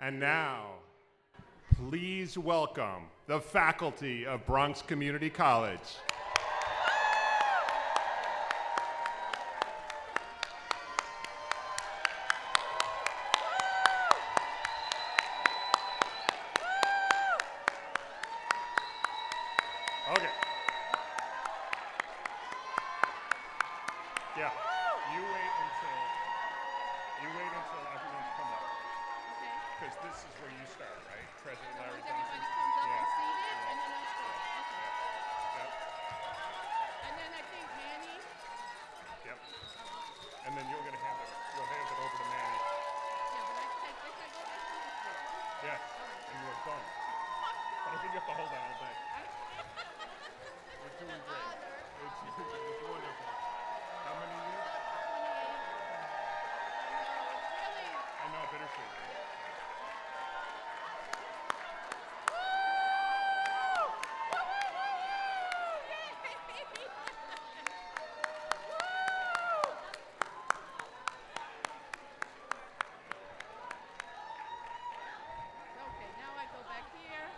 And now, please welcome the faculty of Bronx Community College. Okay. Yeah, you wait until everyone's come up. Okay. Because this is where you start, right? President So Larry once Johnson? everybody comes up Yeah. and seated, and then I'll start. Okay. Yep. And then I think Manny. Yep. And then you'll hand it over to Manny. Yeah, but I said go back to this bit. Yes. And you are done. I don't think you have to hold that all day. We're doing great. It's wonderful. How many years? 28. I know, bittersweet. Okay, now I go back here.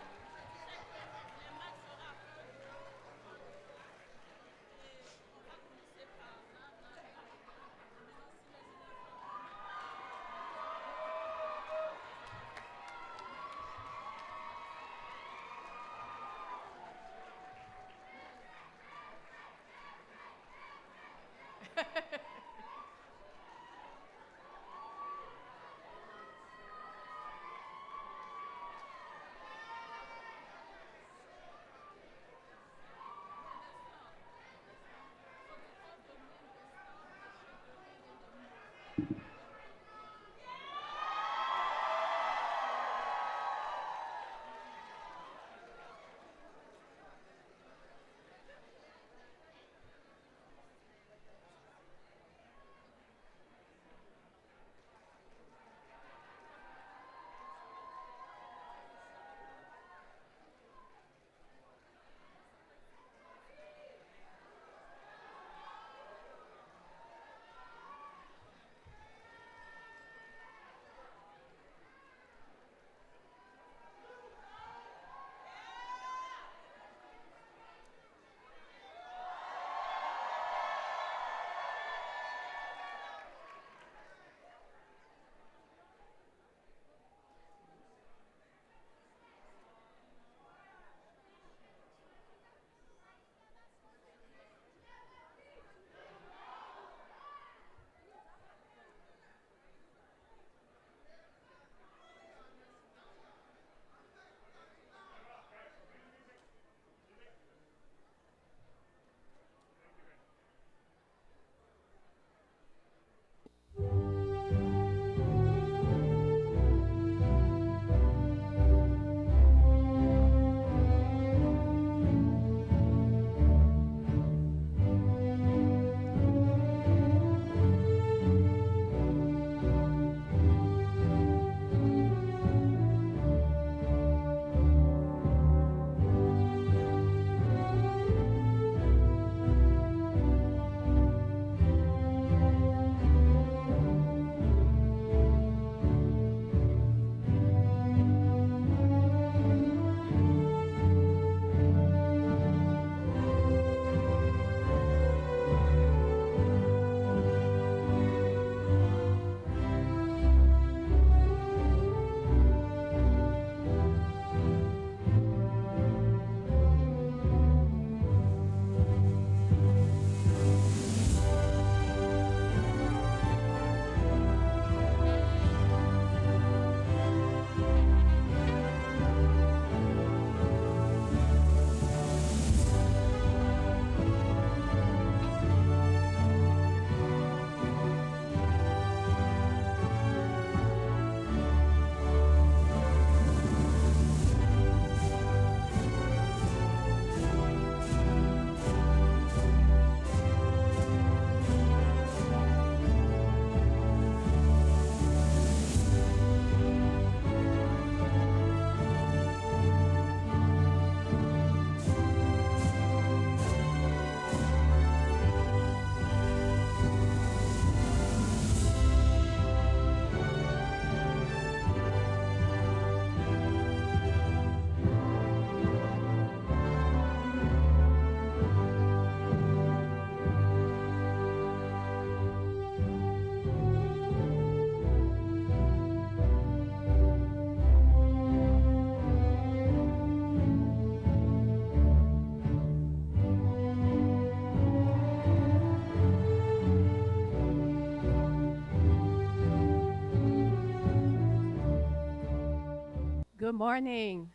Good morning.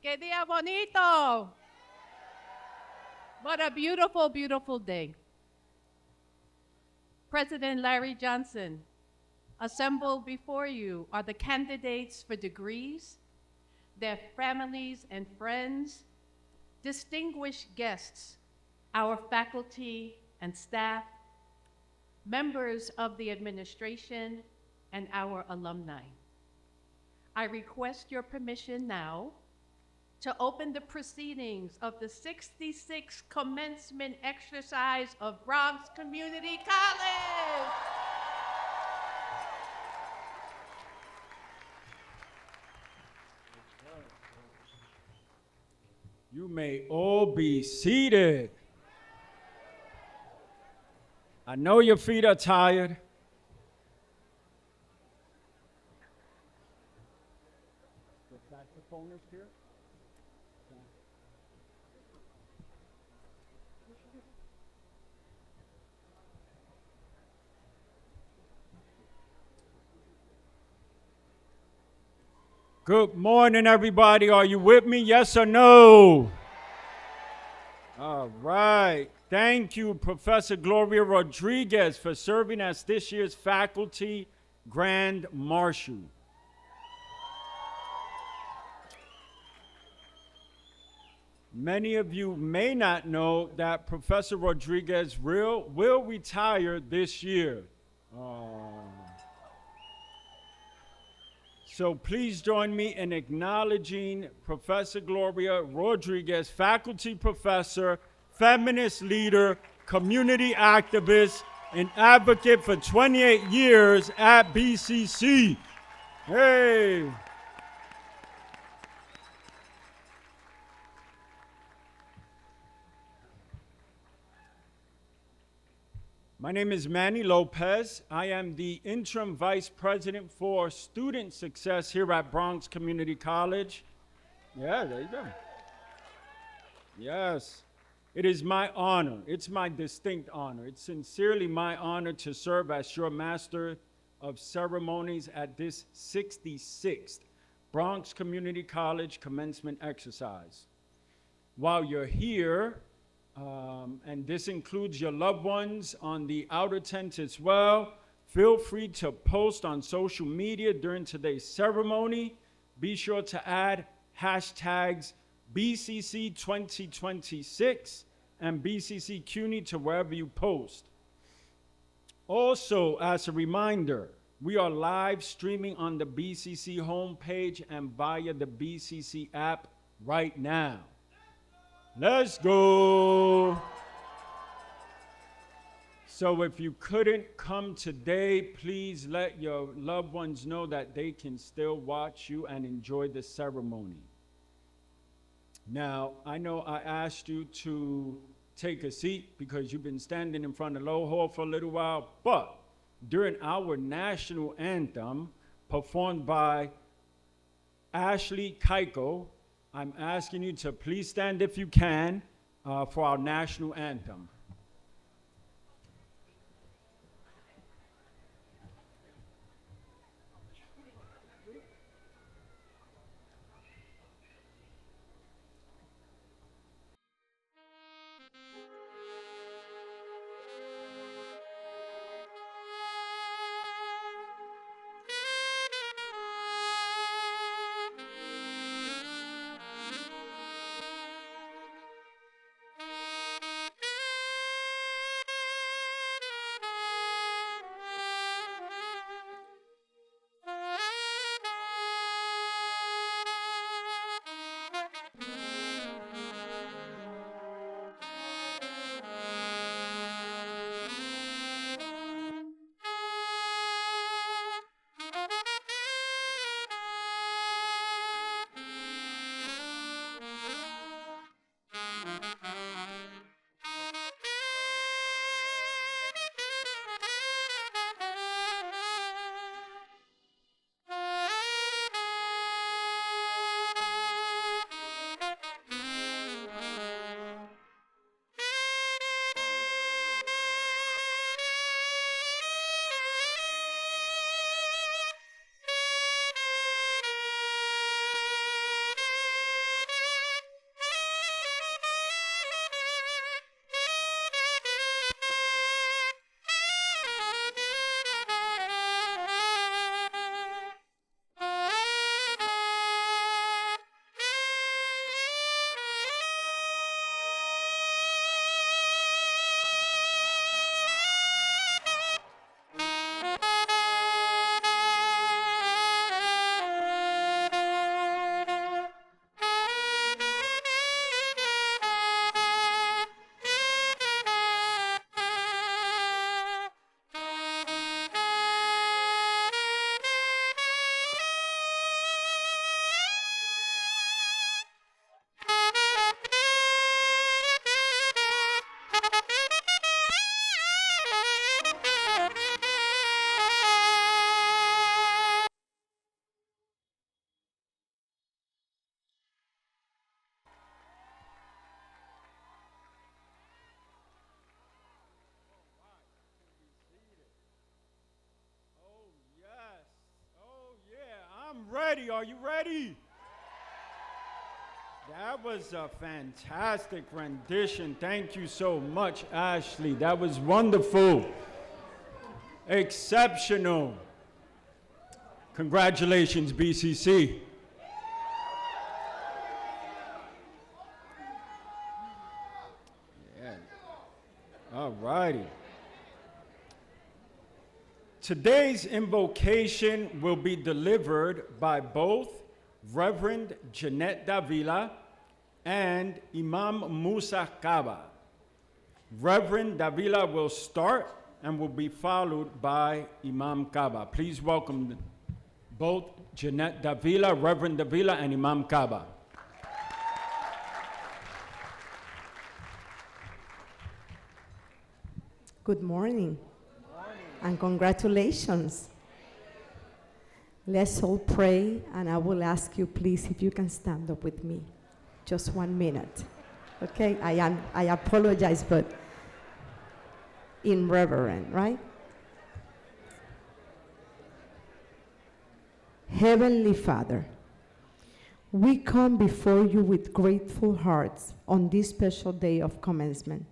Que día bonito. What a beautiful, beautiful day. President Larry Johnson, assembled before you are the candidates for degrees, their families and friends, distinguished guests, our faculty and staff, members of the administration, and our alumni. I request your permission now to open the proceedings of the 66th commencement exercise of Bronx Community College. You may all be seated. I know your feet are tired. The saxophonist here? Good morning, everybody. Are you with me? Yes or no? All right. Thank you, Professor Gloria Rodriguez, for serving as this year's Faculty Grand Marshal. Many of you may not know that Professor Rodriguez will retire this year. So please join me in acknowledging Professor Gloria Rodriguez, faculty professor, feminist leader, community activist, and advocate for 28 years at BCC. Hey. My name is Manny Lopez. I am the interim vice president for student success here at Bronx Community College. Yeah, there you go. Yes. It is my honor. It's my distinct honor. It's sincerely my honor to serve as your master of ceremonies at this 66th Bronx Community College commencement exercise. While you're here, and this includes your loved ones on the outer tent as well, feel free to post on social media during today's ceremony. Be sure to add hashtags BCC 2026 and BCC CUNY to wherever you post. Also, as a reminder, we are live streaming on the BCC homepage and via the BCC app right now. Let's go. So if you couldn't come today, please let your loved ones know that they can still watch you and enjoy the ceremony. Now, I know I asked you to take a seat because you've been standing in front of Low Hall for a little while, but during our national anthem performed by Ashley Keiko, I'm asking you to please stand if you can for our national anthem. ready? Are you ready? That was a fantastic rendition. Thank you so much, Ashley. That was wonderful. Exceptional. Congratulations, BCC. Yeah. All righty. Today's invocation will be delivered by both Reverend Jeanette Davila and Imam Musa Kaba. Reverend Davila will start and will be followed by Imam Kaba. Please welcome both Jeanette Davila, Reverend Davila, and Imam Kaba. Good morning. And congratulations. Let's all pray, and I will ask you, please, if you can stand up with me. Just 1 minute. Okay? I apologize, but in reverence, right? Heavenly Father, we come before you with grateful hearts on this special day of commencement.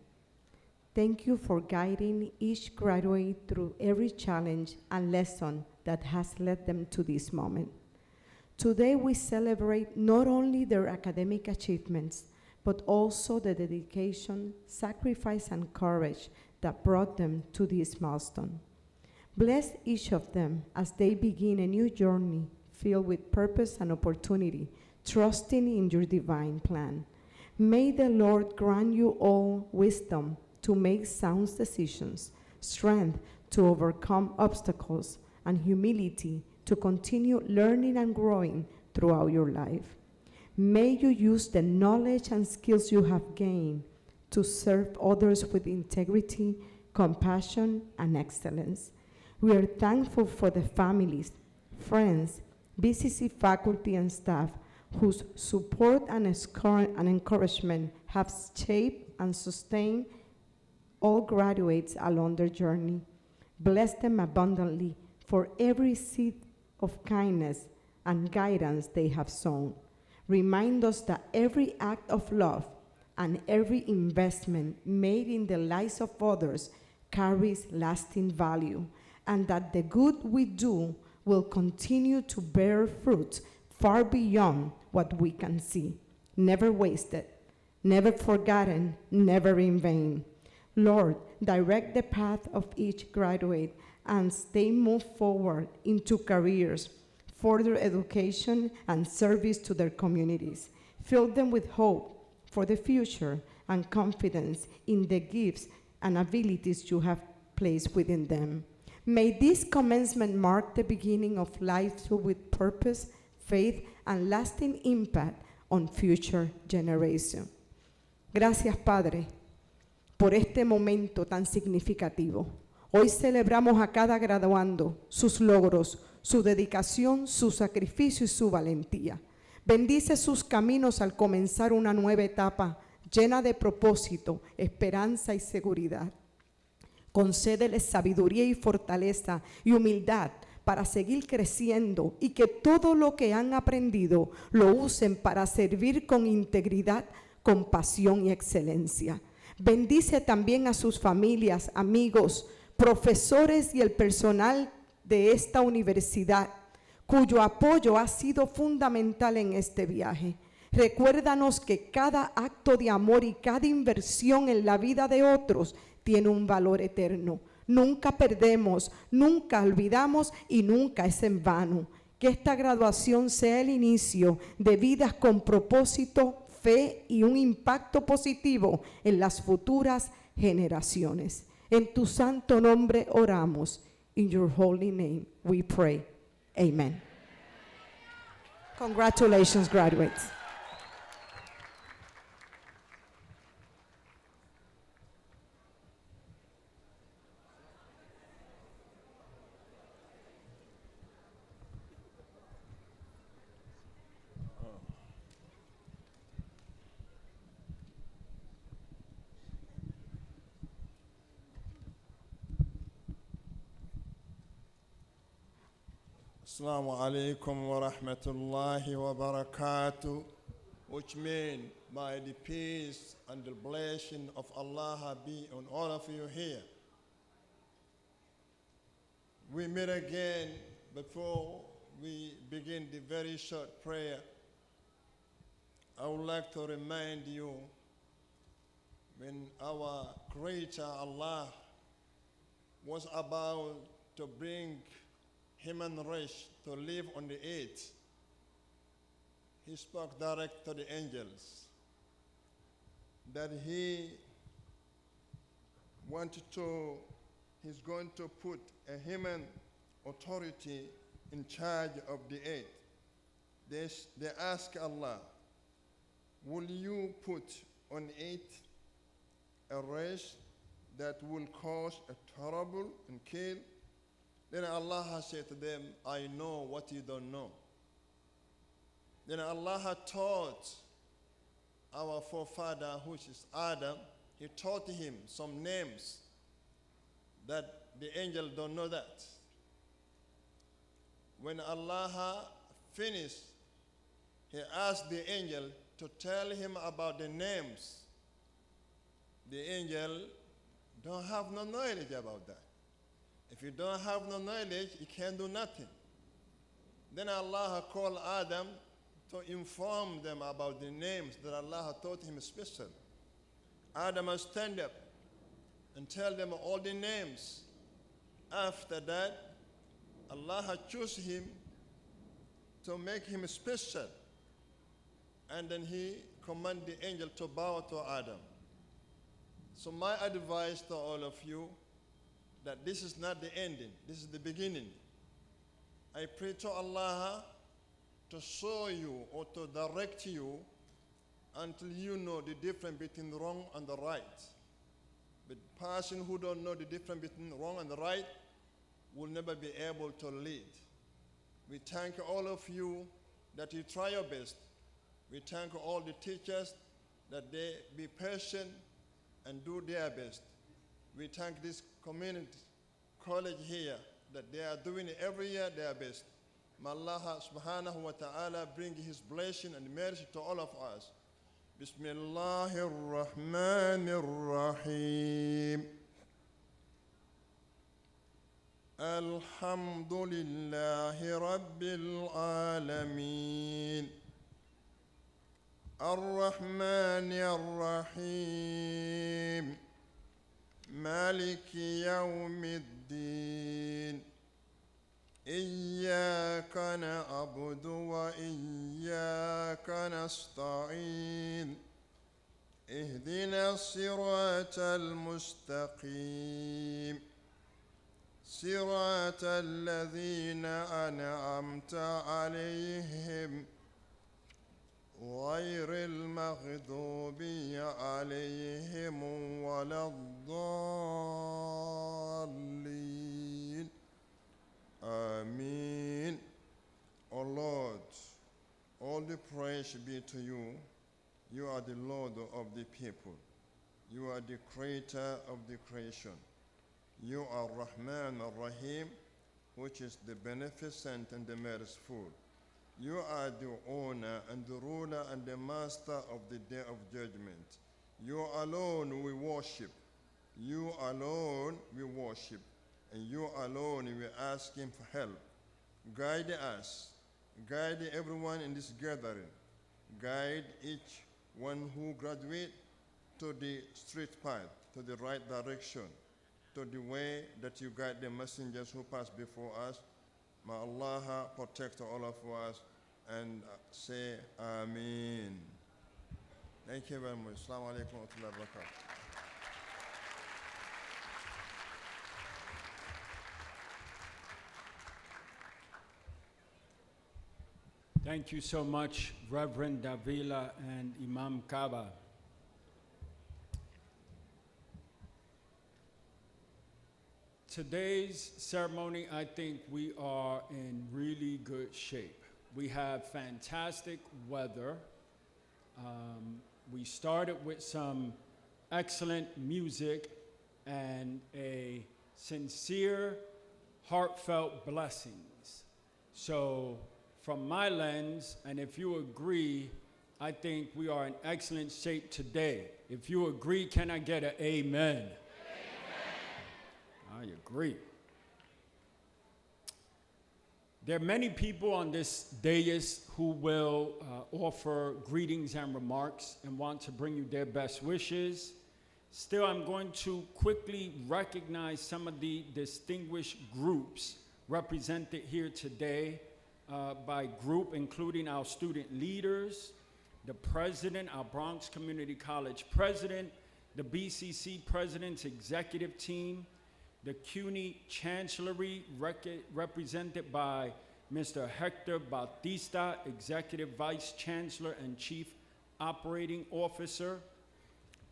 Thank you for guiding each graduate through every challenge and lesson that has led them to this moment. Today we celebrate not only their academic achievements, but also the dedication, sacrifice, and courage that brought them to this milestone. Bless each of them as they begin a new journey filled with purpose and opportunity, trusting in your divine plan. May the Lord grant you all wisdom to make sound decisions, strength to overcome obstacles, and humility to continue learning and growing throughout your life. May you use the knowledge and skills you have gained to serve others with integrity, compassion, and excellence. We are thankful for the families, friends, BCC faculty and staff whose support and encouragement have shaped and sustained all graduates along their journey. Bless them abundantly for every seed of kindness and guidance they have sown. Remind us that every act of love and every investment made in the lives of others carries lasting value, and that the good we do will continue to bear fruit far beyond what we can see. Never wasted, never forgotten, never in vain. Lord, direct the path of each graduate as they move forward into careers, further education, and service to their communities. Fill them with hope for the future and confidence in the gifts and abilities you have placed within them. May this commencement mark the beginning of life filled with purpose, faith, and lasting impact on future generations. Gracias, Padre, por este momento tan significativo. Hoy celebramos a cada graduando, sus logros, su dedicación, su sacrificio y su valentía. Bendice sus caminos al comenzar una nueva etapa llena de propósito, esperanza y seguridad. Concédeles sabiduría y fortaleza y humildad para seguir creciendo, y que todo lo que han aprendido lo usen para servir con integridad, compasión y excelencia. Bendice también a sus familias, amigos, profesores y el personal de esta universidad, cuyo apoyo ha sido fundamental en este viaje. Recuérdanos que cada acto de amor y cada inversión en la vida de otros tiene un valor eterno. Nunca perdemos, nunca olvidamos y nunca es en vano. Que esta graduación sea el inicio de vidas con propósito, fe y un impacto positivo en las futuras generaciones. En tu santo nombre oramos. In your holy name we pray. Amen. Congratulations, graduates. Assalamu alaikum wa rahmatullahi wa barakatuh, which means, may the peace and the blessing of Allah be on all of you here. We meet again. Before we begin the very short prayer, I would like to remind you when our Creator Allah was about to bring human race to live on the earth, He spoke direct to the angels that He's going to put a human authority in charge of the earth. They ask Allah, will you put on it a race that will cause a trouble and kill? Then Allah has said to them, I know what you don't know. Then Allah had taught our forefather, which is Adam, He taught him some names that the angel don't know that. When Allah finished, He asked the angel to tell him about the names. The angel don't have no knowledge about that. If you don't have no knowledge, you can't do nothing. Then Allah called Adam to inform them about the names that Allah taught him special. Adam must stand up and tell them all the names. After that, Allah had chosen him to make him special. And then He commanded the angel to bow to Adam. So my advice to all of you, that this is not the ending, this is the beginning. I pray to Allah to show you or to direct you until you know the difference between wrong and the right. But person who don't know the difference between wrong and the right will never be able to lead. We thank all of you that you try your best. We thank all the teachers that they be patient and do their best. We thank this community college here that they are doing every year their best. May Allah subhanahu wa ta'ala bring His blessing and mercy to all of us. Bismillahir Rahmanir Rahim. Alhamdulillahi Rabbil Alameen. Ar-Rahmanir Rahim. Maliki Yawmiddin. إياك نعبد وإياك نستعين اهدنا الصراط المستقيم صراط الذين أنعمت عليهم غير المغضوب عليهم ولا الضالين Amen. O Lord, all the praise be to you. You are the Lord of the people. You are the creator of the creation. You are Rahman ar-Rahim, which is the beneficent and the merciful. You are the owner and the ruler and the master of the day of judgment. You alone we worship. You alone we worship. And you alone we ask Him for help. Guide us. Guide everyone in this gathering. Guide each one who graduates to the straight path, to the right direction, to the way that you guide the messengers who pass before us. May Allah protect all of us and say Ameen. Thank you very much. Assalamu alaikum wa rahmatullahi wa barakatuh. Thank you so much, Reverend Davila and Imam Kaba. Today's ceremony, I think we are in really good shape. We have fantastic weather. We started with some excellent music and a sincere, heartfelt blessings. So from my lens, and if you agree, I think we are in excellent shape today. If you agree, can I get an amen? Amen. I agree. There are many people on this dais who will offer greetings and remarks and want to bring you their best wishes. Still, I'm going to quickly recognize some of the distinguished groups represented here today by group, including our student leaders, the president, our Bronx Community College president, the BCC president's executive team, the CUNY Chancellery, represented by Mr. Hector Bautista, Executive Vice Chancellor and Chief Operating Officer,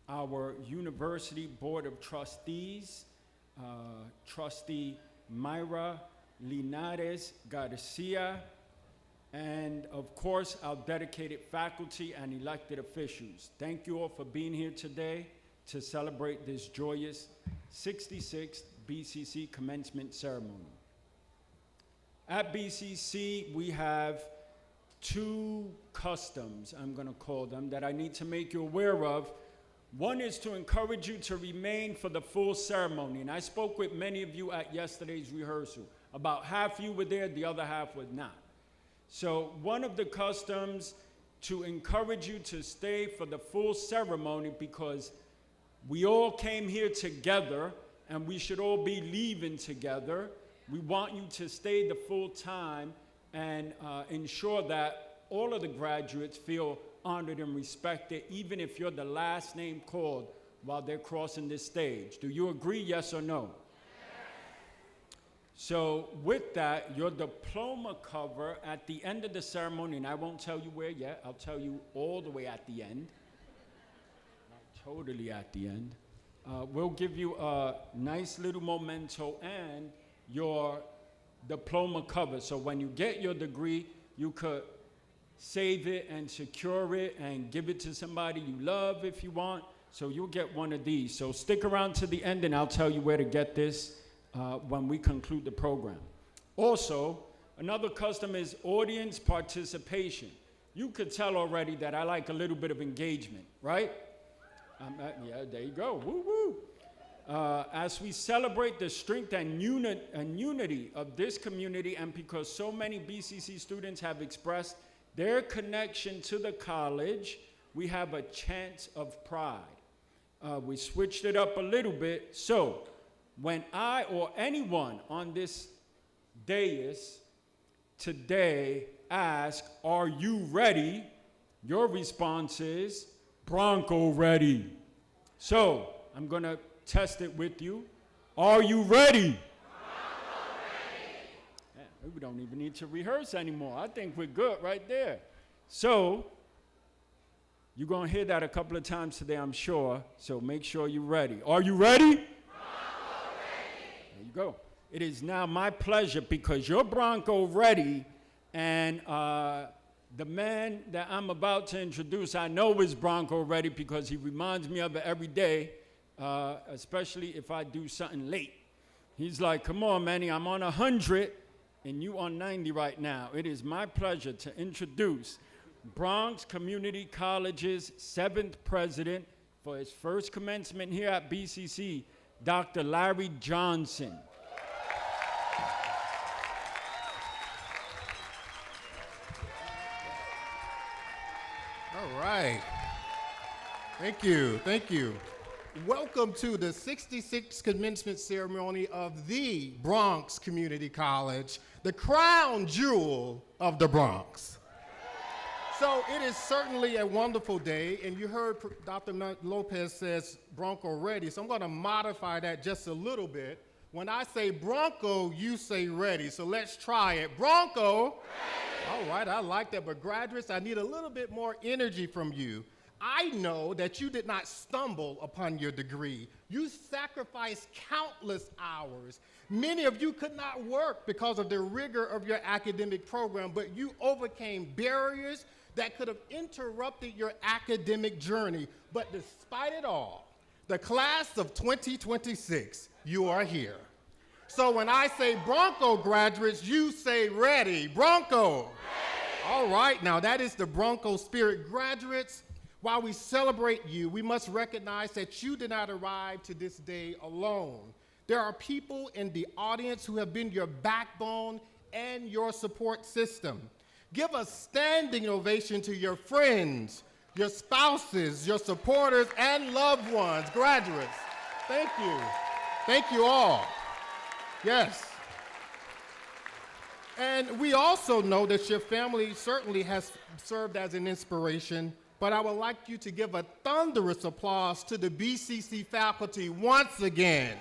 our University Board of Trustees, Trustee Myra Linares Garcia, and of course, our dedicated faculty and elected officials. Thank you all for being here today to celebrate this joyous 66th BCC Commencement Ceremony. At BCC, we have two customs, I'm going to call them, that I need to make you aware of. One is to encourage you to remain for the full ceremony, and I spoke with many of you at yesterday's rehearsal. About half you were there, the other half was not. So one of the customs to encourage you to stay for the full ceremony, because we all came here together and we should all be leaving together. We want you to stay the full time and ensure that all of the graduates feel honored and respected, even if you're the last name called while they're crossing this stage. Do you agree, yes or no? So with that, your diploma cover at the end of the ceremony, and I won't tell you where yet, I'll tell you all the way at the end, not totally at the end, we'll give you a nice little memento and your diploma cover. So when you get your degree, you could save it and secure it and give it to somebody you love if you want. So you'll get one of these. So stick around to the end and I'll tell you where to get this when we conclude the program. Also, another custom is audience participation. You could tell already that I like a little bit of engagement, right? Yeah, there you go, woo woo. As we celebrate the strength and unity of this community, and because so many BCC students have expressed their connection to the college, we have a chant of pride. We switched it up a little bit, so when I or anyone on this dais today ask, "Are you ready?" your response is, "Bronco ready." So I'm going to test it with you. Are you ready? Bronco ready. Yeah, we don't even need to rehearse anymore. I think we're good right there. So you're going to hear that a couple of times today, I'm sure. So make sure you're ready. Are you ready? Bronco ready. There you go. It is now my pleasure, because you're Bronco ready, and the man that I'm about to introduce, I know is Bronco ready because he reminds me of it every day, especially if I do something late. He's like, "Come on, Manny, I'm on 100 and you on 90 right now." It is my pleasure to introduce Bronx Community College's 7th president for his first commencement here at BCC, Dr. Larry Johnson. All right. Thank you. Thank you. Welcome to the 66th commencement ceremony of the Bronx Community College, the crown jewel of the Bronx. So it is certainly a wonderful day, and you heard Dr. Lopez says Bronco ready, so I'm going to modify that just a little bit. When I say Bronco, you say ready, so let's try it. Bronco. Ready. All right, I like that, but graduates, I need a little bit more energy from you. I know that you did not stumble upon your degree. You sacrificed countless hours. Many of you could not work because of the rigor of your academic program, but you overcame barriers that could have interrupted your academic journey. But despite it all, the class of 2026, you are here. So when I say Bronco graduates, you say ready. Bronco. Ready. All right, now that is the Bronco Spirit graduates. While we celebrate you, we must recognize that you did not arrive to this day alone. There are people in the audience who have been your backbone and your support system. Give a standing ovation to your friends, your spouses, your supporters, and loved ones, graduates. Thank you. Thank you all. Yes. And we also know that your family certainly has served as an inspiration, but I would like you to give a thunderous applause to the BCC faculty once again.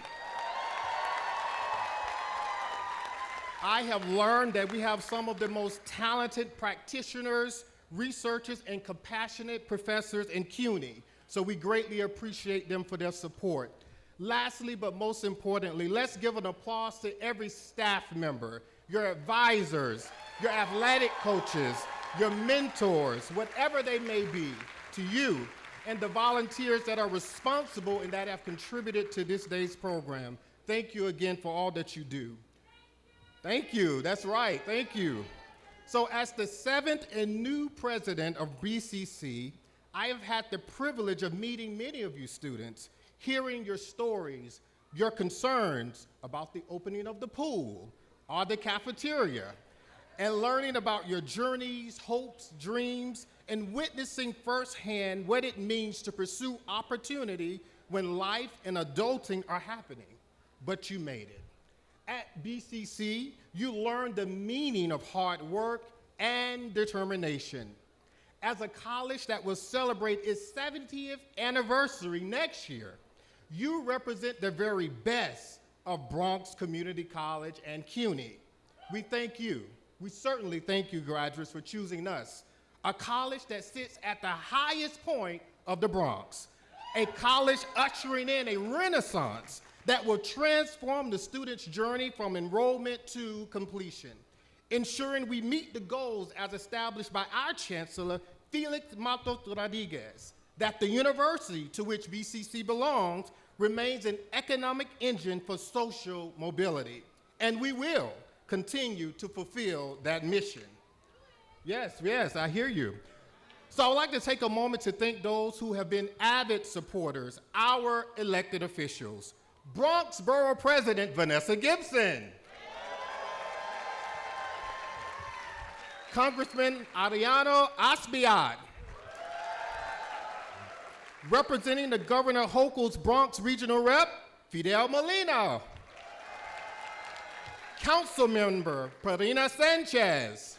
I have learned that we have some of the most talented practitioners, researchers, and compassionate professors in CUNY, so we greatly appreciate them for their support. Lastly, but most importantly, let's give an applause to every staff member, your advisors, your athletic coaches, your mentors, whatever they may be, to you, and the volunteers that are responsible and that have contributed to this day's program. Thank you again for all that you do. Thank you, that's right, thank you. So as the 7th and new president of BCC, I have had the privilege of meeting many of you students, hearing your stories, your concerns about the opening of the pool or the cafeteria, and learning about your journeys, hopes, dreams, and witnessing firsthand what it means to pursue opportunity when life and adulting are happening. But you made it. At BCC, you learned the meaning of hard work and determination. As a college that will celebrate its 70th anniversary next year, you represent the very best of Bronx Community College and CUNY. We thank you. We certainly thank you, graduates, for choosing us, a college that sits at the highest point of the Bronx, a college ushering in a renaissance that will transform the student's journey from enrollment to completion, ensuring we meet the goals as established by our Chancellor, Felix Matos Rodriguez, that the university to which BCC belongs remains an economic engine for social mobility. And we will continue to fulfill that mission. Yes, yes, I hear you. So I would like to take a moment to thank those who have been avid supporters, our elected officials. Bronx Borough President Vanessa Gibson. Congressman Ariano Aspiat. Representing the Governor Hochul's Bronx Regional Rep, Fidel Molina. Councilmember Perina Sanchez.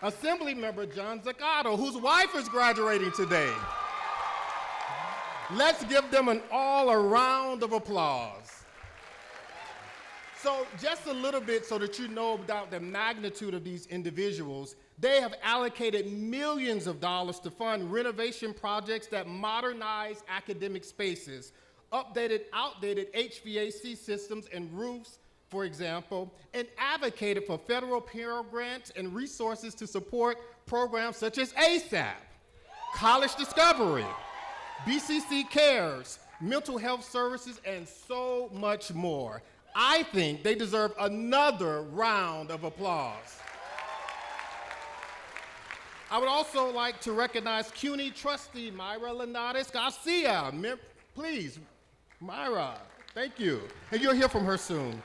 Assemblymember John Zaccato, whose wife is graduating today. Let's give them an round of applause. So just a little bit so that you know about the magnitude of these individuals, they have allocated millions of dollars to fund renovation projects that modernize academic spaces, updated outdated HVAC systems and roofs, for example, and advocated for federal Pell grants and resources to support programs such as ASAP, College Discovery, BCC Cares, mental health services, and so much more. I think they deserve another round of applause. I would also like to recognize CUNY trustee Myra Linares Garcia. Please, Myra, thank you. And you'll hear from her soon.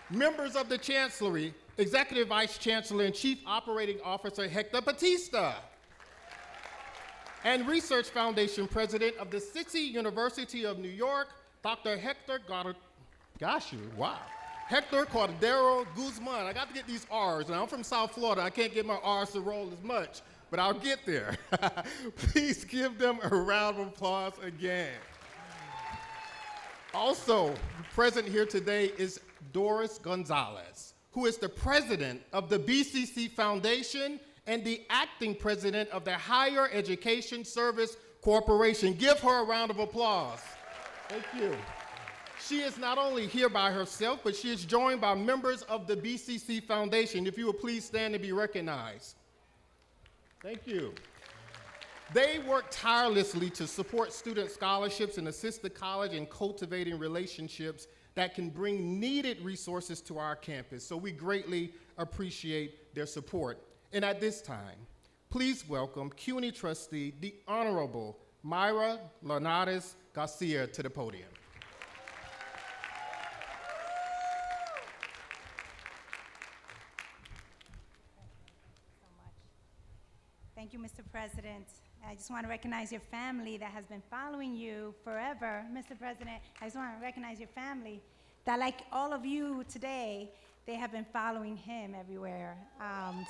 Members of the Chancellery, Executive Vice Chancellor and Chief Operating Officer Hector Batista. And Research Foundation President of the City University of New York, Dr. Hector Cordero Guzman. I got to get these R's, and I'm from South Florida. I can't get my R's to roll as much, but I'll get there. Please give them a round of applause again. Also present here today is Doris Gonzalez, who is the president of the BCC Foundation and the acting president of the Higher Education Service Corporation. Give her a round of applause. Thank you. She is not only here by herself, but she is joined by members of the BCC Foundation. If you would please stand and be recognized. Thank you. They work tirelessly to support student scholarships and assist the college in cultivating relationships that can bring needed resources to our campus. So we greatly appreciate their support. And at this time, please welcome CUNY trustee, the Honorable Myra Linares Garcia, to the podium. Thank you, Mr. President. I just want to recognize your family that has been following you forever. Mr. President, I just want to recognize your family that, like all of you today, they have been following him everywhere.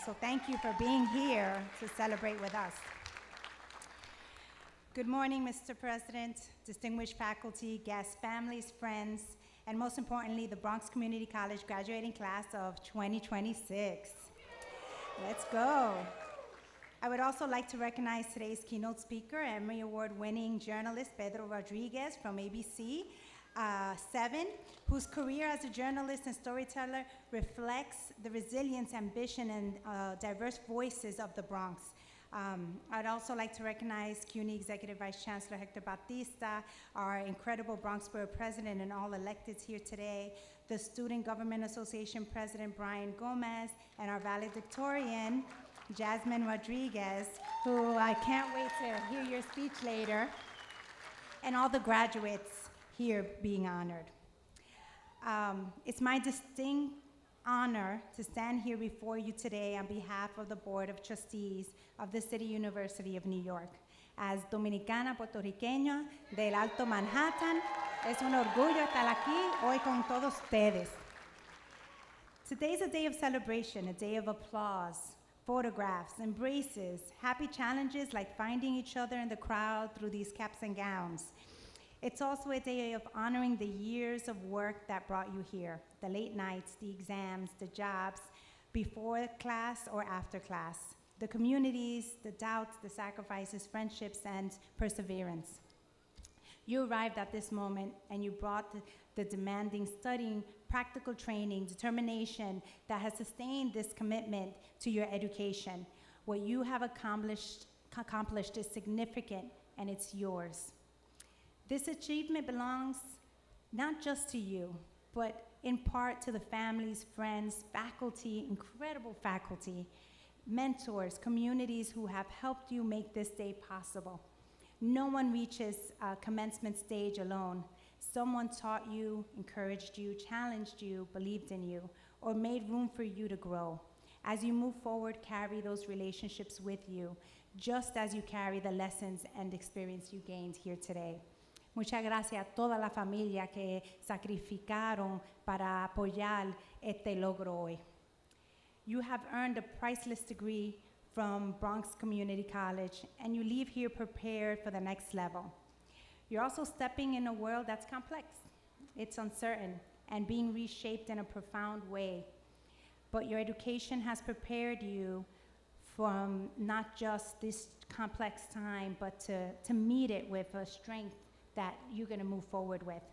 So thank you for being here to celebrate with us. Good morning, Mr. President, distinguished faculty, guests, families, friends, and most importantly, the Bronx Community College graduating class of 2026. Let's go. I would also like to recognize today's keynote speaker, Emmy Award-winning journalist Pedro Rodriguez from ABC 7, whose career as a journalist and storyteller reflects the resilience, ambition, and diverse voices of the Bronx. I'd also like to recognize CUNY Executive Vice Chancellor Hector Batista, our incredible Bronx Borough President and all electeds here today, the Student Government Association President Brian Gomez, and our valedictorian, Jasmine Rodriguez, who I can't wait to hear your speech later, and all the graduates here being honored. It's my distinct honor to stand here before you today on behalf of the Board of Trustees of the City University of New York. As dominicana puertorriqueña del Alto Manhattan, es un orgullo estar aquí hoy con todos ustedes. Today's a day of celebration, a day of applause, photographs, embraces, happy challenges like finding each other in the crowd through these caps and gowns. It's also a day of honoring the years of work that brought you here, the late nights, the exams, the jobs, before class or after class, the communities, the doubts, the sacrifices, friendships, and perseverance. You arrived at this moment and you brought the demanding studying, practical training, determination that has sustained this commitment to your education. What you have accomplished is significant and it's yours. This achievement belongs not just to you, but in part to the families, friends, faculty, incredible faculty, mentors, communities who have helped you make this day possible. No one reaches a commencement stage alone. Someone taught you, encouraged you, challenged you, believed in you, or made room for you to grow. As you move forward, carry those relationships with you, just as you carry the lessons and experience you gained here today. Muchas gracias a toda la familia que sacrificaron para apoyar este logro hoy. You have earned a priceless degree from Bronx Community College, and you leave here prepared for the next level. You're also stepping in a world that's complex. It's uncertain and being reshaped in a profound way. But your education has prepared you from not just this complex time, but to meet it with a strength that you're gonna move forward with.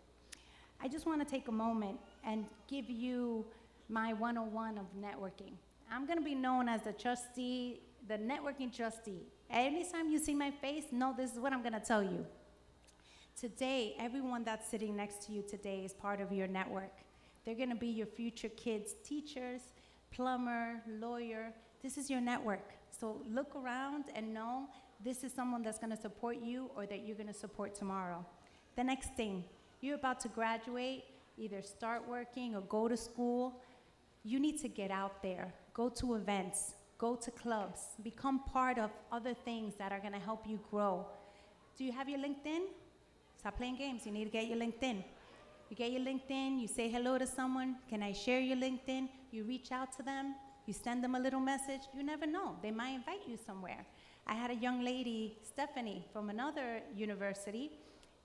I just wanna take a moment and give you my 101 of networking. I'm gonna be known as the trustee, the networking trustee. Anytime you see my face, know this is what I'm gonna tell you. Today, everyone that's sitting next to you today is part of your network. They're gonna be your future kids' teachers, plumber, lawyer. This is your network. So look around and know this is someone that's gonna support you or that you're gonna support tomorrow. The next thing, you're about to graduate, either start working or go to school. You need to get out there, go to events, go to clubs, become part of other things that are gonna help you grow. Do you have your LinkedIn? Stop playing games, you need to get your LinkedIn. You get your LinkedIn, you say hello to someone, can I share your LinkedIn? You reach out to them, you send them a little message, you never know, they might invite you somewhere. I had a young lady, Stephanie, from another university,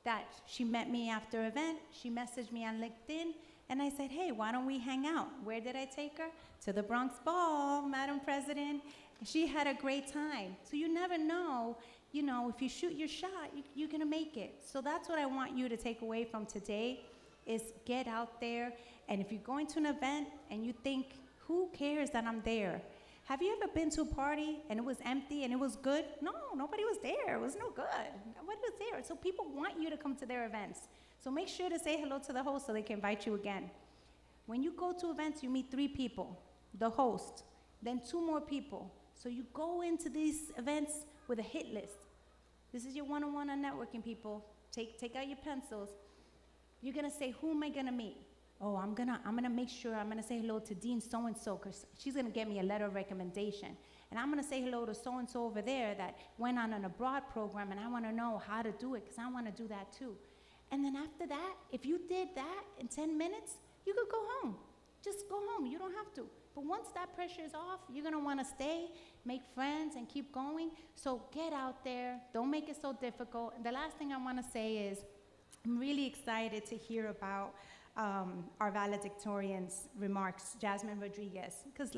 that she met me after an event, she messaged me on LinkedIn, and I said, hey, why don't we hang out? Where did I take her? To the Bronx Ball, Madam President. She had a great time. So you never know, if you shoot your shot, you're gonna make it. So that's what I want you to take away from today, is get out there, and if you're going to an event and you think, who cares that I'm there? Have you ever been to a party and it was empty and it was good? No, nobody was there. It was no good. Nobody was there. So people want you to come to their events. So make sure to say hello to the host so they can invite you again. When you go to events, you meet 3 people, the host, then 2 more people. So you go into these events with a hit list. This is your one-on-one on networking, people. Take out your pencils. You're gonna say, who am I gonna meet? Oh, I'm gonna make sure I'm gonna say hello to Dean so-and-so, because she's gonna get me a letter of recommendation. And I'm gonna say hello to so-and-so over there that went on an abroad program, and I wanna know how to do it, because I wanna do that too. And then after that, if you did that in 10 minutes, you could go home. Just go home, you don't have to. But once that pressure is off, you're gonna wanna stay, make friends, and keep going. So get out there, don't make it so difficult. And the last thing I wanna say is, I'm really excited to hear about our valedictorian's remarks, Jasmine Rodriguez, because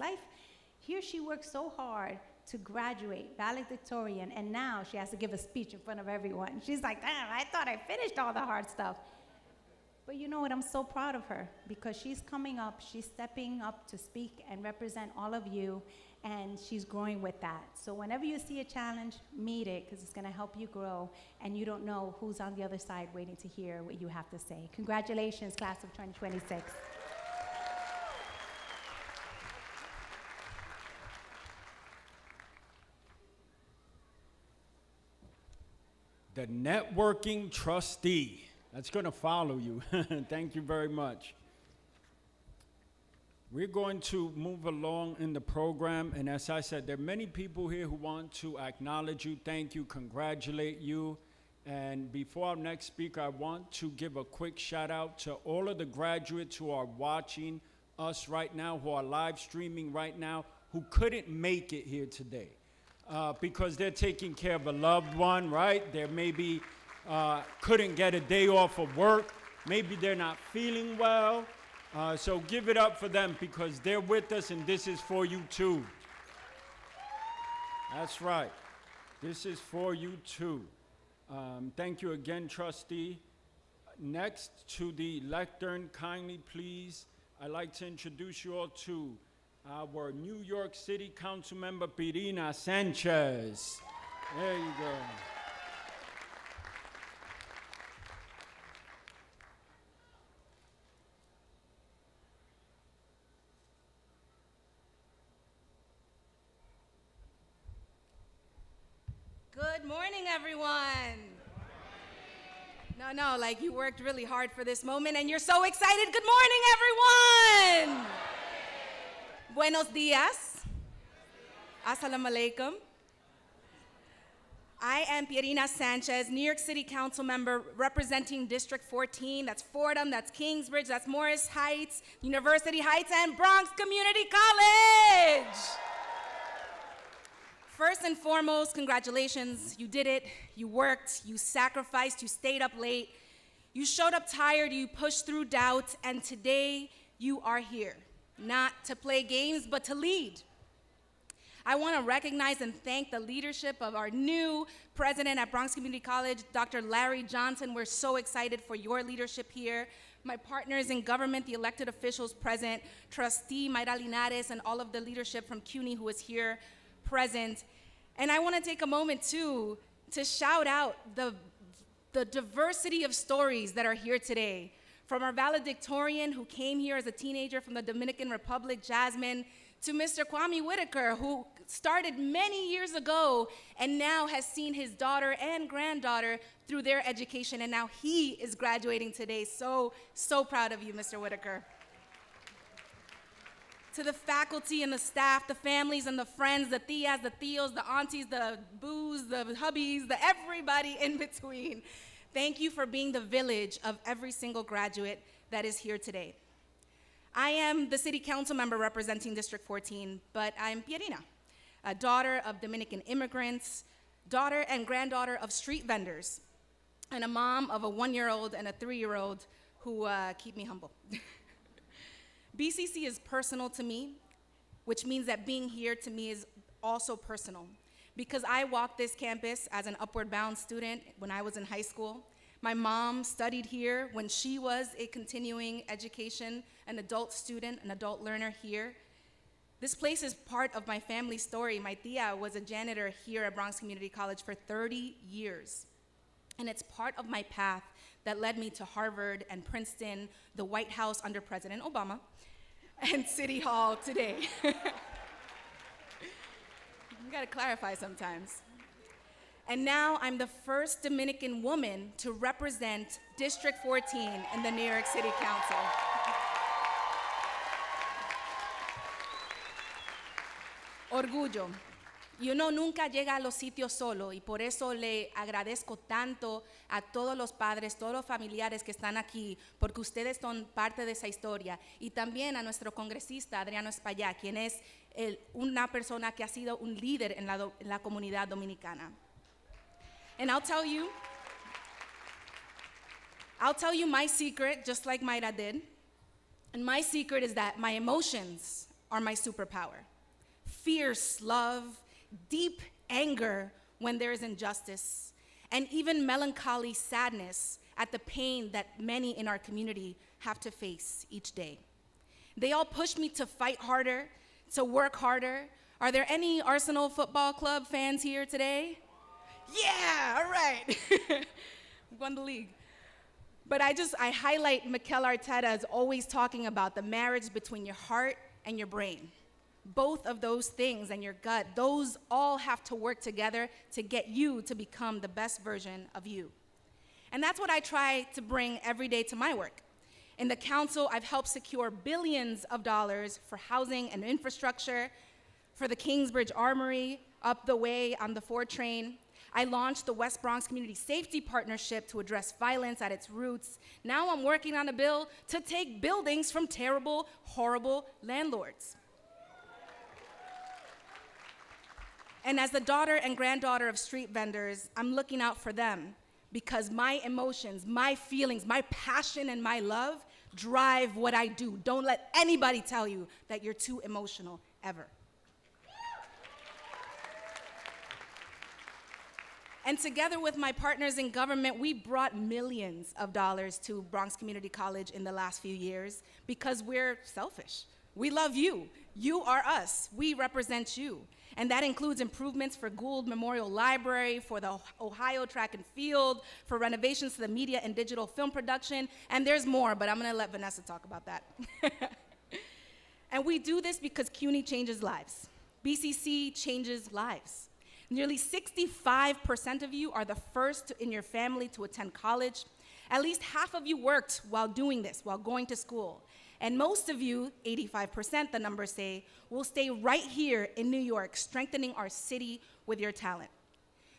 here she worked so hard to graduate, valedictorian, and now she has to give a speech in front of everyone. She's like, damn, I thought I finished all the hard stuff. But you know what, I'm so proud of her, because she's coming up, she's stepping up to speak and represent all of you, and she's growing with that. So whenever you see a challenge, meet it, because it's gonna help you grow, and you don't know who's on the other side waiting to hear what you have to say. Congratulations, class of 2026. The networking trustee. That's going to follow you. Thank you very much. We're going to move along in the program, and as I said, there are many people here who want to acknowledge you, thank you, congratulate you. And before our next speaker, I want to give a quick shout out to all of the graduates who are watching us right now, who are live streaming right now, who couldn't make it here today because they're taking care of a loved one, right? There maybe couldn't get a day off of work. Maybe they're not feeling well. So give it up for them, because they're with us, and this is for you too. That's right. This is for you too. Thank you again, trustee. Next to the lectern, kindly please, I'd like to introduce you all to our New York City Council member, Pirina Sanchez. There you go. Good morning, everyone. No, like you worked really hard for this moment and you're so excited. Good morning, everyone. Buenos dias. Assalamu alaikum. I am Pirina Sanchez, New York City Council member representing District 14. That's Fordham, that's Kingsbridge, that's Morris Heights, University Heights, and Bronx Community College. First and foremost, congratulations. You did it. You worked. You sacrificed. You stayed up late. You showed up tired. You pushed through doubt. And today, you are here, not to play games, but to lead. I want to recognize and thank the leadership of our new president at Bronx Community College, Dr. Larry Johnson. We're so excited for your leadership here. My partners in government, the elected officials present, trustee Mayra Linares, and all of the leadership from CUNY who is here present. And I want to take a moment too to shout out the diversity of stories that are here today. From our valedictorian who came here as a teenager from the Dominican Republic, Jasmine, to Mr. Kwame Whitaker, who started many years ago and now has seen his daughter and granddaughter through their education, and now he is graduating today. So proud of you, Mr. Whitaker. To the faculty and the staff, the families and the friends, the tias, the tios, the aunties, the boos, the hubbies, the everybody in between. Thank you for being the village of every single graduate that is here today. I am the city council member representing District 14, but I'm Pirina, a daughter of Dominican immigrants, daughter and granddaughter of street vendors, and a mom of a 1-year-old and a 3-year-old who keep me humble. BCC is personal to me, which means that being here to me is also personal, because I walked this campus as an upward bound student when I was in high school. My mom studied here when she was a continuing education, an adult student, an adult learner here. This place is part of my family story. My tia was a janitor here at Bronx Community College for 30 years. And it's part of my path that led me to Harvard and Princeton, the White House under President Obama, and City Hall today. You gotta clarify sometimes. And now I'm the first Dominican woman to represent District 14 in the New York City Council. Orgullo. Y uno nunca llega a los sitios solo, y por eso le agradezco tanto a todos los padres, todos los familiares que están aquí, porque ustedes son parte de esa historia. Y también a nuestro congresista Adriano Espaillá, quien es una persona que ha sido un líder en la comunidad dominicana. And I'll tell you my secret, just like Mayra did. And my secret is that my emotions are my superpower. Fierce love, deep anger when there is injustice, and even melancholy sadness at the pain that many in our community have to face each day. They all push me to fight harder, to work harder. Are there any Arsenal Football Club fans here today? Yeah, all right. Won the league. But I highlight Mikel Arteta as always talking about the marriage between your heart and your brain. Both of those things and your gut, those all have to work together to get you to become the best version of you. And that's what I try to bring every day to my work. In the council, I've helped secure billions of dollars for housing and infrastructure, for the Kingsbridge Armory, up the way on the 4 train. I launched the West Bronx Community Safety Partnership to address violence at its roots. Now I'm working on a bill to take buildings from terrible, horrible landlords. And as the daughter and granddaughter of street vendors, I'm looking out for them because my emotions, my feelings, my passion, and my love drive what I do. Don't let anybody tell you that you're too emotional, ever. And together with my partners in government, we brought millions of dollars to Bronx Community College in the last few years because we're selfish. We love you. You are us. We represent you. And that includes improvements for Gould Memorial Library, for the Ohio Track and Field, for renovations to the media and digital film production, and there's more, but I'm gonna let Vanessa talk about that. And we do this because CUNY changes lives. BCC changes lives. Nearly 65% of you are the first in your family to attend college. At least half of you worked while doing this, while going to school. And most of you, 85%, the numbers say, will stay right here in New York, strengthening our city with your talent.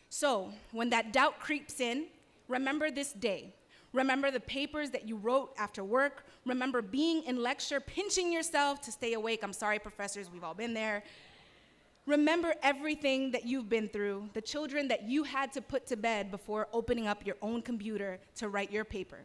So when that doubt creeps in, remember this day. Remember the papers that you wrote after work. Remember being in lecture, pinching yourself to stay awake. I'm sorry, professors, we've all been there. Remember everything that you've been through, the children that you had to put to bed before opening up your own computer to write your paper.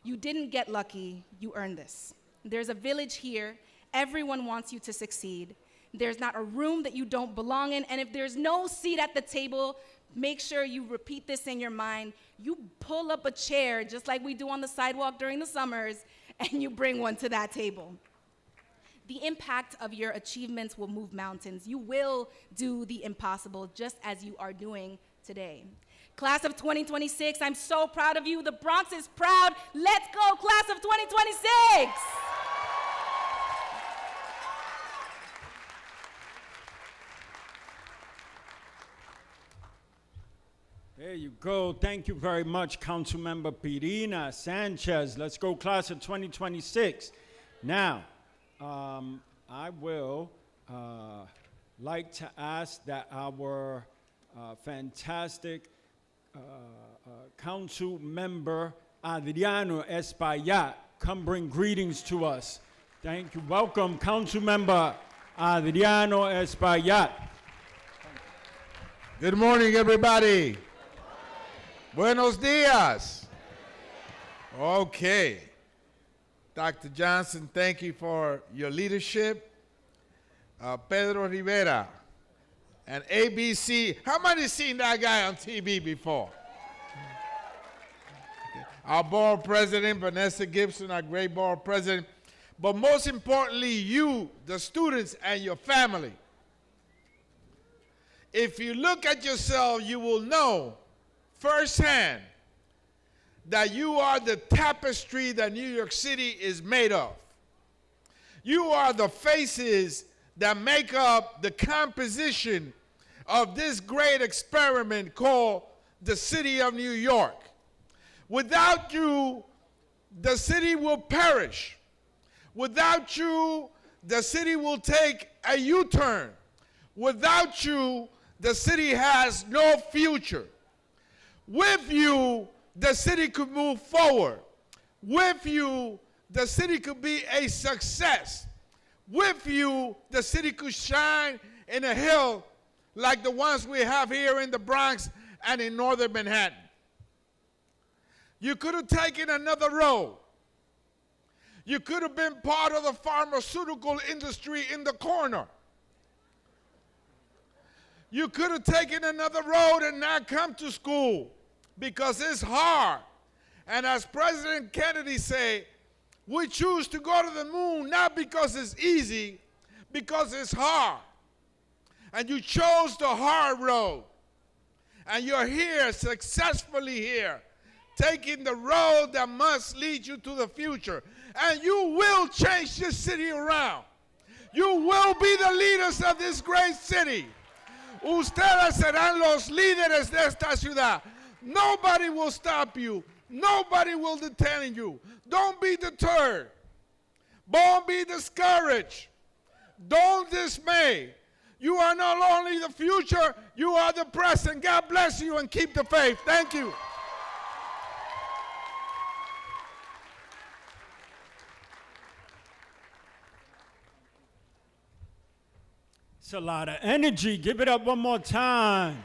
You didn't get lucky, you earned this. There's a village here. Everyone wants you to succeed. There's not a room that you don't belong in, and if there's no seat at the table, make sure you repeat this in your mind. You pull up a chair, just like we do on the sidewalk during the summers, and you bring one to that table. The impact of your achievements will move mountains. You will do the impossible, just as you are doing today. Class of 2026, I'm so proud of you. The Bronx is proud. Let's go, class of 2026. There you go. Thank you very much, Councilmember Pirina Sanchez. Let's go, class of 2026. Now, I will like to ask that our fantastic Council Member Adriano Espaillat come bring greetings to us. Thank you. Welcome, Council Member Adriano Espaillat. Good morning, everybody. Buenos dias. Okay. Dr. Johnson, thank you for your leadership. Pedro Rivera and ABC. How many seen that guy on TV before? Our board president, Vanessa Gibson, our great board president. but most importantly, you, the students, and your family. If you look at yourself, you will know firsthand that you are the tapestry that New York City is made of. You are the faces that make up the composition of this great experiment called the city of New York. Without you, the city will perish. Without you, the city will take a U-turn. Without you, the city has no future. With you, the city could move forward. With you, the city could be a success. With you, the city could shine in a hill like the ones we have here in the Bronx and in northern Manhattan. You could have taken another road. You could have been part of the pharmaceutical industry in the corner. You could have taken another road and not come to school because it's hard. And as President Kennedy said, we choose to go to the moon not because it's easy, because it's hard. And you chose the hard road. And you're here, successfully here, taking the road that must lead you to the future. And you will change this city around. You will be the leaders of this great city. Ustedes serán los líderes de esta ciudad. Nobody will stop you. Nobody will detain you. Don't be deterred. Don't be discouraged. Don't dismay. You are not only the future, you are the present. God bless you and keep the faith. Thank you. It's a lot of energy. Give it up one more time.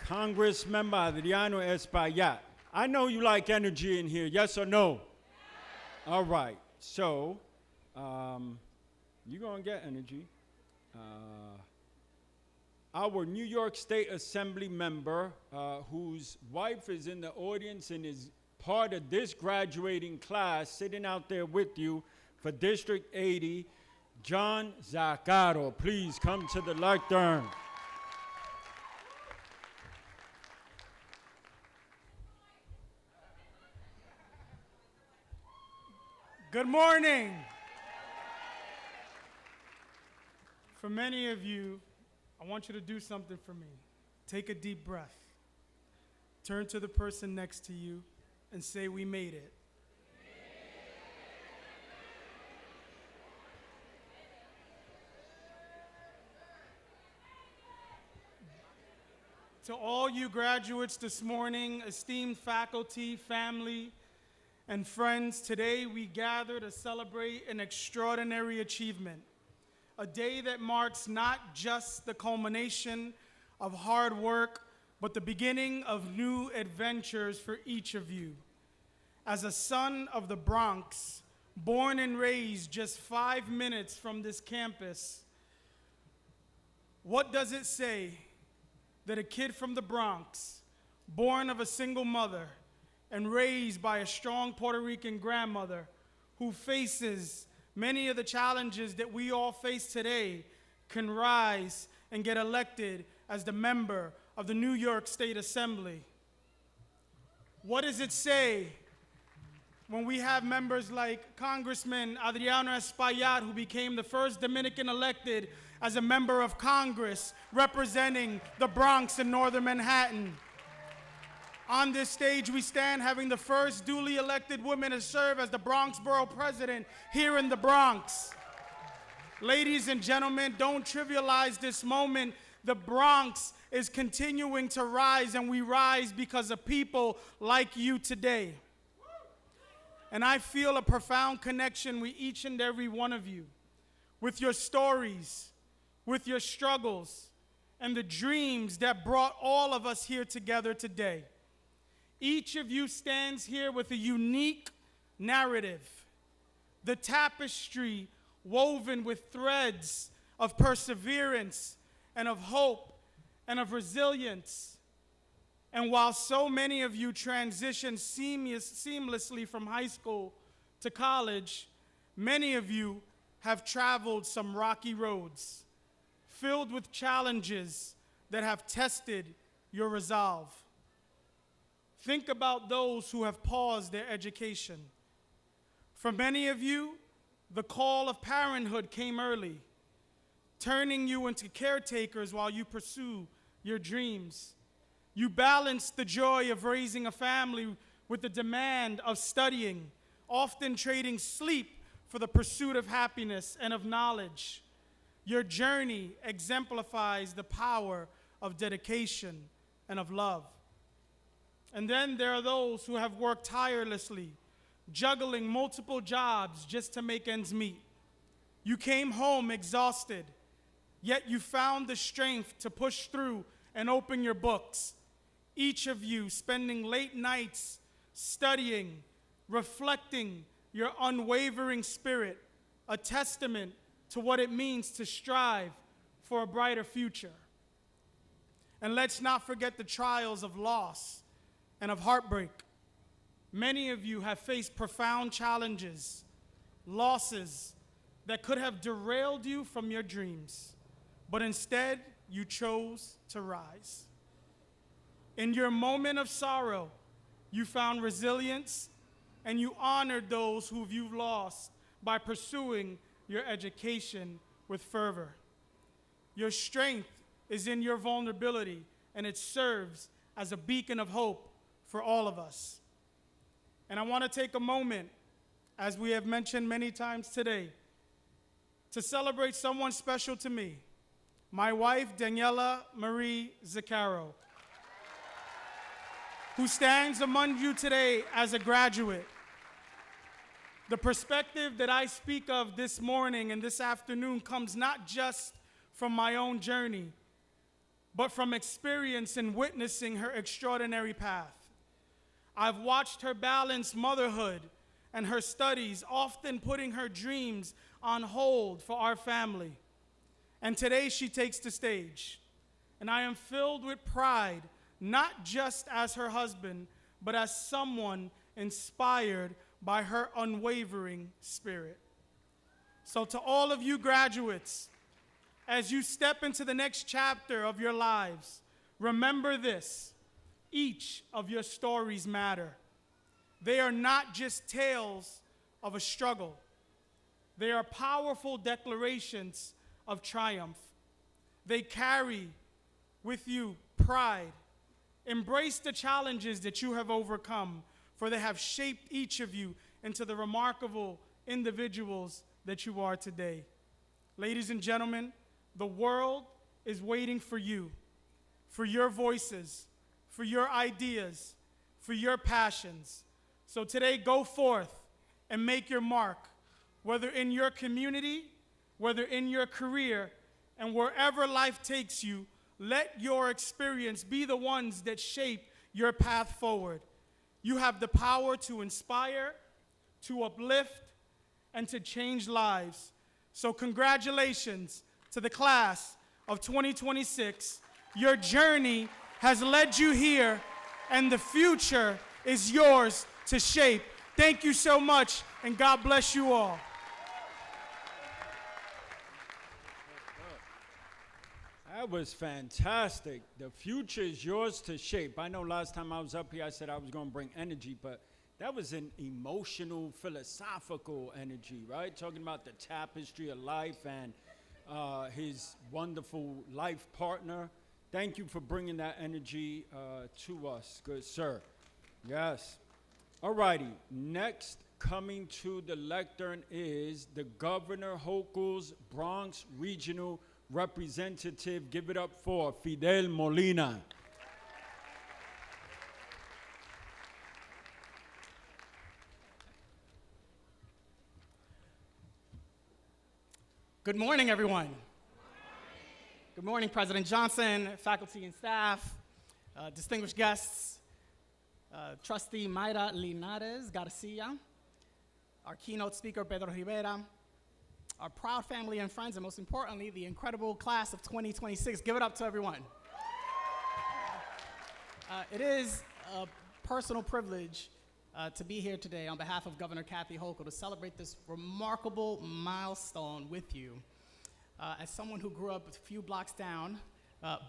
Congressmember Adriano Espaillat. I know you like energy in here, yes or no? All right, so you're going to get energy. Our New York State Assembly member, whose wife is in the audience and is part of this graduating class, sitting out there with you for District 80, John Zaccaro. Please come to the lectern. Good morning. For many of you, I want you to do something for me. Take a deep breath. Turn to the person next to you and say, "We made it." To all you graduates this morning, esteemed faculty, family, and friends, today we gather to celebrate an extraordinary achievement, a day that marks not just the culmination of hard work, but the beginning of new adventures for each of you. As a son of the Bronx, born and raised just 5 minutes from this campus, what does it say that a kid from the Bronx, born of a single mother and raised by a strong Puerto Rican grandmother who faces many of the challenges that we all face today, can rise and get elected as the member of the New York State Assembly? What does it say when we have members like Congressman Adriano Espaillat, who became the first Dominican elected as a member of Congress representing the Bronx and northern Manhattan? On this stage we stand having the first duly elected woman to serve as the Bronx Borough President here in the Bronx. Ladies and gentlemen, don't trivialize this moment. The Bronx is continuing to rise, and we rise because of people like you today. And I feel a profound connection with each and every one of you, with your stories, with your struggles, and the dreams that brought all of us here together today. Each of you stands here with a unique narrative, the tapestry woven with threads of perseverance and of hope and of resilience. And while so many of you transitioned seamlessly from high school to college, many of you have traveled some rocky roads, filled with challenges that have tested your resolve. Think about those who have paused their education. For many of you, the call of parenthood came early, turning you into caretakers while you pursue your dreams. You balanced the joy of raising a family with the demand of studying, often trading sleep for the pursuit of happiness and of knowledge. Your journey exemplifies the power of dedication and of love. And then there are those who have worked tirelessly, juggling multiple jobs just to make ends meet. You came home exhausted, yet you found the strength to push through and open your books. Each of you spending late nights studying, reflecting your unwavering spirit, a testament to what it means to strive for a brighter future. And let's not forget the trials of loss and of heartbreak. Many of you have faced profound challenges, losses that could have derailed you from your dreams, but instead you chose to rise. In your moment of sorrow, you found resilience and you honored those who you've lost by pursuing your education with fervor. Your strength is in your vulnerability, and it serves as a beacon of hope for all of us. And I want to take a moment, as we have mentioned many times today, to celebrate someone special to me, my wife, Daniela Marie Zaccaro, who stands among you today as a graduate. The perspective that I speak of this morning and this afternoon comes not just from my own journey, but from experience in witnessing her extraordinary path. I've watched her balance motherhood and her studies, often putting her dreams on hold for our family. And today she takes the stage. And I am filled with pride, not just as her husband, but as someone inspired by her unwavering spirit. So to all of you graduates, as you step into the next chapter of your lives, remember this: each of your stories matter. They are not just tales of a struggle. They are powerful declarations of triumph. They carry with you pride. Embrace the challenges that you have overcome, for they have shaped each of you into the remarkable individuals that you are today. Ladies and gentlemen, the world is waiting for you, for your voices, for your ideas, for your passions. So today, go forth and make your mark, whether in your community, whether in your career, and wherever life takes you. Let your experience be the ones that shape your path forward. You have the power to inspire, to uplift, and to change lives. So congratulations to the class of 2026. Your journey has led you here, and the future is yours to shape. Thank you so much, and God bless you all. That was fantastic. The future is yours to shape. I know last time I was up here, I said I was going to bring energy, but that was an emotional, philosophical energy, right? Talking about the tapestry of life and his wonderful life partner. Thank you for bringing that energy to us, good sir. Yes. All righty. Next, coming to the lectern is the Governor Hochul's Bronx Regional Representative. Give it up for Fidel Molina. Good morning, everyone. Good morning, President Johnson, faculty and staff, distinguished guests, Trustee Mayra Linares Garcia, our keynote speaker, Pedro Rivera, our proud family and friends, and most importantly, the incredible class of 2026. Give it up to everyone. It is a personal privilege to be here today on behalf of Governor Kathy Hochul to celebrate this remarkable milestone with you. As someone who grew up a few blocks down,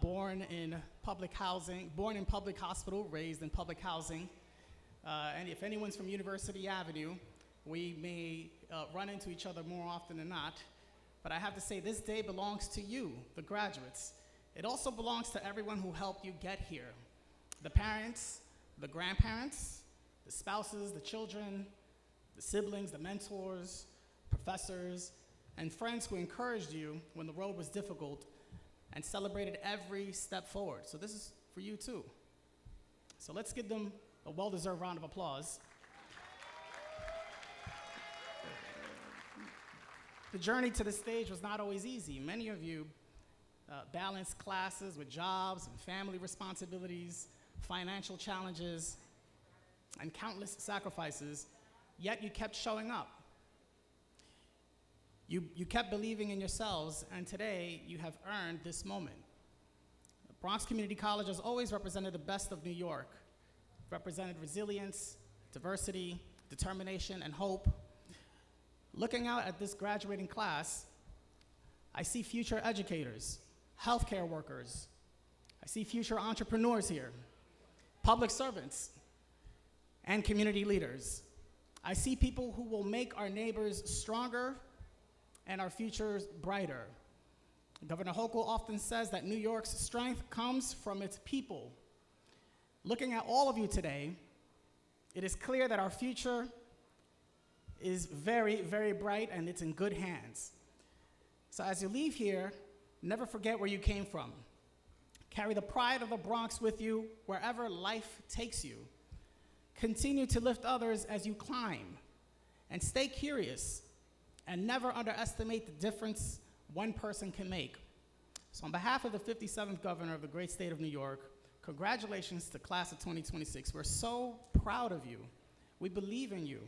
born in public hospital, raised in public housing, and if anyone's from University Avenue, we may run into each other more often than not. But I have to say, this day belongs to you, the graduates. It also belongs to everyone who helped you get here. The parents, the grandparents, the spouses, the children, the siblings, the mentors, professors, and friends who encouraged you when the road was difficult and celebrated every step forward. So this is for you too. So let's give them a well-deserved round of applause. The journey to this stage was not always easy. Many of you balanced classes with jobs and family responsibilities, financial challenges, and countless sacrifices, yet you kept showing up. You kept believing in yourselves, and today you have earned this moment. Bronx Community College has always represented the best of New York, represented resilience, diversity, determination, and hope. Looking out at this graduating class, I see future educators, healthcare workers. I see future entrepreneurs here, public servants, and community leaders. I see people who will make our neighbors stronger and our futures brighter. Governor Hochul often says that New York's strength comes from its people. Looking at all of you today, it is clear that our future is very, very bright, and it's in good hands. So as you leave here, never forget where you came from. Carry the pride of the Bronx with you wherever life takes you. Continue to lift others as you climb, and stay curious, and never underestimate the difference one person can make. So on behalf of the 57th governor of the great state of New York, congratulations to class of 2026. We're so proud of you. We believe in you.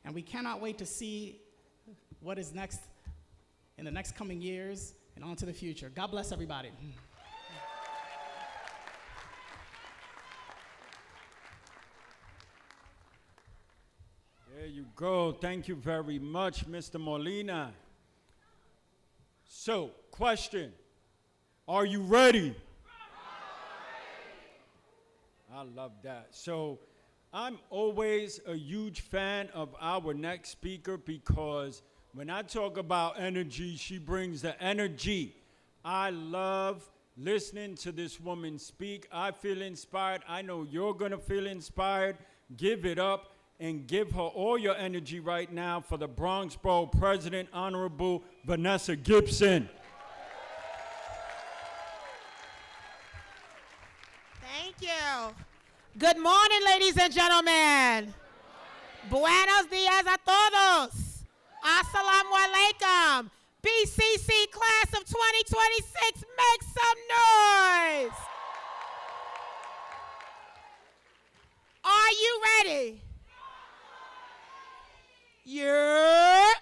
And we cannot wait to see what is next in the next coming years and on to the future. God bless everybody. There you go. Thank you very much, Mr. Molina. So, question. Are you ready? I love that. So, I'm always a huge fan of our next speaker because when I talk about energy, she brings the energy. I love listening to this woman speak. I feel inspired. I know you're going to feel inspired. Give it up and give her all your energy right now for the Bronx Borough President, Honorable Vanessa Gibson. Thank you. Good morning, ladies and gentlemen. Buenos dias a todos. Assalamu alaikum. BCC class of 2026, make some noise. Are you ready? Yeah.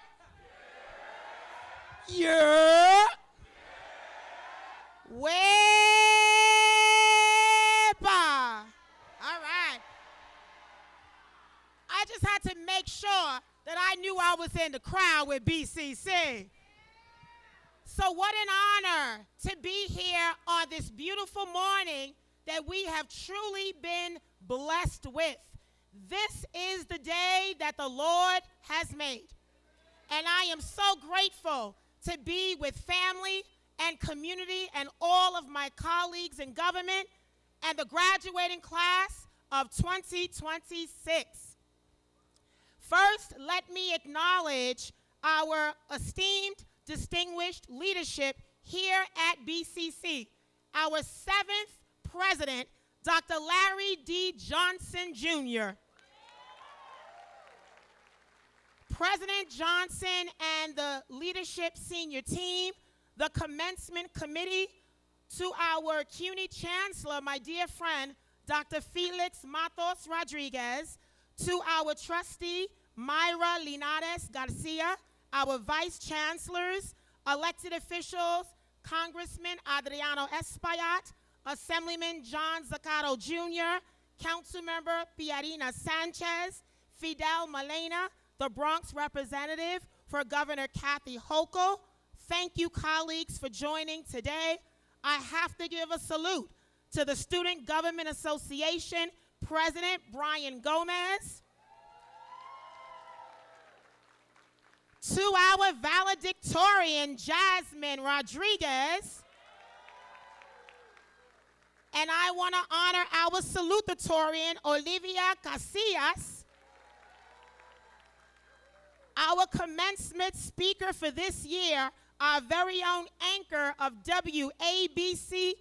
Yeah. Wepa. All right. I just had to make sure that I knew I was in the crowd with BCC. So what an honor to be here on this beautiful morning that we have truly been blessed with. This is the day that the Lord has made. And I am so grateful to be with family and community and all of my colleagues in government and the graduating class of 2026. First, let me acknowledge our esteemed, distinguished leadership here at BCC. Our 7th president, Dr. Larry D. Johnson, Jr. President Johnson and the leadership senior team, the commencement committee, to our CUNY chancellor, my dear friend, Dr. Felix Matos Rodriguez, to our trustee, Mayra Linares Garcia, our vice chancellors, elected officials, Congressman Adriano Espaillat, Assemblyman John Zaccaro Jr., Councilmember Piarina Sanchez, Fidel Malena, the Bronx representative for Governor Kathy Hochul. Thank you, colleagues, for joining today. I have to give a salute to the Student Government Association President Brian Gomez, to our valedictorian Jasmine Rodriguez, and I want to honor our salutatorian Olivia Casillas, our commencement speaker for this year, our very own anchor of WABC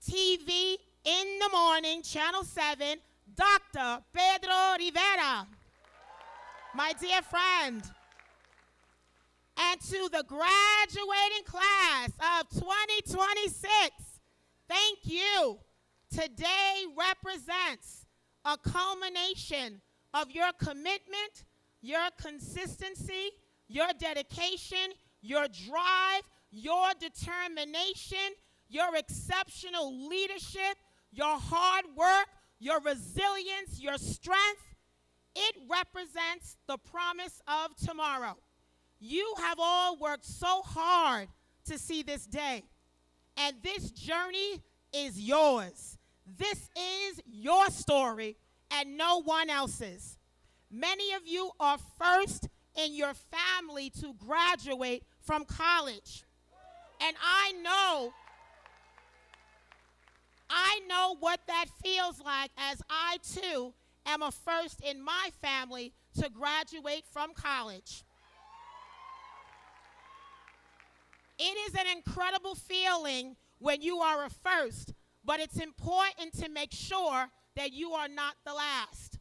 TV in the morning, Channel 7, Dr. Pedro Rivera, my dear friend. And to the graduating class of 2026, thank you. Today represents a culmination of your commitment, your consistency, your dedication, your drive, your determination, your exceptional leadership, your hard work, your resilience, your strength. It represents the promise of tomorrow. You have all worked so hard to see this day, and this journey is yours. This is your story and no one else's. Many of you are first in your family to graduate from college, and I know what that feels like, as I too am a first in my family to graduate from college. It is an incredible feeling when you are a first, but it's important to make sure that you are not the last.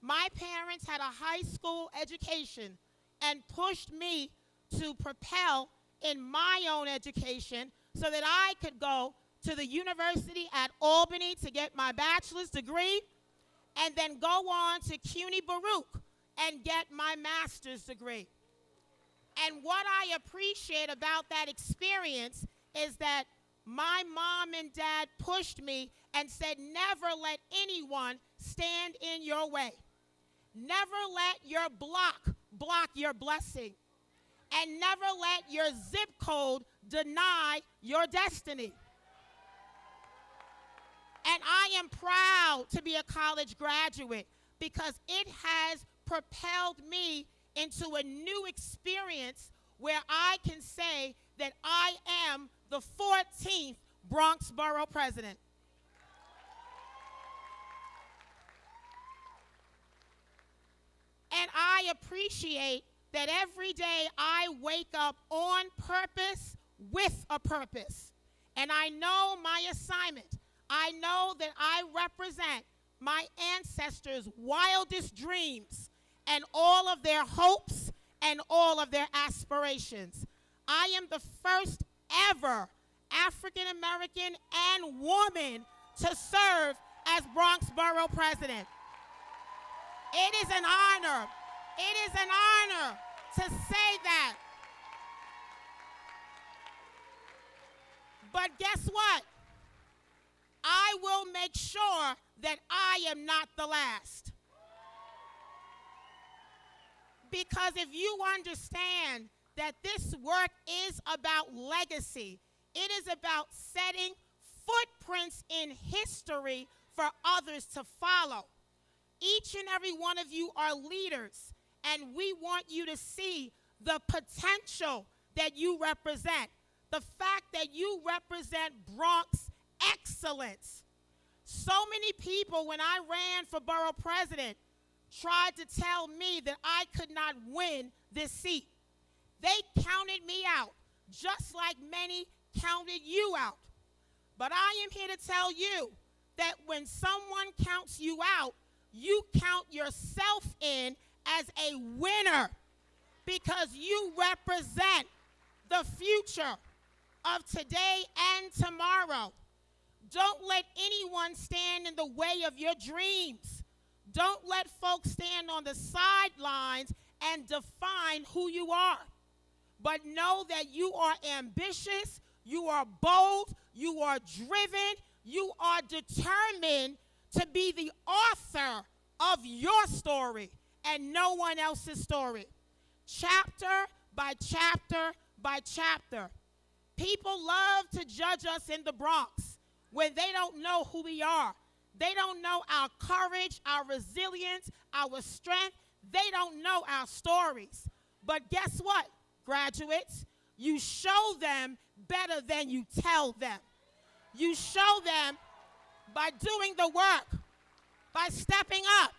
My parents had a high school education and pushed me to propel in my own education so that I could go to the university at Albany to get my bachelor's degree and then go on to CUNY Baruch and get my master's degree. And what I appreciate about that experience is that my mom and dad pushed me and said, never let anyone stand in your way. Never let your block your blessing. And never let your zip code deny your destiny. And I am proud to be a college graduate because it has propelled me into a new experience where I can say that I am the 14th Bronx Borough President. And I appreciate that every day I wake up on purpose with a purpose. And I know my assignment. I know that I represent my ancestors' wildest dreams and all of their hopes and all of their aspirations. I am the first ever African American and woman to serve as Bronx Borough President. It is an honor. It is an honor to say that. But guess what? I will make sure that I am not the last. Because if you understand that this work is about legacy, it is about setting footprints in history for others to follow. Each and every one of you are leaders, and we want you to see the potential that you represent, the fact that you represent Bronx excellence. So many people, when I ran for borough president, tried to tell me that I could not win this seat. They counted me out, just like many counted you out. But I am here to tell you that when someone counts you out, you count yourself in as a winner because you represent the future of today and tomorrow. Don't let anyone stand in the way of your dreams. Don't let folks stand on the sidelines and define who you are. But know that you are ambitious, you are bold, you are driven, you are determined to be the author of your story and no one else's story. Chapter by chapter by chapter. People love to judge us in the Bronx when they don't know who we are. They don't know our courage, our resilience, our strength. They don't know our stories. But guess what, graduates? You show them better than you tell them. You show them by doing the work, by stepping up,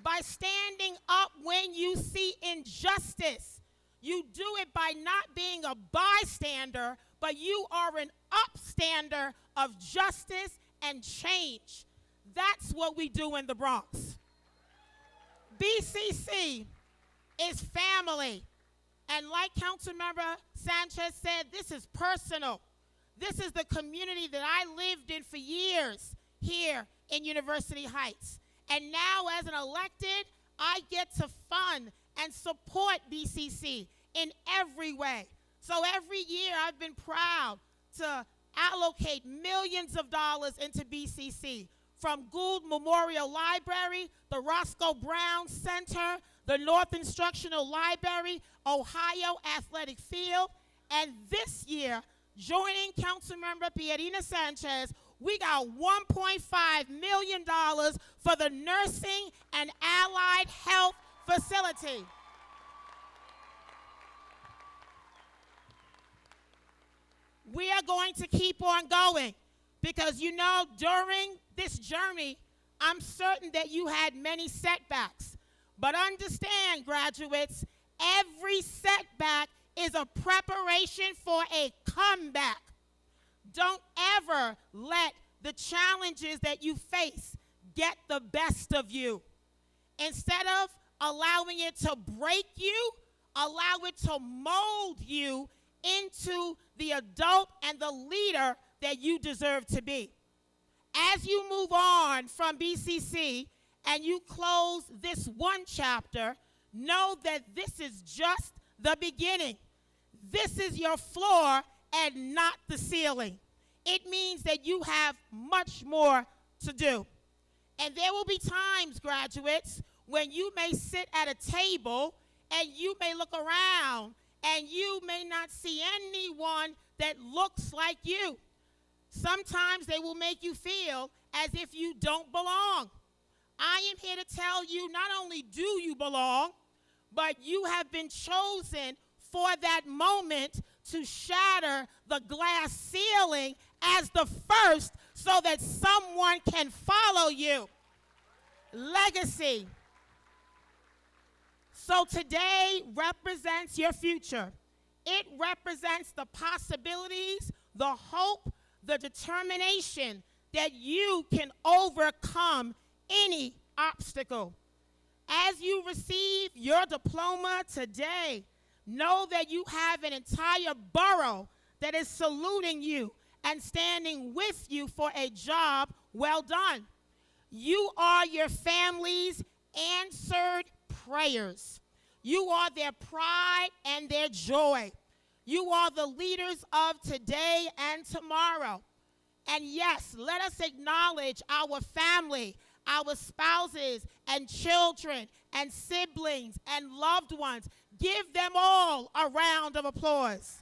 by standing up when you see injustice. You do it by not being a bystander, but you are an upstander of justice and change. That's what we do in the Bronx. BCC is family. And like Councilmember Sanchez said, this is personal. This is the community that I lived in for years here in University Heights. And now as an elected, I get to fund and support BCC in every way. So every year I've been proud to allocate millions of dollars into BCC, from Gould Memorial Library, the Roscoe Brown Center, the North Instructional Library, Ohio Athletic Field, and this year, joining Councilmember Pierina Sanchez, we got $1.5 million for the Nursing and Allied Health Facility. We are going to keep on going because, you know, during this journey, I'm certain that you had many setbacks. But understand, graduates, every setback is a preparation for a comeback. Don't ever let the challenges that you face get the best of you. Instead of allowing it to break you, allow it to mold you into the adult and the leader that you deserve to be. As you move on from BCC and you close this one chapter, know that this is just the beginning. This is your floor and not the ceiling. It means that you have much more to do. And there will be times, graduates, when you may sit at a table and you may look around and you may not see anyone that looks like you. Sometimes they will make you feel as if you don't belong. I am here to tell you, not only do you belong, but you have been chosen for that moment to shatter the glass ceiling as the first so that someone can follow you. Legacy. So today represents your future. It represents the possibilities, the hope, the determination that you can overcome any obstacle. As you receive your diploma today, know that you have an entire borough that is saluting you and standing with you for a job well done. You are your family's answered prayers. You are their pride and their joy. You are the leaders of today and tomorrow. And yes, let us acknowledge our family, our spouses and children and siblings and loved ones. Give them all a round of applause.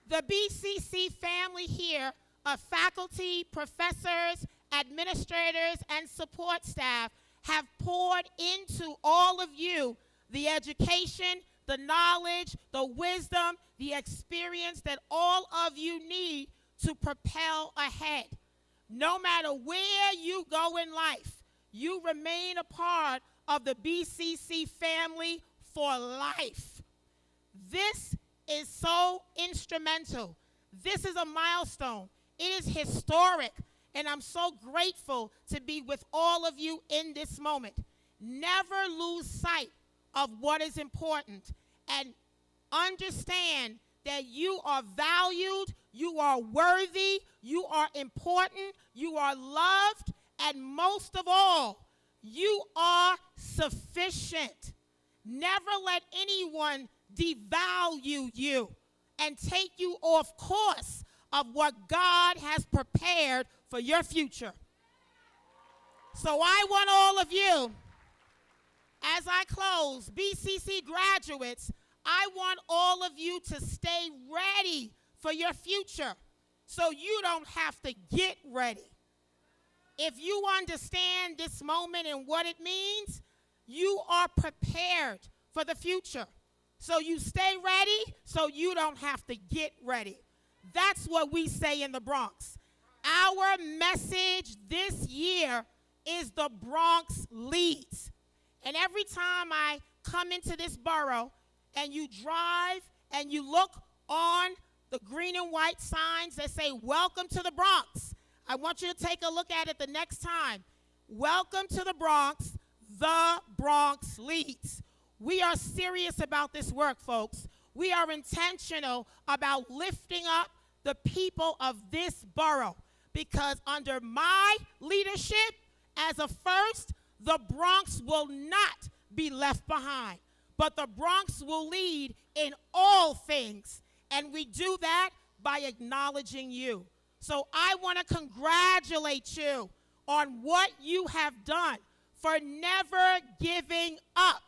The BCC family here of faculty, professors, administrators, and support staff have poured into all of you the education, the knowledge, the wisdom, the experience that all of you need to propel ahead. No matter where you go in life, you remain a part of the BCC family for life. This is so instrumental. This is a milestone. It is historic, and I'm so grateful to be with all of you in this moment. Never lose sight of what is important, and understand that you are valued, you are worthy, you are important, you are loved, and most of all, you are sufficient. Never let anyone devalue you. and take you off course of what God has prepared for your future. So I want all of you, as I close, BCC graduates, I want all of you to stay ready for your future so you don't have to get ready. If you understand this moment and what it means, you are prepared for the future. So you stay ready so you don't have to get ready. That's what we say in the Bronx. Our message this year is the Bronx leads. And every time I come into this borough and you drive and you look on the green and white signs that say, "Welcome to the Bronx," I want you to take a look at it the next time. Welcome to the Bronx leads. We are serious about this work, folks. We are intentional about lifting up the people of this borough, because under my leadership as a first, the Bronx will not be left behind, but the Bronx will lead in all things, and we do that by acknowledging you. So I want to congratulate you on what you have done for never giving up.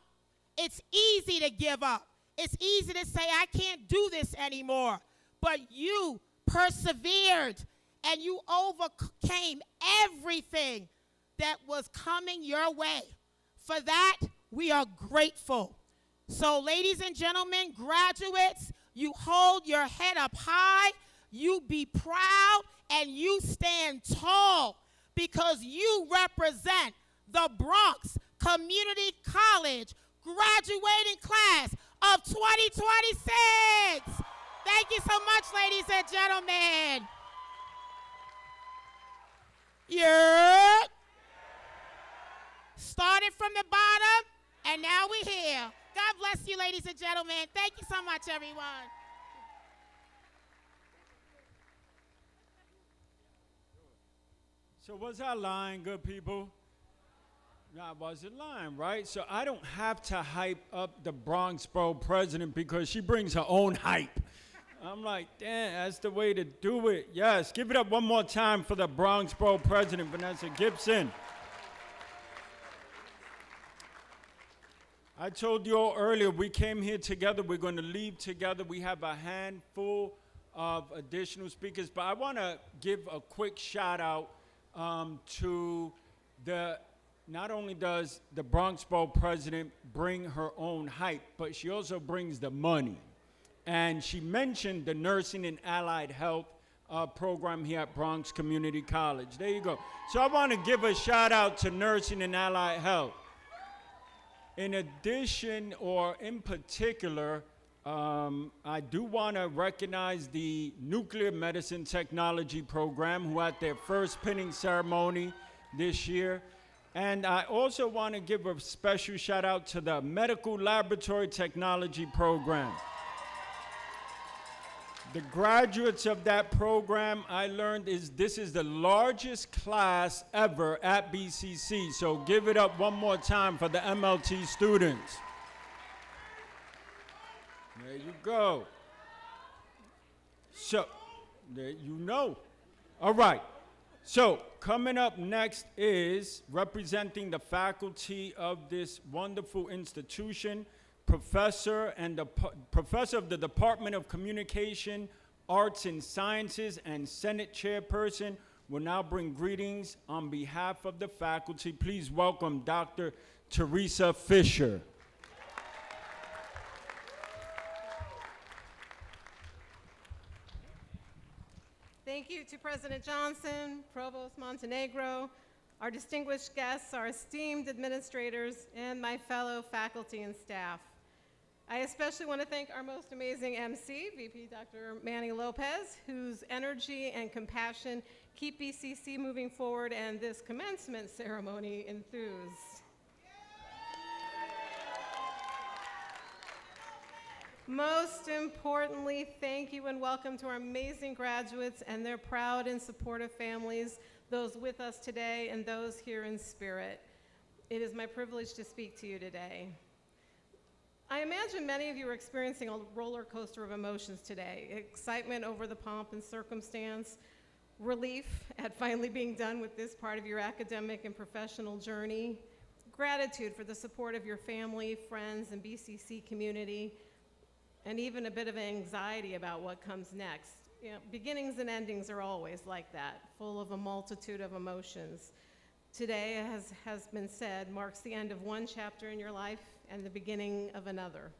It's easy to give up. It's easy to say, "I can't do this anymore." But you persevered and you overcame everything that was coming your way. For that, we are grateful. So, ladies and gentlemen, graduates, you hold your head up high, you be proud, and you stand tall, because you represent the Bronx Community College graduating class of 2026. Thank you so much, ladies and gentlemen. Yeah. Started from the bottom, and now we're here. God bless you, ladies and gentlemen. Thank you so much, everyone. So was I lying, good people? No, I wasn't lying, right? So I don't have to hype up the Bronx Borough president because she brings her own hype. I'm like, damn, that's the way to do it. Yes, give it up one more time for the Bronx Borough president, Vanessa Gibson. I told you all earlier, we came here together. We're going to leave together. We have a handful of additional speakers, but I want to give a quick shout out to not only does the Bronx Borough president bring her own hype, but she also brings the money. And she mentioned the Nursing and Allied Health program here at Bronx Community College. There you go. So I want to give a shout out to Nursing and Allied Health. In addition, or in particular, I do want to recognize the Nuclear Medicine Technology Program, who had their first pinning ceremony this year. And I also want to give a special shout out to the Medical Laboratory Technology Program. The graduates of that program, I learned, this is the largest class ever at BCC. So give it up one more time for the MLT students. There you go. So, there you know. All right. So, coming up next is representing the faculty of this wonderful institution, professor of the Department of Communication, Arts and Sciences, and Senate Chairperson, will now bring greetings on behalf of the faculty. Please welcome Dr. Teresa Fisher. Thank you to President Johnson, Provost Montenegro, our distinguished guests, our esteemed administrators, and my fellow faculty and staff. I especially want to thank our most amazing MC, VP Dr. Manny Lopez, whose energy and compassion keep BCC moving forward and this commencement ceremony enthused. Most importantly, thank you and welcome to our amazing graduates and their proud and supportive families, those with us today and those here in spirit. It is my privilege to speak to you today. I imagine many of you are experiencing a roller coaster of emotions today. Excitement over the pomp and circumstance, relief at finally being done with this part of your academic and professional journey, gratitude for the support of your family, friends, and BCC community, and even a bit of anxiety about what comes next. You know, beginnings and endings are always like that, full of a multitude of emotions. Today, as has been said, marks the end of one chapter in your life and the beginning of another.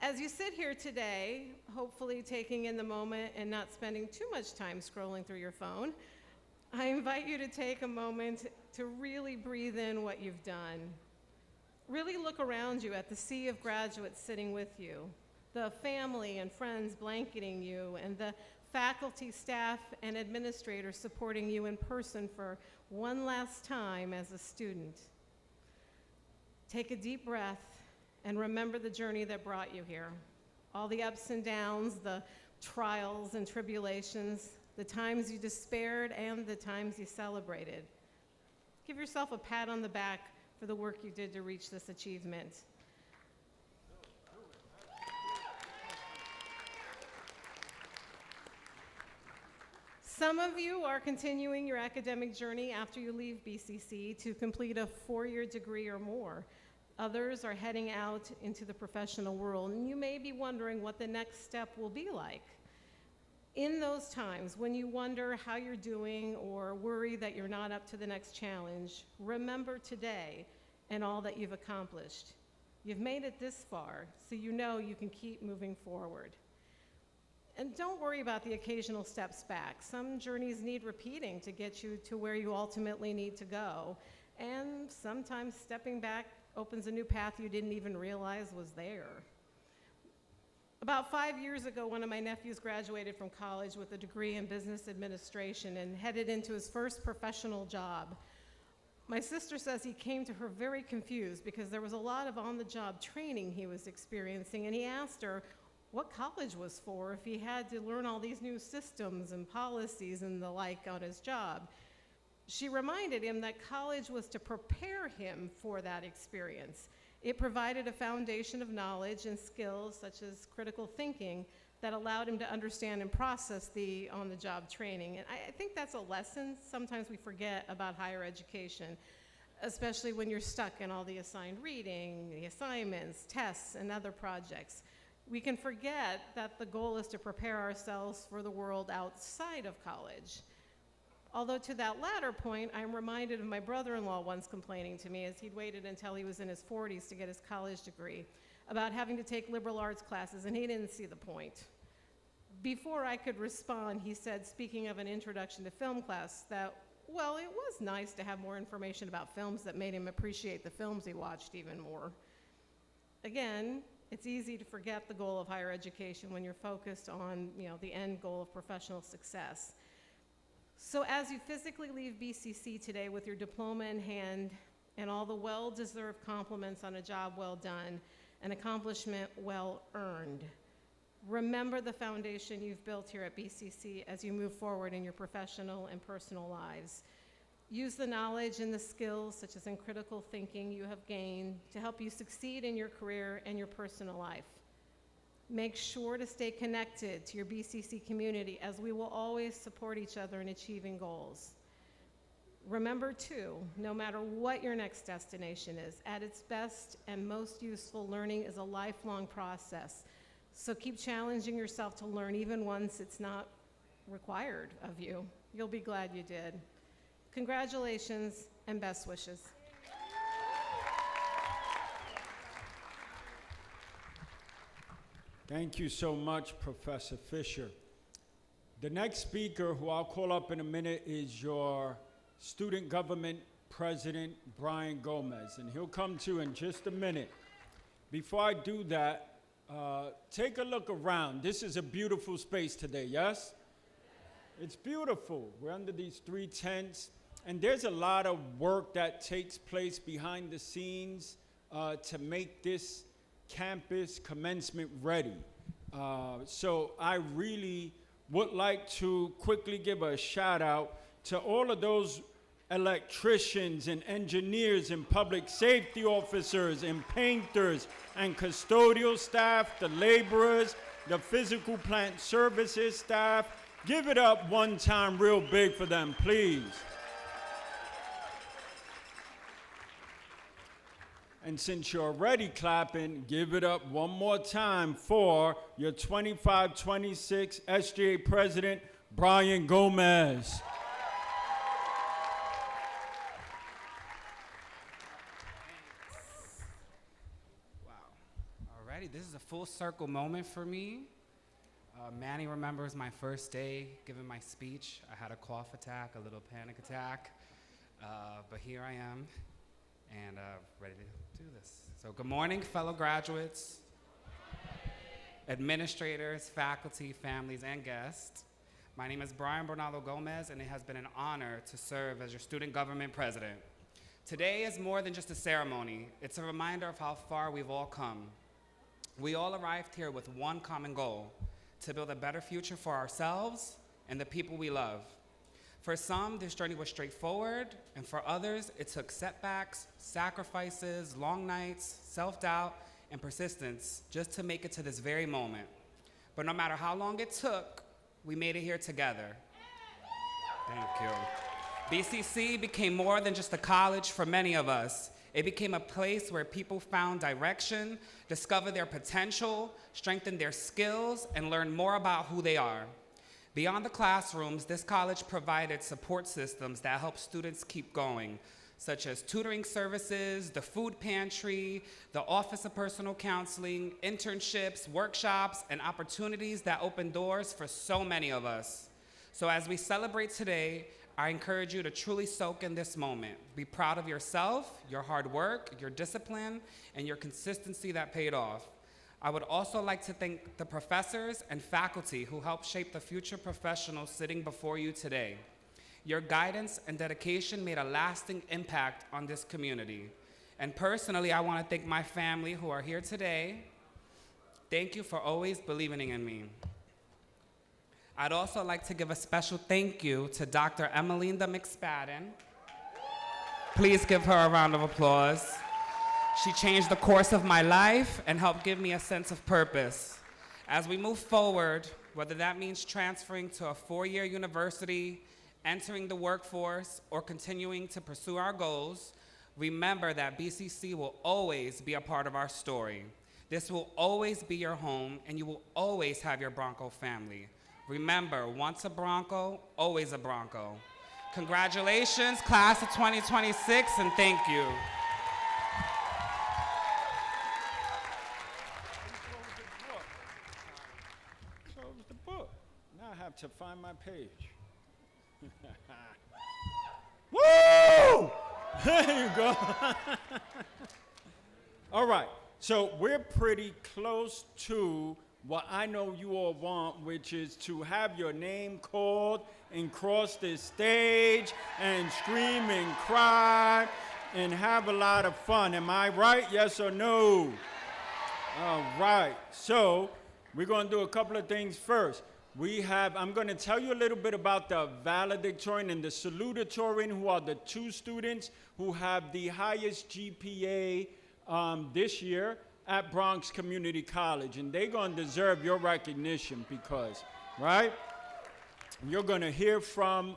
As you sit here today, hopefully taking in the moment and not spending too much time scrolling through your phone, I invite you to take a moment to really breathe in what you've done. Really look around you at the sea of graduates sitting with you, the family and friends blanketing you, and the faculty, staff, and administrators supporting you in person for one last time as a student. Take a deep breath and remember the journey that brought you here. All the ups and downs, the trials and tribulations, the times you despaired and the times you celebrated. Give yourself a pat on the back for the work you did to reach this achievement. Some of you are continuing your academic journey after you leave BCC to complete a 4-year degree or more. Others are heading out into the professional world, and you may be wondering what the next step will be like. In those times when you wonder how you're doing or worry that you're not up to the next challenge, remember today and all that you've accomplished. You've made it this far, so you know you can keep moving forward. And don't worry about the occasional steps back. Some journeys need repeating to get you to where you ultimately need to go. And sometimes stepping back opens a new path you didn't even realize was there. About 5 years ago, one of my nephews graduated from college with a degree in business administration and headed into his first professional job. My sister says he came to her very confused because there was a lot of on-the-job training he was experiencing, and he asked her what college was for if he had to learn all these new systems and policies and the like on his job. She reminded him that college was to prepare him for that experience. It provided a foundation of knowledge and skills such as critical thinking that allowed him to understand and process the on-the-job training. And I think that's a lesson sometimes we forget about higher education, especially when you're stuck in all the assigned reading, the assignments, tests, and other projects. We can forget that the goal is to prepare ourselves for the world outside of college. Although to that latter point, I'm reminded of my brother-in-law once complaining to me as he'd waited until he was in his 40s to get his college degree about having to take liberal arts classes, and he didn't see the point. Before I could respond, he said, speaking of an introduction to film class, that, well, it was nice to have more information about films that made him appreciate the films he watched even more. Again, it's easy to forget the goal of higher education when you're focused on, the end goal of professional success. So as you physically leave BCC today with your diploma in hand and all the well-deserved compliments on a job well done, an accomplishment well earned, remember the foundation you've built here at BCC as you move forward in your professional and personal lives. Use the knowledge and the skills, such as in critical thinking, you have gained to help you succeed in your career and your personal life. Make sure to stay connected to your BCC community, as we will always support each other in achieving goals. Remember too, no matter what your next destination is, at its best and most useful, learning is a lifelong process. So keep challenging yourself to learn even once it's not required of you. You'll be glad you did. Congratulations and best wishes. Thank you so much, Professor Fisher. The next speaker, who I'll call up in a minute, is your student government president, Brian Gomez, and he'll come to you in just a minute. Before I do that, take a look around. This is a beautiful space today, yes? It's beautiful. We're under these 3 tents, and there's a lot of work that takes place behind the scenes to make this campus commencement ready. So I really would like to quickly give a shout out to all of those electricians and engineers and public safety officers and painters and custodial staff, the laborers, the physical plant services staff. Give it up one time real big for them, please. And since you're already clapping, give it up one more time for your 25-26 SGA President, Brian Gomez. Alrighty, this is a full circle moment for me. Manny remembers my first day giving my speech. I had a cough attack, a little panic attack, but here I am, and ready to do this. So good morning, fellow graduates, administrators, faculty, families, and guests. My name is Brian Bernardo Gomez, and it has been an honor to serve as your student government president. Today is more than just a ceremony. It's a reminder of how far we've all come. We all arrived here with one common goal: to build a better future for ourselves and the people we love. For some, this journey was straightforward, and for others, it took setbacks, sacrifices, long nights, self-doubt, and persistence just to make it to this very moment. But no matter how long it took, we made it here together. Thank you. BCC became more than just a college for many of us. It became a place where people found direction, discovered their potential, strengthened their skills, and learned more about who they are. Beyond the classrooms, this college provided support systems that help students keep going, such as tutoring services, the food pantry, the Office of Personal Counseling, internships, workshops, and opportunities that open doors for so many of us. So as we celebrate today, I encourage you to truly soak in this moment. Be proud of yourself, your hard work, your discipline, and your consistency that paid off. I would also like to thank the professors and faculty who helped shape the future professionals sitting before you today. Your guidance and dedication made a lasting impact on this community. And personally, I want to thank my family who are here today. Thank you for always believing in me. I'd also like to give a special thank you to Dr. Emelinda McSpadden. Please give her a round of applause. She changed the course of my life and helped give me a sense of purpose. As we move forward, whether that means transferring to a four-year university, entering the workforce, or continuing to pursue our goals, remember that BCC will always be a part of our story. This will always be your home, and you will always have your Bronco family. Remember, once a Bronco, always a Bronco. Congratulations, class of 2026, and thank you. Close the book. Now I have to find my page. Woo! There you go. All right, so we're pretty close to what I know you all want, which is to have your name called and cross this stage and scream and cry and have a lot of fun. Am I right? Yes or no? All right, so we're going to do a couple of things first. I'm going to tell you a little bit about the valedictorian and the salutatorian, who are the two students who have the highest GPA this year at Bronx Community College, and they're going to deserve your recognition because, right? You're going to hear from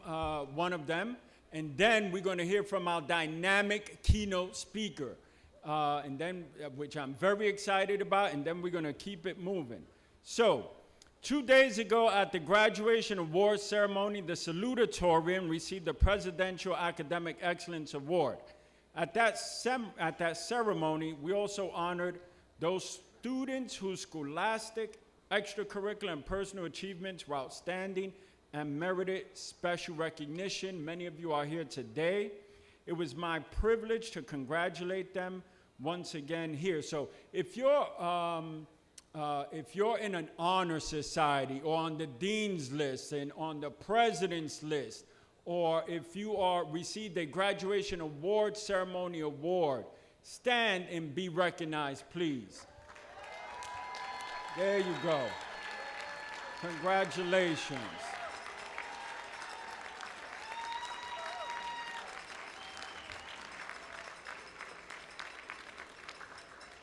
one of them, and then we're going to hear from our dynamic keynote speaker, and then which I'm very excited about, and then we're going to keep it moving. So, 2 days ago at the graduation awards ceremony, the salutatorian received the Presidential Academic Excellence Award. At that ceremony, we also honored those students whose scholastic, extracurricular, and personal achievements were outstanding and merited special recognition. Many of you are here today. It was my privilege to congratulate them once again here. So if you're in an honor society or on the dean's list and on the president's list, or if you received a graduation award ceremony award, stand and be recognized, please. There you go. Congratulations.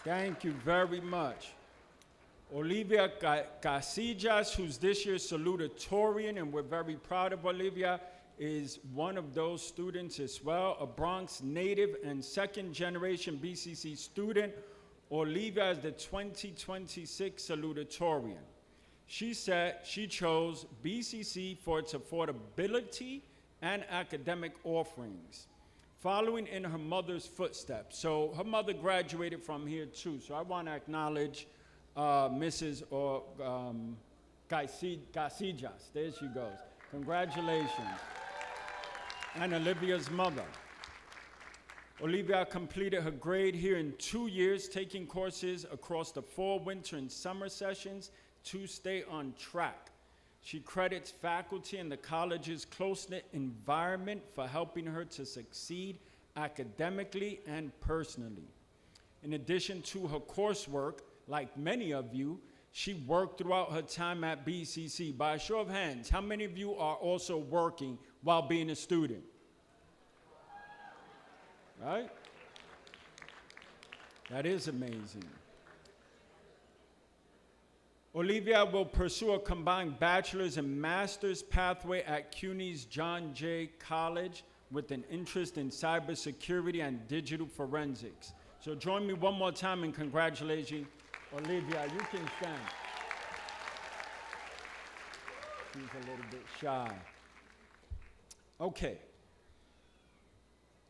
Thank you very much. Olivia Casillas, who's this year's salutatorian, and we're very proud of Olivia, is one of those students as well, a Bronx native and second-generation BCC student. Olivia is the 2026 salutatorian. She said she chose BCC for its affordability and academic offerings, following in her mother's footsteps. So her mother graduated from here too, so I want to acknowledge Mrs. Casillas. There she goes. Congratulations. And Olivia's mother. Olivia completed her grade here in 2 years, taking courses across the fall, winter, and summer sessions to stay on track. She credits faculty and the college's close-knit environment for helping her to succeed academically and personally. In addition to her coursework, like many of you, she worked throughout her time at BCC. By a show of hands, how many of you are also working while being a student? Right? That is amazing. Olivia will pursue a combined bachelor's and master's pathway at CUNY's John Jay College with an interest in cybersecurity and digital forensics. So join me one more time in congratulating Olivia. You can stand. She's a little bit shy. Okay.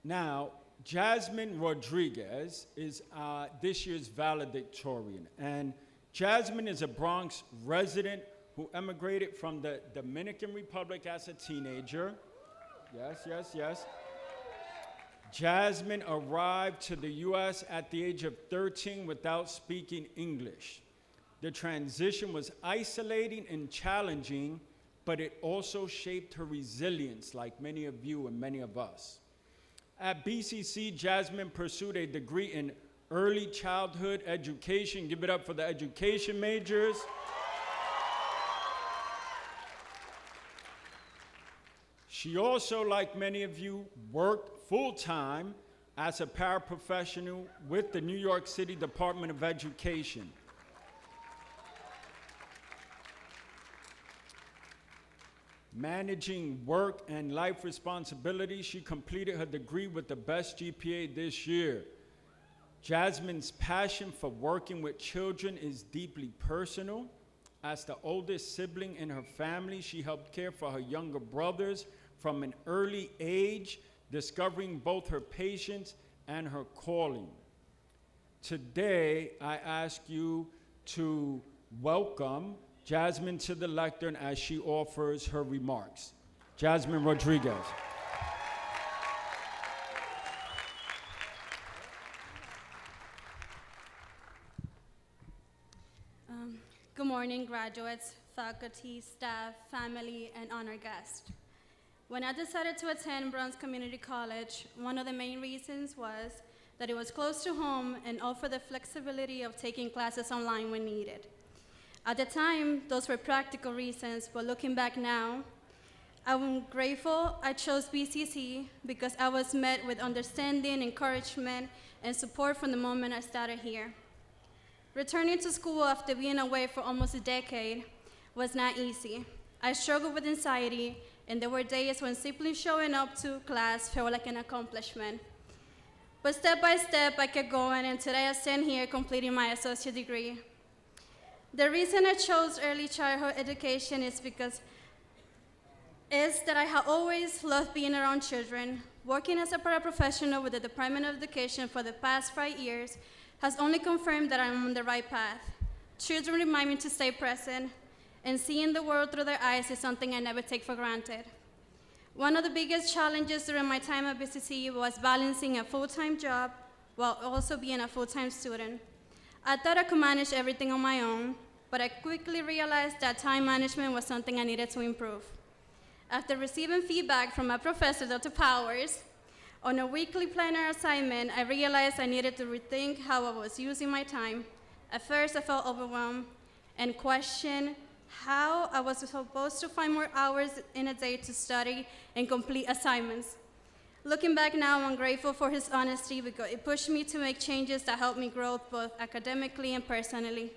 Now, Jasmine Rodriguez is this year's valedictorian. And Jasmine is a Bronx resident who emigrated from the Dominican Republic as a teenager. Yes. Jasmine arrived to the U.S. at the age of 13 without speaking English. The transition was isolating and challenging, but it also shaped her resilience, like many of you and many of us. At BCC, Jasmine pursued a degree in early childhood education. Give it up for the education majors. She also, like many of you, worked full-time as a paraprofessional with the New York City Department of Education. Managing work and life responsibilities, she completed her degree with the best GPA this year. Jasmine's passion for working with children is deeply personal. As the oldest sibling in her family, she helped care for her younger brothers from an early age, discovering both her patience and her calling. Today, I ask you to welcome Jasmine to the lectern as she offers her remarks. Jasmine Rodriguez. Good morning, graduates, faculty, staff, family, and honored guests. When I decided to attend Bronx Community College, one of the main reasons was that it was close to home and offered the flexibility of taking classes online when needed. At the time, those were practical reasons, but looking back now, I'm grateful I chose BCC because I was met with understanding, encouragement, and support from the moment I started here. Returning to school after being away for almost a decade was not easy. I struggled with anxiety, and there were days when simply showing up to class felt like an accomplishment. But step by step, I kept going, and today I stand here completing my associate degree. The reason I chose early childhood education is that I have always loved being around children. Working as a paraprofessional with the Department of Education for the past 5 years has only confirmed that I'm on the right path. Children remind me to stay present, and seeing the world through their eyes is something I never take for granted. One of the biggest challenges during my time at BCC was balancing a full-time job while also being a full-time student. I thought I could manage everything on my own, but I quickly realized that time management was something I needed to improve. After receiving feedback from my professor, Dr. Powers, on a weekly planner assignment, I realized I needed to rethink how I was using my time. At first, I felt overwhelmed and questioned how I was supposed to find more hours in a day to study and complete assignments. Looking back now, I'm grateful for his honesty because it pushed me to make changes that helped me grow both academically and personally.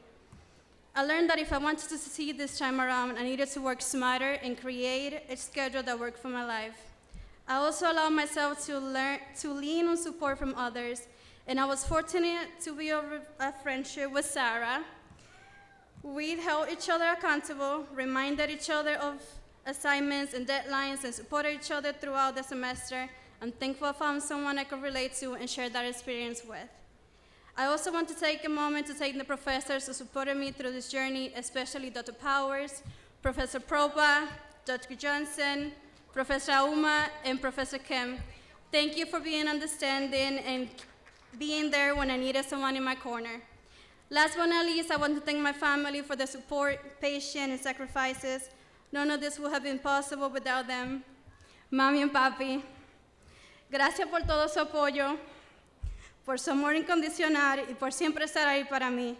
I learned that if I wanted to succeed this time around, I needed to work smarter and create a schedule that worked for my life. I also allowed myself to lean on support from others, and I was fortunate to be over a friendship with Sarah. We held each other accountable, reminded each other of assignments and deadlines, and supported each other throughout the semester. I'm thankful I found someone I could relate to and share that experience with. I also want to take a moment to thank the professors who supported me through this journey, especially Dr. Powers, Professor Proba, Dr. Johnson, Professor Auma, and Professor Kim. Thank you for being understanding and being there when I needed someone in my corner. Last but not least, I want to thank my family for their support, patience, and sacrifices. None of this would have been possible without them. Mami and Papi, gracias por todo su apoyo, por su amor incondicional y por siempre estar ahí para mí.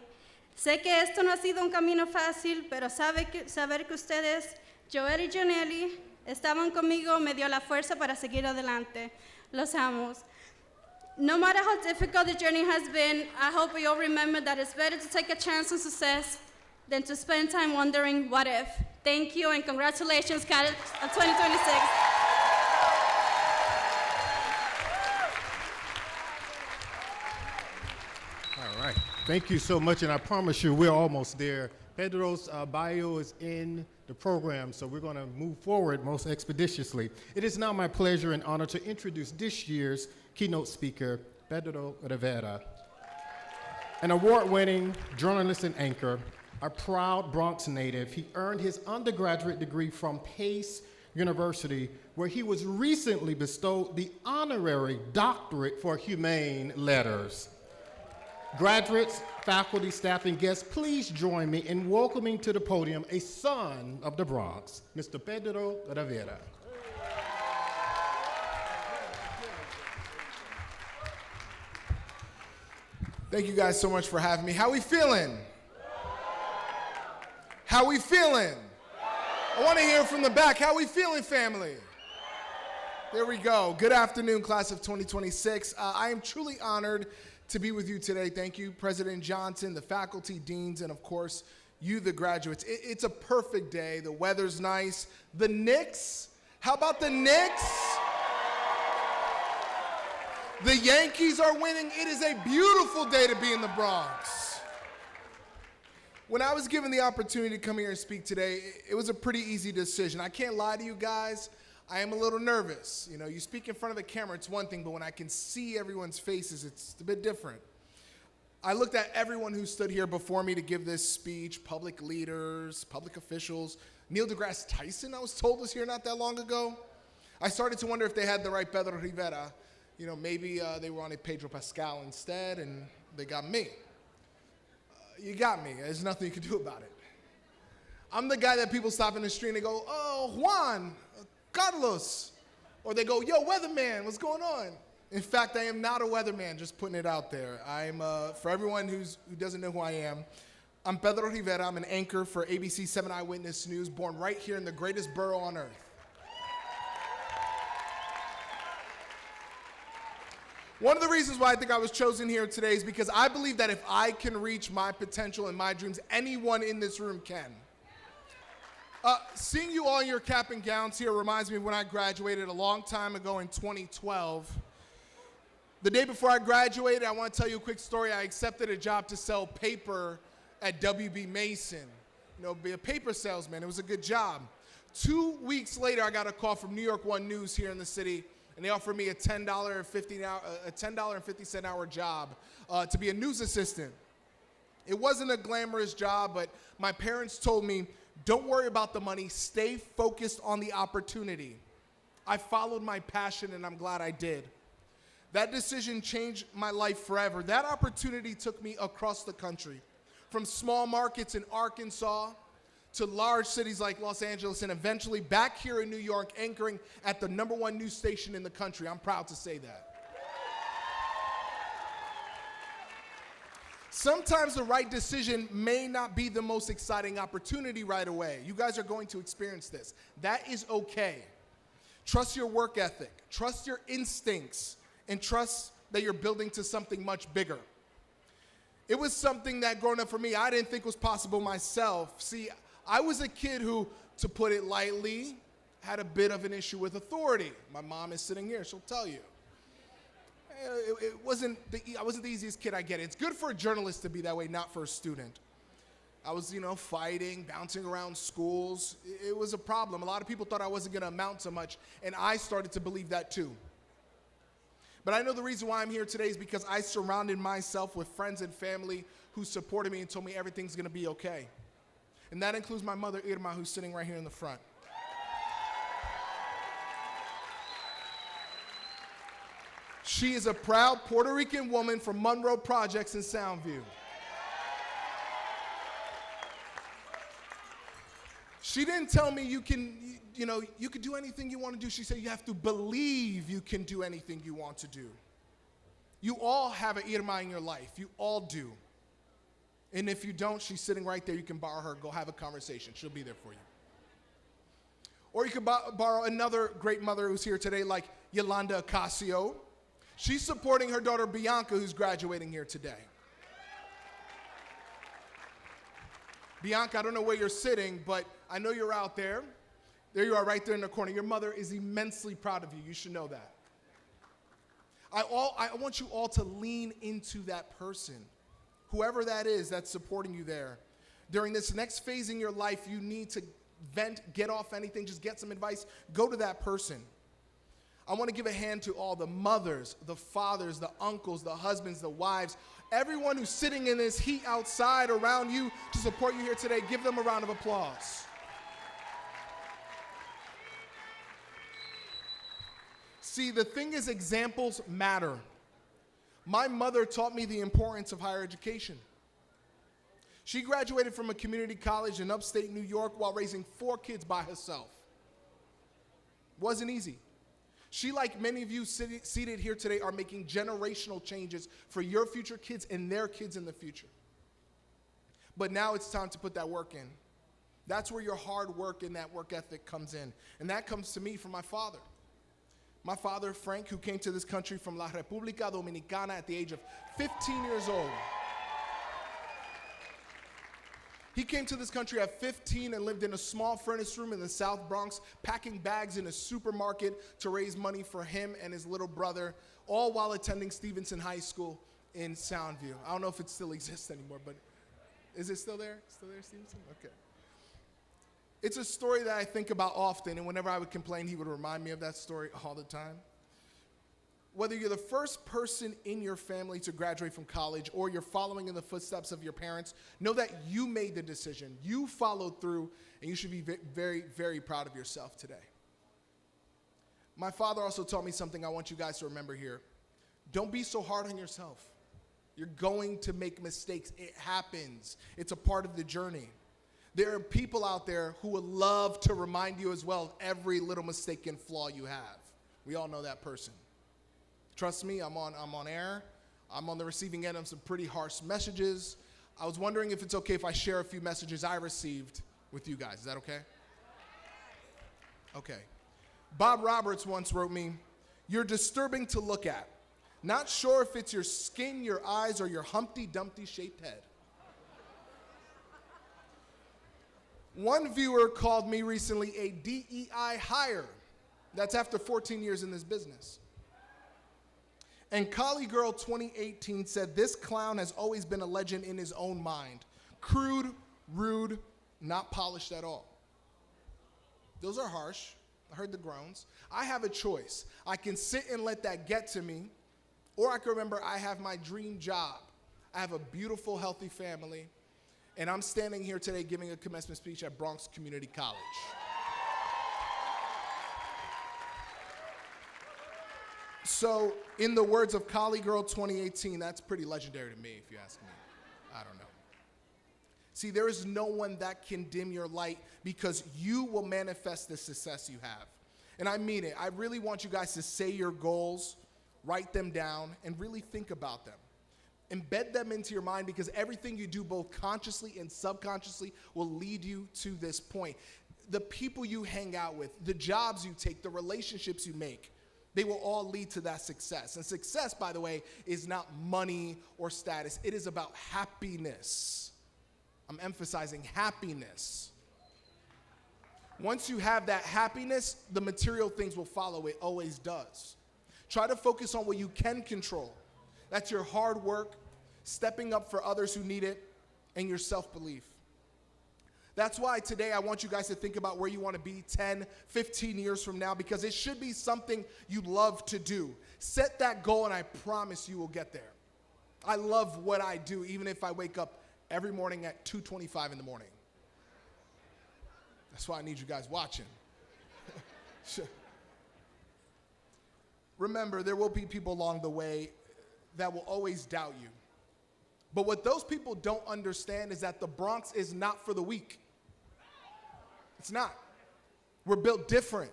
Sé que esto no ha sido un camino fácil, pero saber que ustedes, Joel y Joneli, estaban conmigo me dio la fuerza para seguir adelante. Los amo. No matter how difficult the journey has been, I hope we all remember that it's better to take a chance on success than to spend time wondering what if. Thank you and congratulations, College of 2026. All right. Thank you so much, and I promise you we're almost there. Pedro's bio is in the program, so we're going to move forward most expeditiously. It is now my pleasure and honor to introduce this year's keynote speaker, Pedro Rivera, an award-winning journalist and anchor, a proud Bronx native. He earned his undergraduate degree from Pace University, where he was recently bestowed the honorary doctorate for humane letters. Graduates, faculty, staff, and guests, please join me in welcoming to the podium a son of the Bronx, Mr. Pedro Rivera. Thank you guys so much for having me. How we feeling? How we feeling? I want to hear from the back. How we feeling, family? There we go. Good afternoon, class of 2026. I am truly honored to be with you today. Thank you, President Johnson, the faculty, deans, and of course, you, the graduates. It's a perfect day. The weather's nice. The Knicks, how about the Knicks? The Yankees are winning. It is a beautiful day to be in the Bronx. When I was given the opportunity to come here and speak today, it was a pretty easy decision. I can't lie to you guys. I am a little nervous. You know, you speak in front of a camera, it's one thing, but when I can see everyone's faces, it's a bit different. I looked at everyone who stood here before me to give this speech, public leaders, public officials. Neil deGrasse Tyson, I was told, was here not that long ago. I started to wonder if they had the right Pedro Rivera. You know, maybe they wanted Pedro Pascal instead, and they got me. You got me. There's nothing you can do about it. I'm the guy that people stop in the street and they go, "Oh, Juan, Carlos," or they go, "Yo, weatherman, what's going on?" In fact, I am not a weatherman, just putting it out there. I'm, for everyone who doesn't know who I am, I'm Pedro Rivera. I'm an anchor for ABC 7 Eyewitness News, born right here in the greatest borough on earth. One of the reasons why I think I was chosen here today is because I believe that if I can reach my potential and my dreams, anyone in this room can. Seeing you all in your cap and gowns here reminds me of when I graduated a long time ago in 2012. The day before I graduated, I want to tell you a quick story. I accepted a job to sell paper at W.B. Mason. You know, be a paper salesman. It was a good job. 2 weeks later, I got a call from New York One News here in the city, and they offered me a $10.50 an hour job to be a news assistant. It wasn't a glamorous job, but my parents told me, "Don't worry about the money, stay focused on the opportunity." I followed my passion, and I'm glad I did. That decision changed my life forever. That opportunity took me across the country, from small markets in Arkansas to large cities like Los Angeles, and eventually back here in New York, anchoring at the #1 news station in the country. I'm proud to say that. Sometimes the right decision may not be the most exciting opportunity right away. You guys are going to experience this. That is okay. Trust your work ethic. Trust your instincts. And trust that you're building to something much bigger. It was something that growing up for me, I didn't think was possible myself. See, I was a kid who, to put it lightly, had a bit of an issue with authority. My mom is sitting here, she'll tell you. I wasn't the easiest kid, I get it. It's good for a journalist to be that way, not for a student. I was, fighting, bouncing around schools. It was a problem. A lot of people thought I wasn't going to amount to much, and I started to believe that too. But I know the reason why I'm here today is because I surrounded myself with friends and family who supported me and told me everything's going to be okay. And that includes my mother, Irma, who's sitting right here in the front. She is a proud Puerto Rican woman from Monroe Projects in Soundview. She didn't tell me you can do anything you want to do. She said you have to believe you can do anything you want to do. You all have an Irma in your life. You all do. And if you don't, she's sitting right there. You can borrow her. Go have a conversation. She'll be there for you. Or you can borrow another great mother who's here today, like Yolanda Ocasio. She's supporting her daughter Bianca, who's graduating here today. Bianca, I don't know where you're sitting, but I know you're out there. There you are right there in the corner. Your mother is immensely proud of you. You should know that. I want you all to lean into that person, whoever that is that's supporting you there. During this next phase in your life, you need to vent, get off anything, just get some advice. Go to that person. I want to give a hand to all the mothers, the fathers, the uncles, the husbands, the wives, everyone who's sitting in this heat outside around you to support you here today. Give them a round of applause. See, the thing is, examples matter. My mother taught me the importance of higher education. She graduated from a community college in upstate New York while raising 4 kids by herself. Wasn't easy. She, like many of you seated here today, are making generational changes for your future kids and their kids in the future. But now it's time to put that work in. That's where your hard work and that work ethic comes in. And that comes to me from my father. My father, Frank, who came to this country from La República Dominicana at the age of 15 years old. He came to this country at 15 and lived in a small furnace room in the South Bronx, packing bags in a supermarket to raise money for him and his little brother, all while attending Stevenson High School in Soundview. I don't know if it still exists anymore, but is it still there? Still there, Stevenson? Okay. It's a story that I think about often, and whenever I would complain, he would remind me of that story all the time. Whether you're the first person in your family to graduate from college or you're following in the footsteps of your parents, know that you made the decision, you followed through, and you should be very, very proud of yourself today. My father also taught me something I want you guys to remember here. Don't be so hard on yourself. You're going to make mistakes. It happens. It's a part of the journey. There are people out there who would love to remind you as well of every little mistake and flaw you have. We all know that person. Trust me, I'm on air. I'm on the receiving end of some pretty harsh messages. I was wondering if it's okay if I share a few messages I received with you guys. Is that okay? Okay. Bob Roberts once wrote me, "You're disturbing to look at. Not sure if it's your skin, your eyes, or your Humpty Dumpty shaped head." One viewer called me recently a DEI hire. That's after 14 years in this business. And Collie Girl 2018 said, "This clown has always been a legend in his own mind. Crude, rude, not polished at all." Those are harsh. I heard the groans. I have a choice. I can sit and let that get to me, or I can remember I have my dream job. I have a beautiful, healthy family, and I'm standing here today giving a commencement speech at Bronx Community College. So, in the words of Collie Girl 2018, that's pretty legendary to me, if you ask me. I don't know. See, there is no one that can dim your light because you will manifest the success you have. And I mean it. I really want you guys to say your goals, write them down, and really think about them. Embed them into your mind because everything you do both consciously and subconsciously will lead you to this point. the people you hang out with, the jobs you take, the relationships you make, they will all lead to that success. And success, by the way, is not money or status. It is about happiness. I'm emphasizing happiness. Once you have that happiness, the material things will follow. It always does. Try to focus on what you can control. That's your hard work, stepping up for others who need it, and your self-belief. That's why today I want you guys to think about where you want to be 10, 15 years from now, because it should be something you love to do. Set that goal, and I promise you will get there. I love what I do, even if I wake up every morning at 2:25 in the morning. That's why I need you guys watching. Remember, there will be people along the way that will always doubt you. But what those people don't understand is that the Bronx is not for the weak. It's not. We're built different.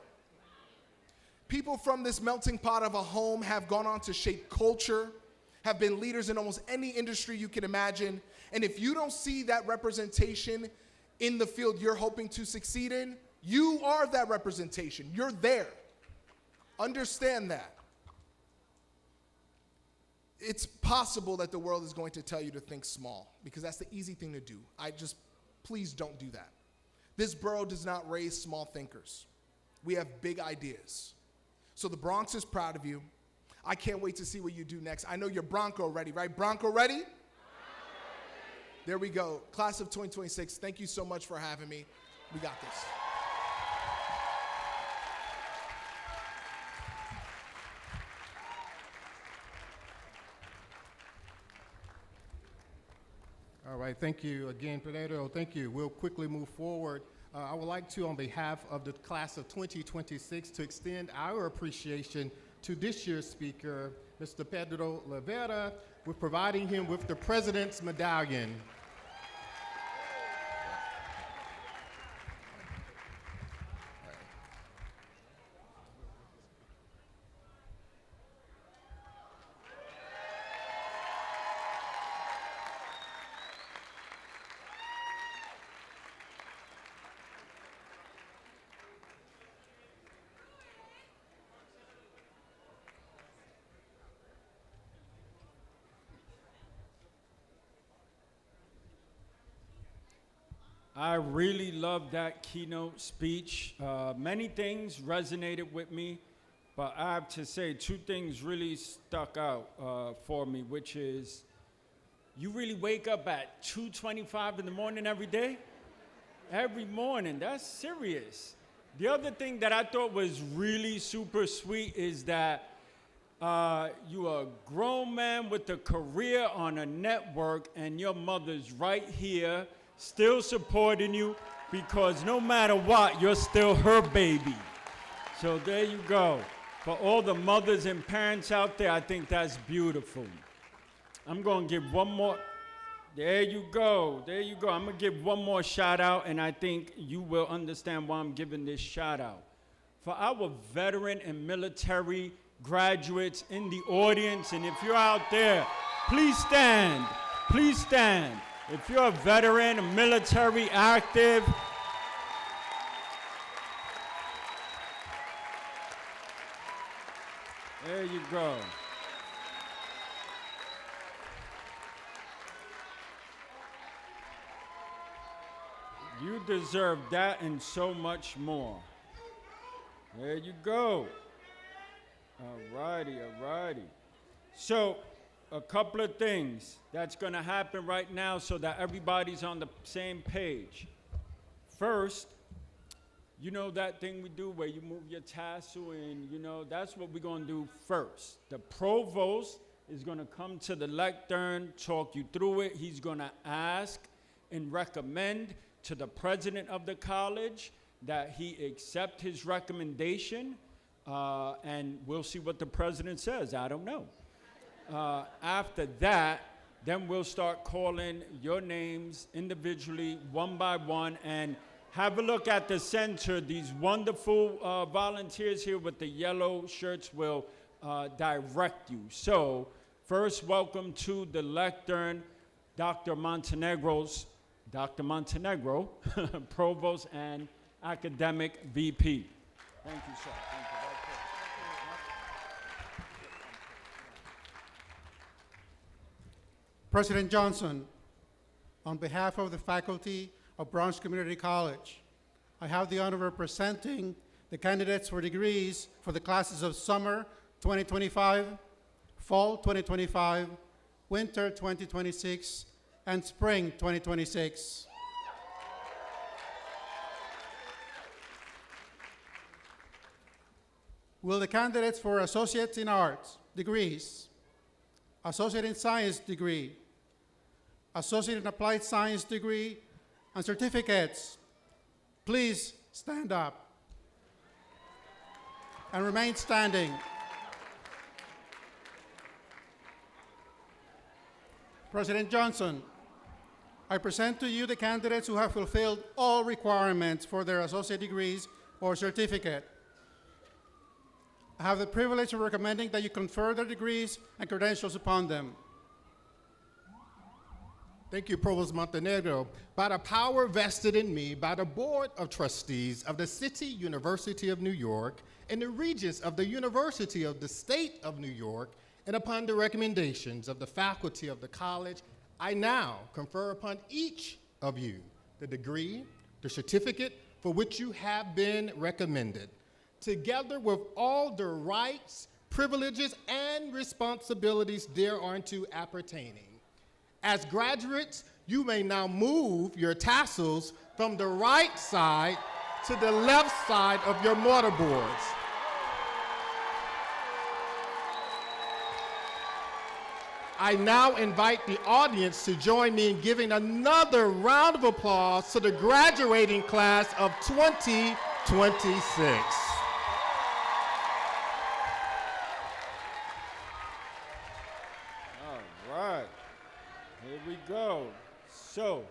People from this melting pot of a home have gone on to shape culture, have been leaders in almost any industry you can imagine. And if you don't see that representation in the field you're hoping to succeed in, you are that representation. You're there. Understand that. It's possible that the world is going to tell you to think small, because that's the easy thing to do. Please don't do that. This borough does not raise small thinkers. We have big ideas. So the Bronx is proud of you. I can't wait to see what you do next. I know you're Bronco ready, right? Bronco ready? There we go. Class of 2026, thank you so much for having me. We got this. All right, thank you again, Pedro. Thank you. We'll quickly move forward. I would like to, on behalf of the class of 2026, to extend our appreciation to this year's speaker, Mr. Pedro Rivera, with providing him with the President's Medallion. I really loved that keynote speech. Many things resonated with me, but I have to say 2 things really stuck out for me, which is, you really wake up at 2:25 in the morning every day? Every morning, that's serious. The other thing that I thought was really super sweet is that you're a grown man with a career on a network, and your mother's right here still supporting you, because no matter what, you're still her baby. So there you go. For all the mothers and parents out there, I think that's beautiful. I'm going to give one more. There you go. There you go. I'm going to give one more shout out, and I think you will understand why I'm giving this shout out. For our veteran and military graduates in the audience, and if you're out there, please stand. Please stand. If you're a veteran, a military active, there you go. You deserve that and so much more. There you go. All righty, all righty. So, a couple of things that's going to happen right now so that everybody's on the same page. First, you know that thing we do where you move your tassel, and that's what we're going to do first. The provost is going to come to the lectern, talk you through it. He's going to ask and recommend to the president of the college that he accept his recommendation, and we'll see what the president says. I don't know. After that, then we'll start calling your names individually, one by one, and have a look at the center. These wonderful volunteers here with the yellow shirts will direct you. So, first, welcome to the lectern, Dr. Montenegro, Provost, and academic VP. Thank you, sir. Thank you. President Johnson, on behalf of the faculty of Bronx Community College, I have the honor of representing the candidates for degrees for the classes of summer 2025, fall 2025, winter 2026, and spring 2026. Will the candidates for Associate in Arts degrees, Associate in Science degree, Associate in Applied Science degree, and certificates please stand up and remain standing. President Johnson, I present to you the candidates who have fulfilled all requirements for their associate degrees or certificate. I have the privilege of recommending that you confer their degrees and credentials upon them. Thank you, Provost Montenegro. By the power vested in me by the Board of Trustees of the City University of New York and the Regents of the University of the State of New York, and upon the recommendations of the faculty of the college, I now confer upon each of you the degree, the certificate for which you have been recommended, together with all the rights, privileges, and responsibilities thereunto appertaining. As graduates, you may now move your tassels from the right side to the left side of your mortarboards. I now invite the audience to join me in giving another round of applause to the graduating class of 2026. All right, here we go. So,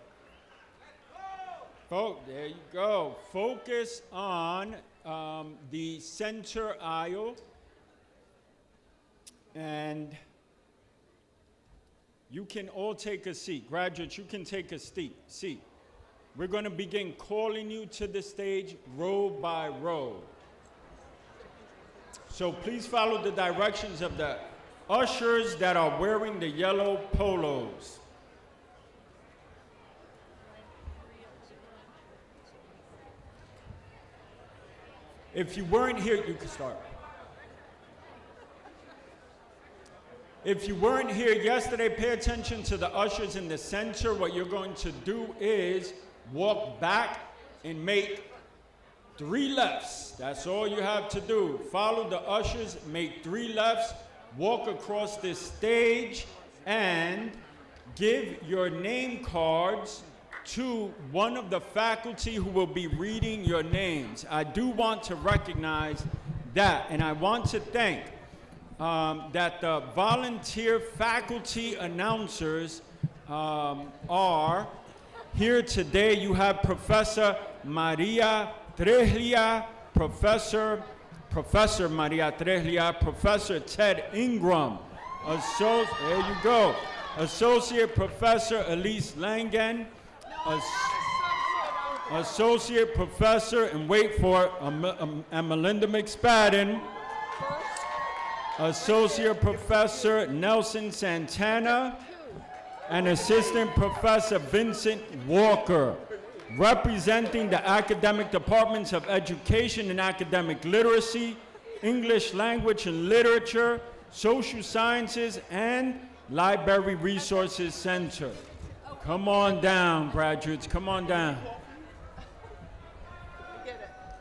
there you go. Focus on the center aisle, and you can all take a seat. Graduates, you can take a seat. We're going to begin calling you to the stage row by row. So please follow the directions of the ushers that are wearing the yellow polos. If you weren't here, you can start. If you weren't here yesterday, pay attention to the ushers in the center. What you're going to do is walk back and make 3 lefts. That's all you have to do. Follow the ushers, make 3 lefts, walk across this stage, and give your name cards to one of the faculty who will be reading your names. I do want to recognize that, and I want to thank that the volunteer faculty announcers are here today. You have Professor Maria Trejlia, Professor Maria Trejlia, Professor Ted Ingram, there you go, Associate Professor Elise Langen, Associate Professor, and wait for it, and Melinda McSpadden, Associate Professor Nelson Santana, and Assistant Professor Vincent Walker. Representing the academic departments of Education and Academic Literacy, English Language and Literature, Social Sciences, and Library Resources Center. Come on down, graduates, come on down.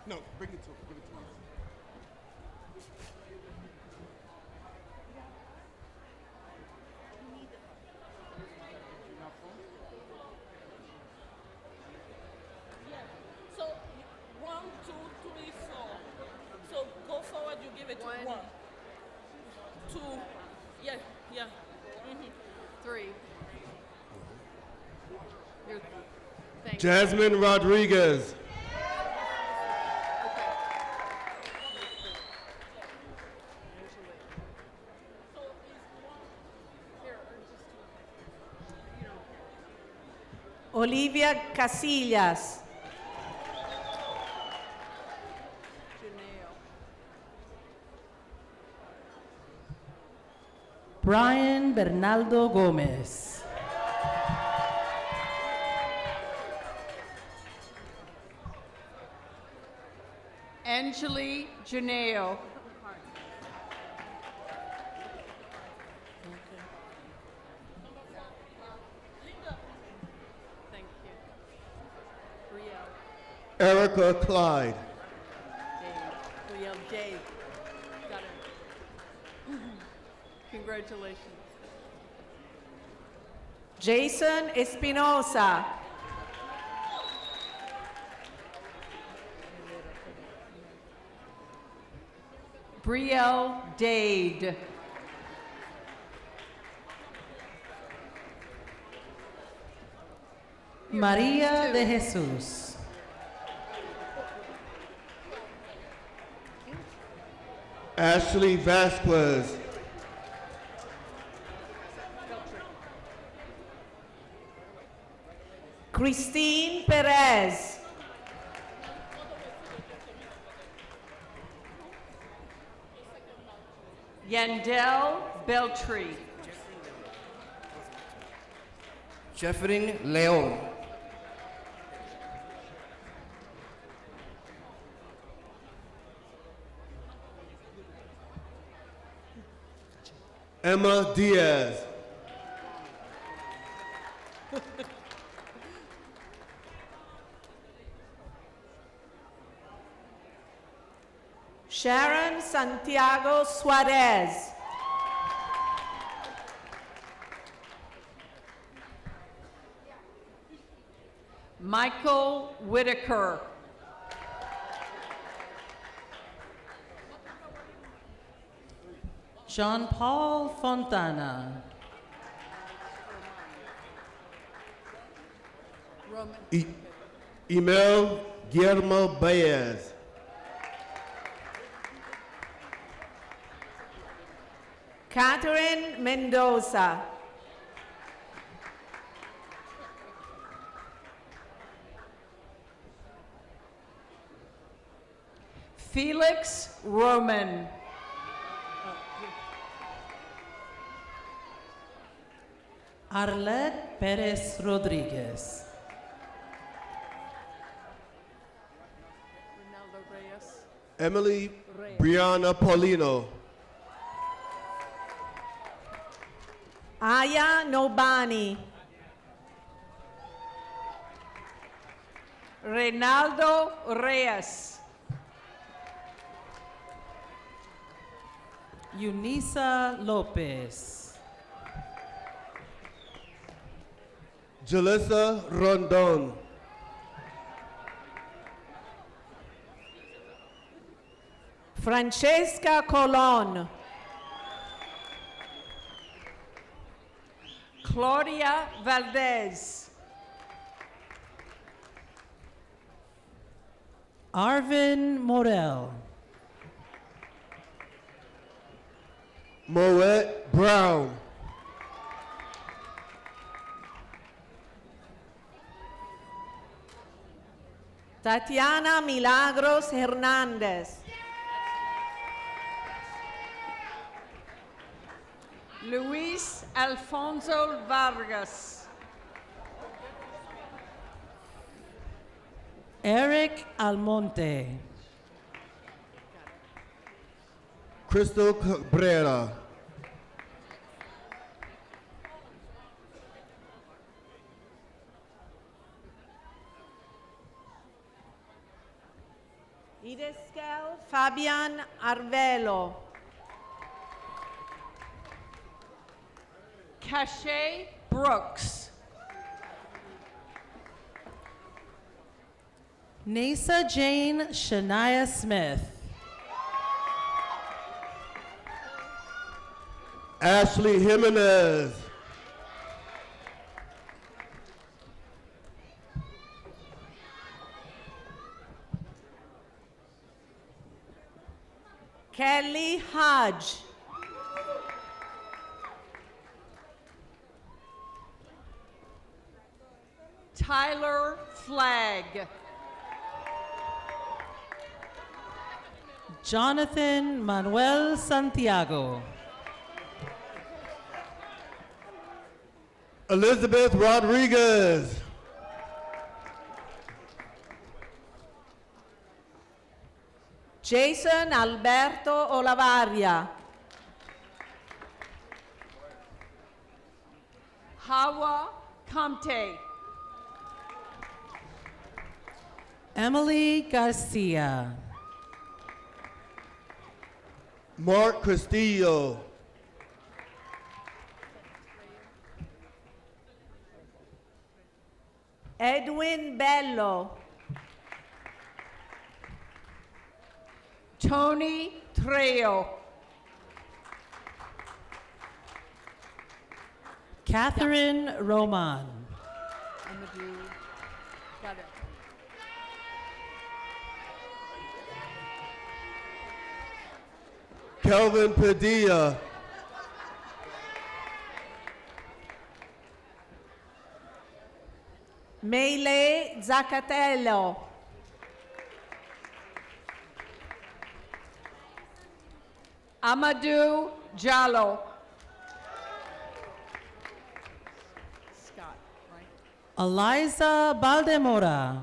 No, bring it to him. Give it to him. So 1, 2, 3, 4. So go forward, you give it to 1, 2, yeah. 3. Jasmine Rodriguez. Olivia Casillas. Brian Bernaldo Gomez. Angeli Janeo. Thank you. Brielle. Erica Clyde. Brielle Day. Got it. Congratulations. Jason Espinosa. Brielle Dade. María de Jesús. Ashley Vasquez. Christine Perez. Yandel Beltry. Jeffrey León. Emma Diaz. Sharon Santiago Suarez. Michael Whitaker. Jean Paul Fontana. Emil Guillermo Baez. Catherine Mendoza. Felix Roman. Arlette Perez Rodriguez. Ronaldo Reyes. Emily Brianna Paulino. Aya Nobani. Reynaldo Reyes. Eunisa Lopez. Jalissa Rondon. Francesca Colon. Claudia Valdez. Arvin Morel. Moet Brown. Tatiana Milagros Hernandez. Luis Alfonso Vargas. Eric Almonte. Crystal Cabrera. Ideskel Fabian Arvelo. Cache Brooks. Nasa Jane Shania Smith. Ashley Jimenez. Kelly Hodge. Tyler Flagg. Jonathan Manuel Santiago. Elizabeth Rodriguez. Jason Alberto Olavaria. Hawa Kamte. Emily Garcia. Mark Castillo. Edwin Bello. Tony Trejo. Catherine Roman. Kelvin Padilla. Meile Zacatello. Amadou Jallo. Scott, right? Eliza Baldemora.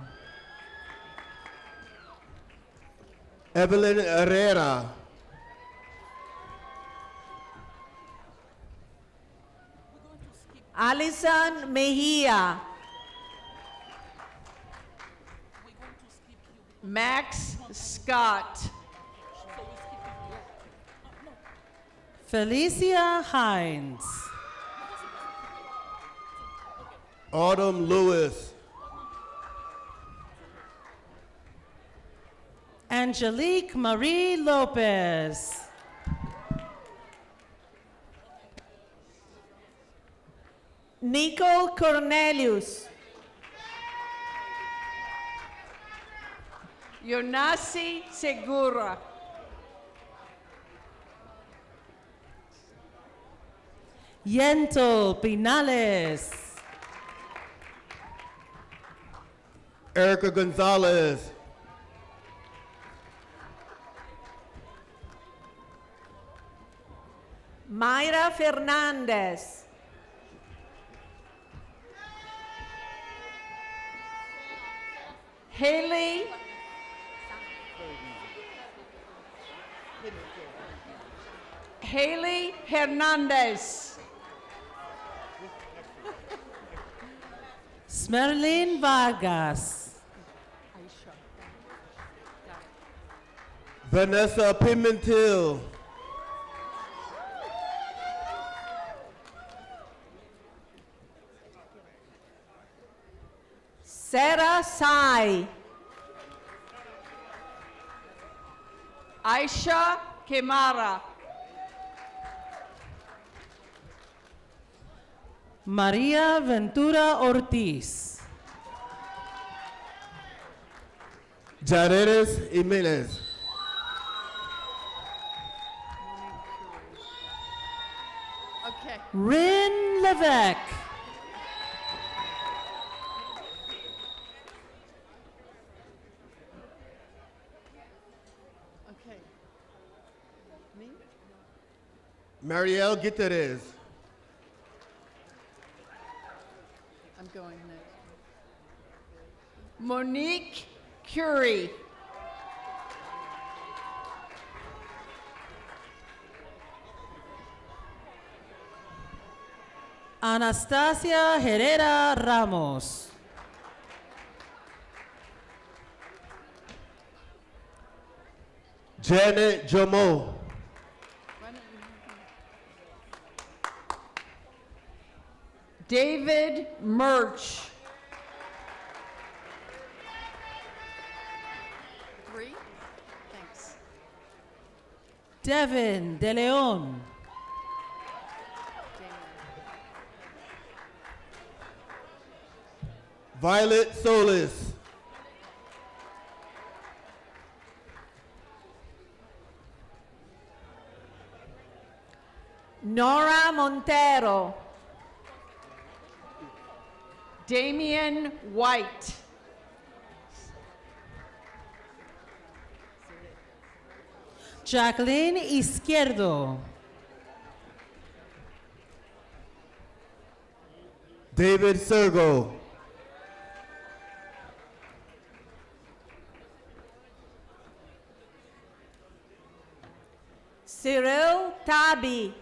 Evelyn Herrera. Alison Mejia. Max Scott. Felicia Hines. Autumn Lewis. Angelique Marie Lopez. Nicole Cornelius. Yonasi Segura. Yentl Pinales. Erica Gonzalez. Mayra Fernandez. Haley Hernandez. Smerlin Vargas. Vanessa Pimentel. Sarah Sai. Aisha Kemara. Maria Ventura Ortiz. Jaredes Jimenez. Okay. Rin Levesque. Okay. Me? Marielle Guterres. I'm going next. Monique Curie. Anastasia Herrera Ramos. Janet Jomo. David Murch. Three? Thanks. Devin De Leon. Violet Solis. Nora Montero. Damian White. Jacqueline Izquierdo. David Sergo. Cyril Tabi.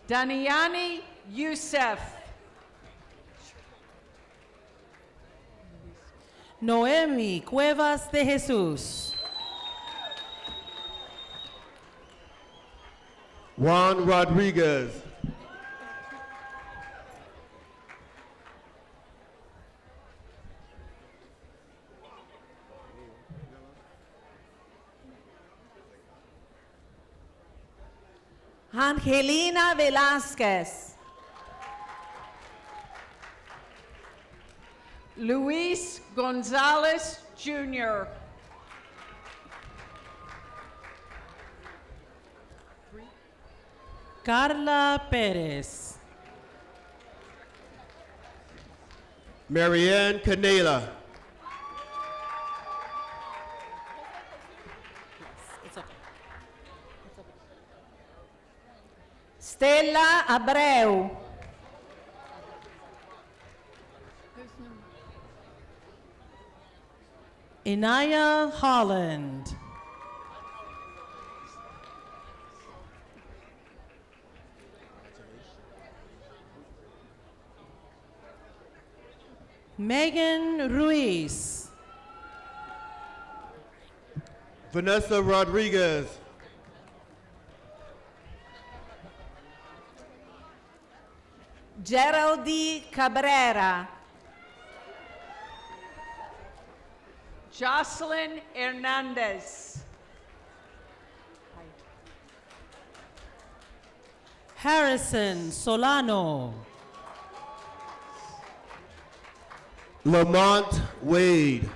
Daniani Youssef. Noemi Cuevas de Jesus. Juan Rodriguez. Angelina Velázquez. Luis Gonzalez Jr. Carla Pérez. Marianne Canela. Stella Abreu. Inaya Holland. Megan Ruiz. Vanessa Rodriguez. Geraldine Cabrera. Jocelyn Hernandez. Harrison Solano. Lamont Wade.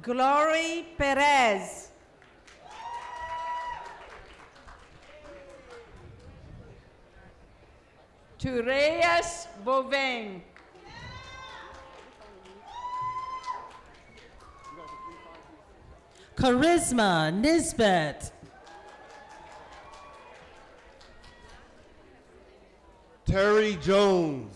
Glory Perez. Tureyes Boveng. Charisma Nisbet. Terry Jones.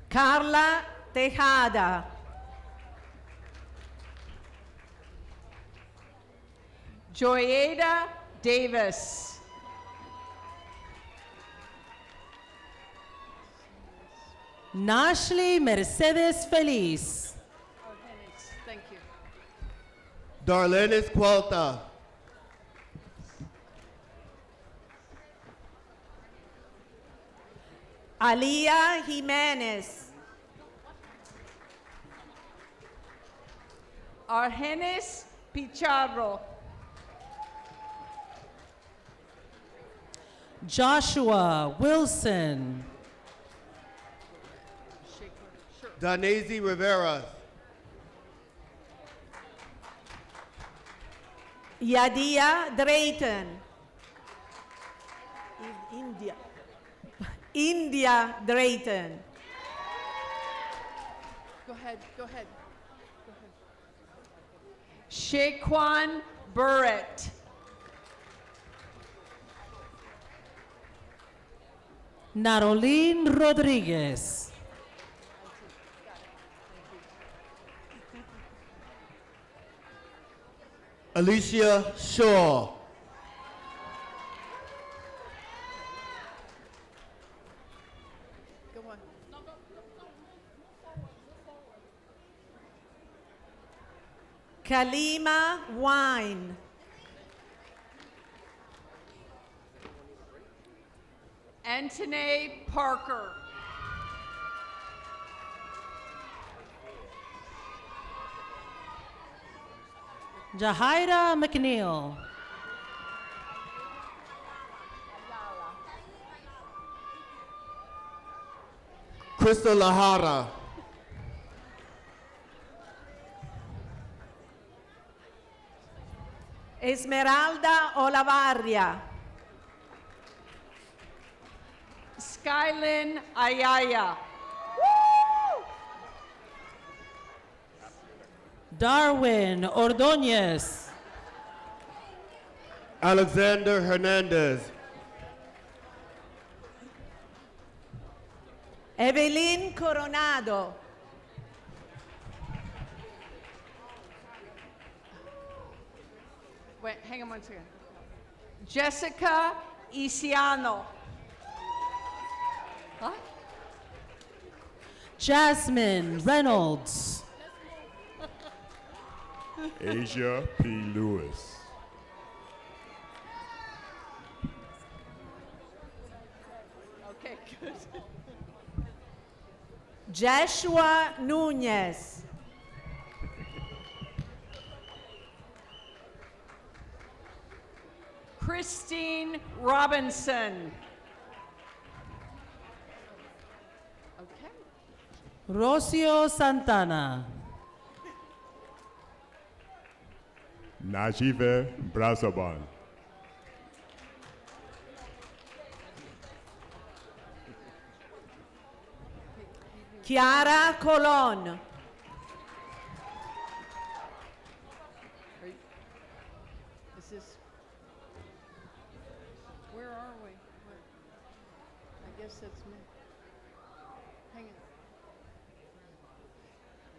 Carla Tejada. Joyeda Davis. Nashley Mercedes Feliz. Thank you. Darlenis Cualta. Alia Jimenez. Argenis Picharro. Joshua Wilson. Danesi Rivera. Yadia Drayton. India Drayton. Go ahead, go ahead. Shaquan Burrett. Narolín Rodríguez. Alicia Shaw. Go on. Kalima Wine. Anthony Parker. Jahaira McNeil. Krista Lahara. Esmeralda Olavarria. Skylin Ayaya. Darwin Ordóñez. Alexander Hernandez. Evelyn Coronado. Wait, hang on one second. Jessica Isiano. What? Jasmine Reynolds. Asia P. Lewis. Okay, good. Joshua Núñez. Christine Robinson. Okay. Rocio Santana. Najive Brazaban. Chiara Colon. Is this, where are we? I guess that's me. Hang on.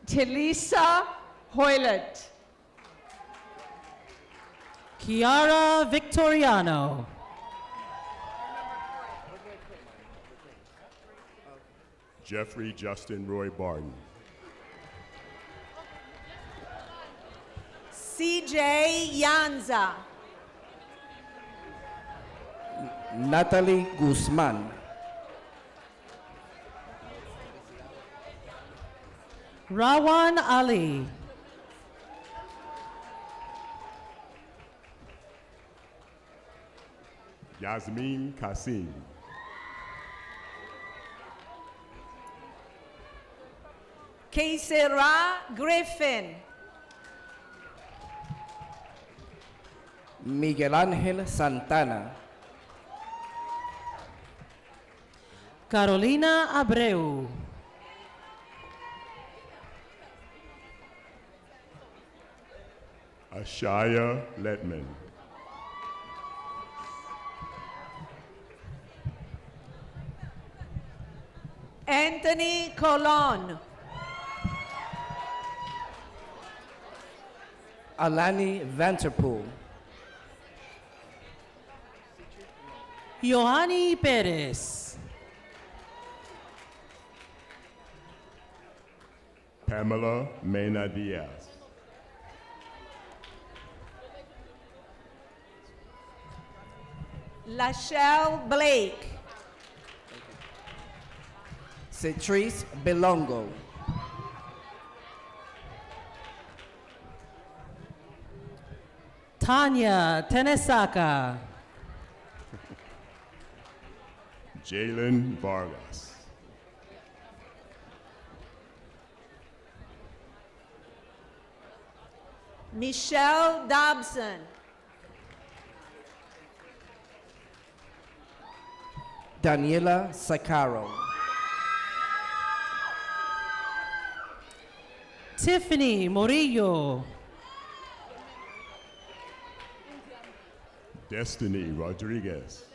Talisa Hoylet. Chiara Victoriano. Jeffrey Justin Roy Barton. CJ Yanza. Natalie Guzman. Rawan Ali. Yasmin Kasim. Keisera Griffin. Miguel Ángel Santana. Carolina Abreu. Ashaya Letman. Anthony Colon. Alani Vanterpool. Yohani Perez. Pamela Mena Diaz. Lachelle Blake. Cetrice Belongo. Tanya Tenesaka. Jalen Vargas. Michelle Dobson. Daniela Sacaro. Tiffany Morillo. Destiny Rodriguez.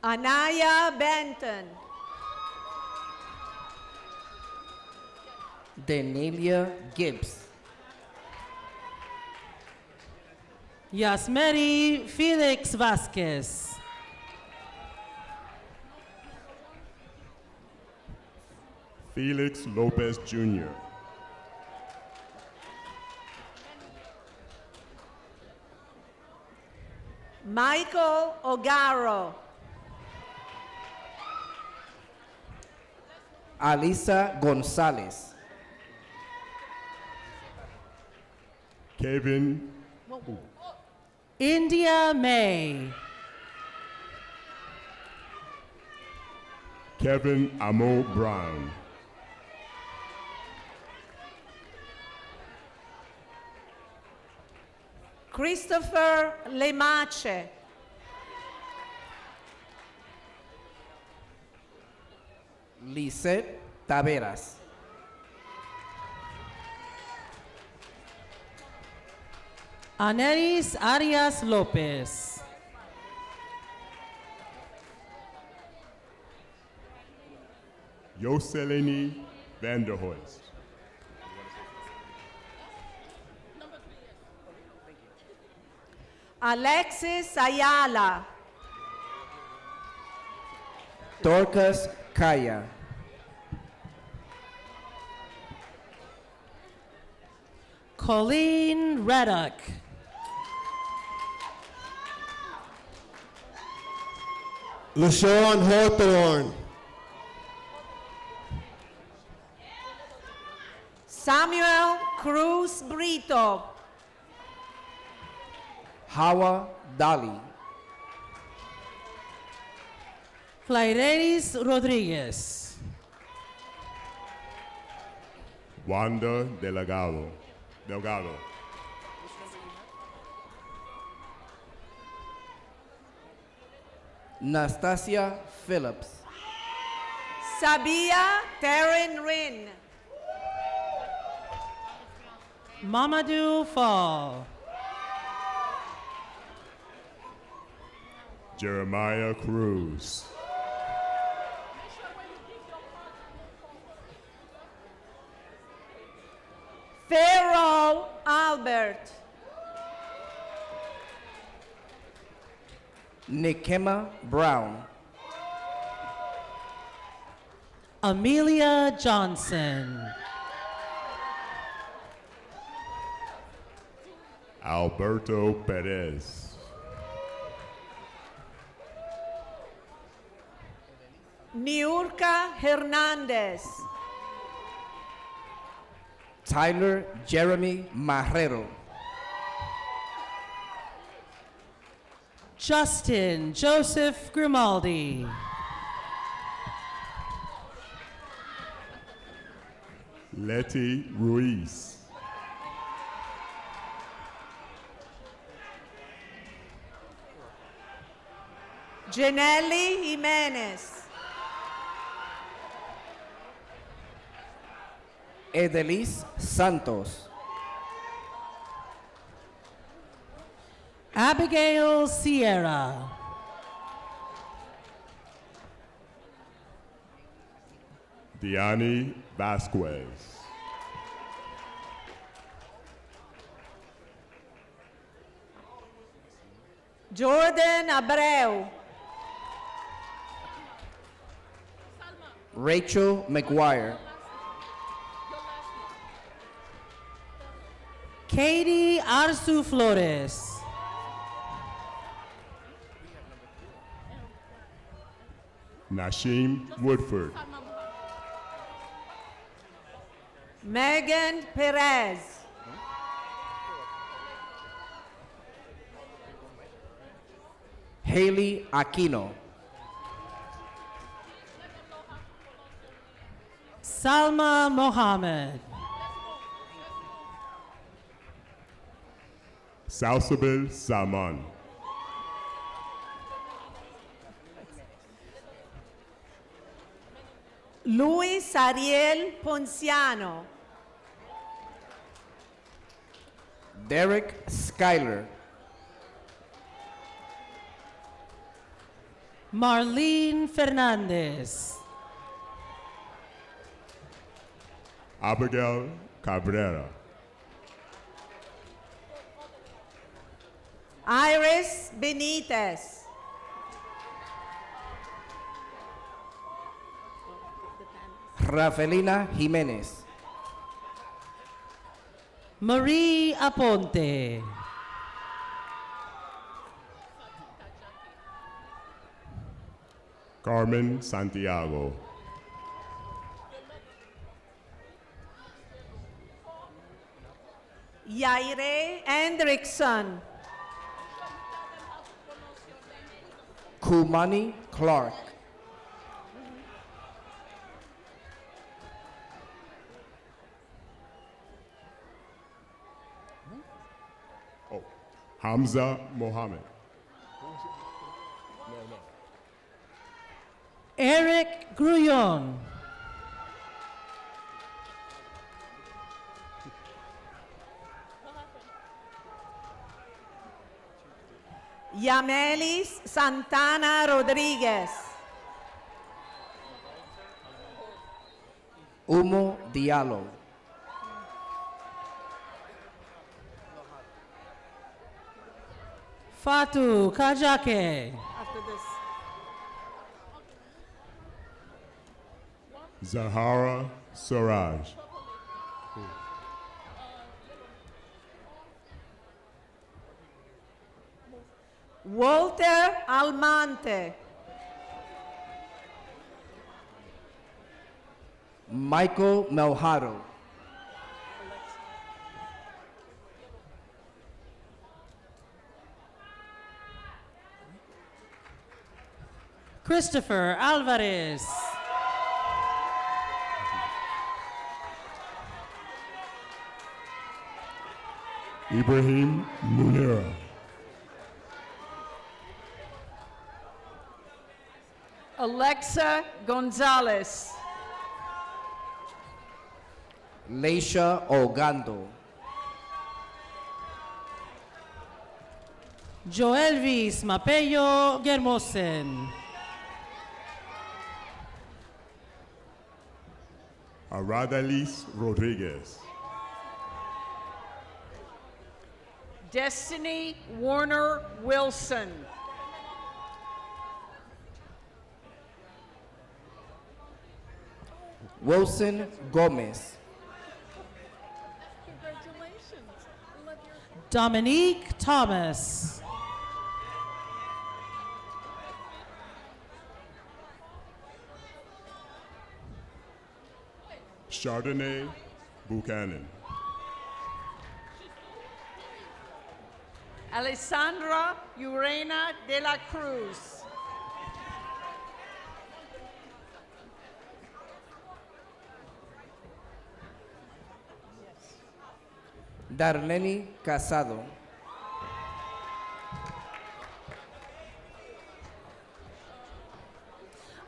Anaya Benton. Denelia Gibbs. Yasmeri Felix Vasquez. Felix Lopez Jr. Michael Ogaro. Alisa Gonzalez. Kevin India May. Kevin Amo Brown. Christopher Lemache. Lisette Taveras. Aneris Arias Lopez. Jocelyn Vanderhorst. Alexis Ayala. Dorcas Kaya. Colleen Reddock. LaShawn Hawthorne. Samuel Cruz Brito. Hawa Dali. Clairelis Rodriguez. Wanda Delgado. Nastasia Phillips. Sabia Terren Rin. Mamadou Fall. Jeremiah Cruz. Pharaoh Albert. Nikema Brown. Amelia Johnson. Alberto Perez. Niurka Hernandez. Tyler Jeremy Marrero. Justin Joseph Grimaldi. Letty Ruiz. Janelli Jimenez. Edelis Santos. Abigail Sierra. Diani Vasquez. Jordan Abreu. Rachel McGuire. Katie Arzu Flores. Nashim Woodford. Megan Perez. Haley Aquino. Salma Mohammed. Salsabil Saman. Luis Ariel Ponciano. Derek Schuyler. Marlene Fernandez. Abigail Cabrera. Iris Benitez. Rafaelina Jimenez. Marie Aponte. Carmen Santiago. Yaire Hendrickson. Kumani Clark. Hamza Mohammed. Eric Grullon. Yamelis Santana Rodriguez. Umo Diallo. Fatu Kajake. After this. Zahara Siraj. Walter Almante. Michael Melharo. Christopher Alvarez. Ibrahim Munira. Alexa Gonzalez. Leisha Ogando. Joelvis Mapello Germosen. Aradalis Rodriguez. Destiny Warner Wilson. Wilson Gomez. Congratulations. Love your Dominique Thomas. Chardonnay Buchanan. Alessandra Urena de la Cruz. Darlene Casado.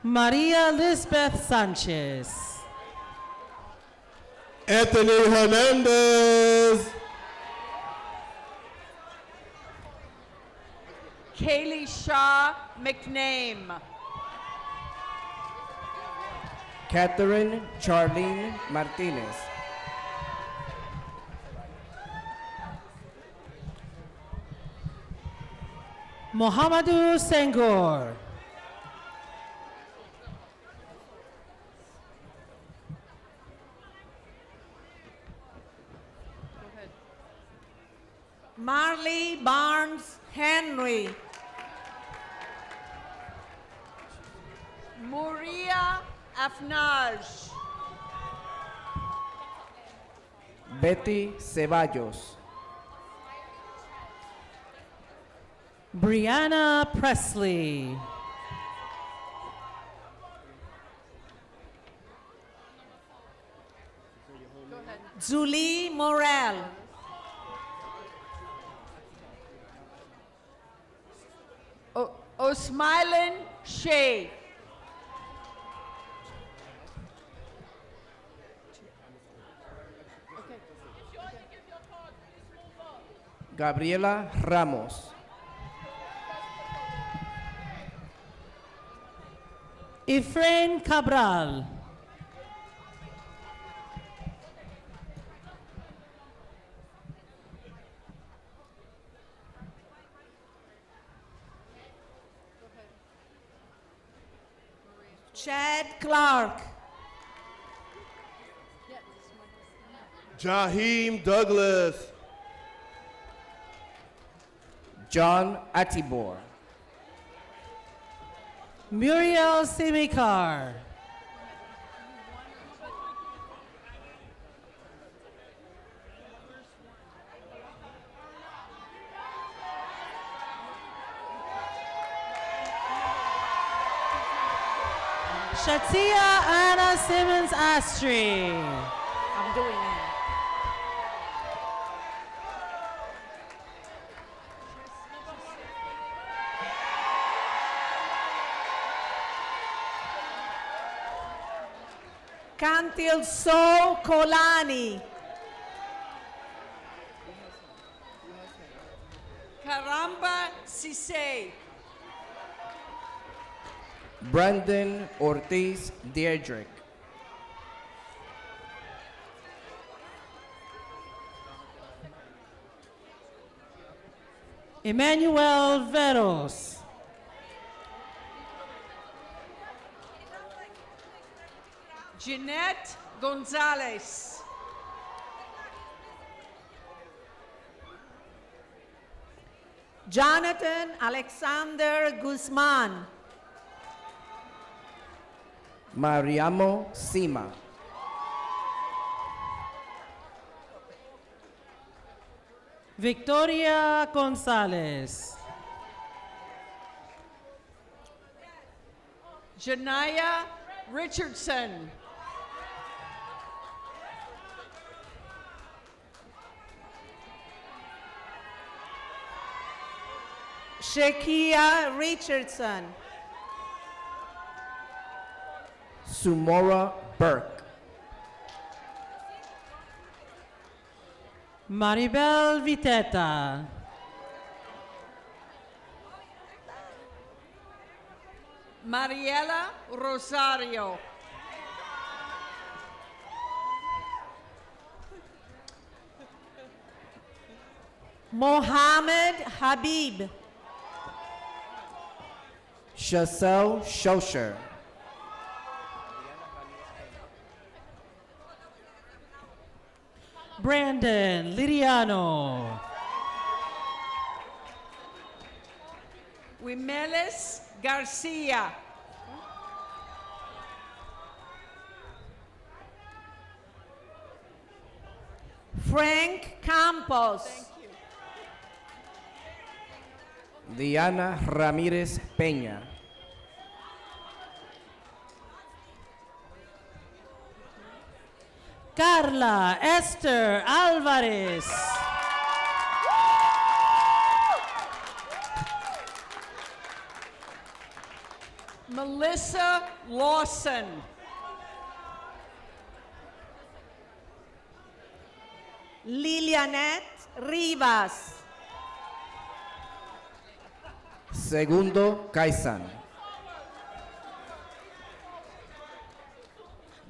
Maria Lisbeth Sanchez. Anthony Hernandez. Kaylee Shaw McName. Catherine Charlene Martinez. Mohamedou Senghor. Marley Barnes Henry. Muria Afnaj. Betty Ceballos. Brianna Presley. Julie Morel. Osmilin Shea. Gabriela Ramos. Efrain Cabral. Chad Clark. Jaheim Douglas. John Atibor. Muriel Simikar. Shatia Anna Simmons Astri. I'm doing it. Kantil So Kolani. Caramba Cisse. Brandon Ortiz Diedrich. Emmanuel Veros. Jeanette Gonzalez. Jonathan Alexander Guzman. Mariamo Sima. Victoria Gonzalez. Janaya Richardson. Shekia Richardson. Sumora Burke. Maribel Viteta. Mariela Rosario. Mohammed Habib. Chazelle Shosher. Brandon Liriano. Wimeles Garcia. Frank Campos. Diana Ramirez Peña. Carla Esther Alvarez. Melissa Lawson. Lilianette Rivas. Segundo Kaisan.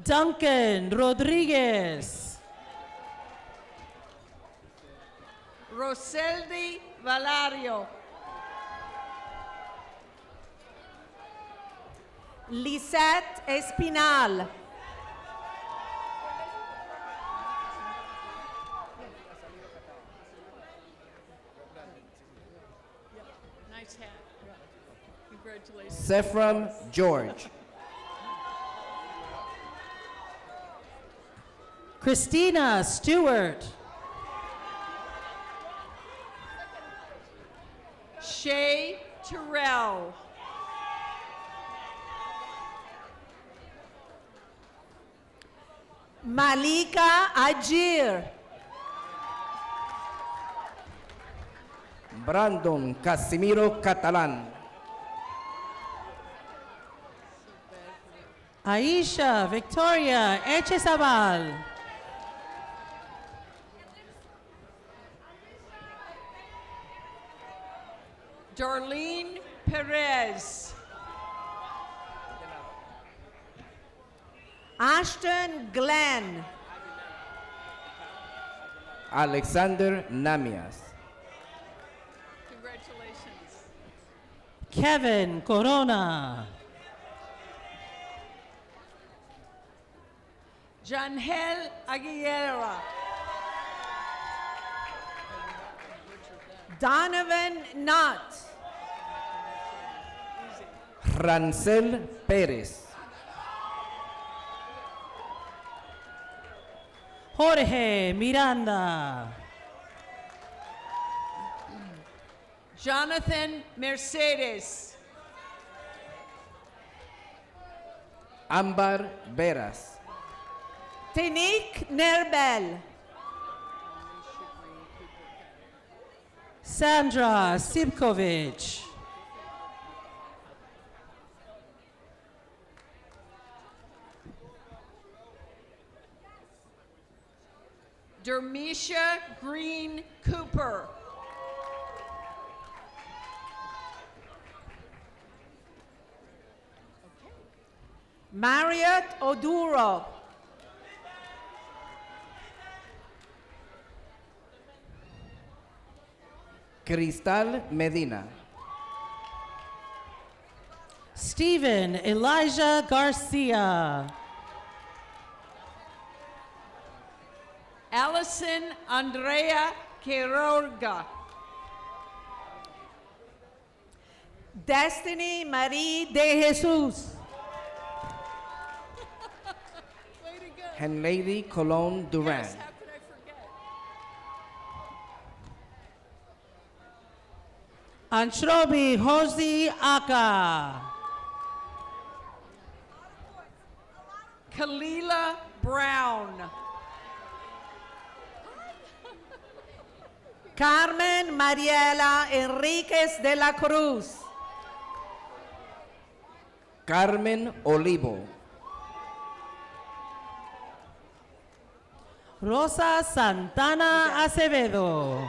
Duncan Rodriguez. Roseldi Valario. Lisette Espinal. Nice hat. Congratulations. Sephram George. Christina Stewart. Shay Terrell. Malika Ajir. Brandon Casimiro Catalan. Aisha Victoria Echezabal. Darlene Perez. Ashton Glenn. Alexander Namias. Congratulations. Kevin Corona. Janhel Aguilera. Donovan Knott. Rancel Pérez. Jorge Miranda. Jonathan Mercedes. Ámbar Veras. Tinique Nerbel. Sandra Sibkovich. Dermisha Green Cooper. Marriott Oduro. Cristal Medina. Stephen Elijah Garcia. Allison Andrea Quiroga. Destiny Marie de Jesus. Henlady Colon Duran. Anshrobi Josie Aka. Kalila Brown. Carmen Mariela Enriquez de la Cruz. Carmen Olivo. Rosa Santana Acevedo.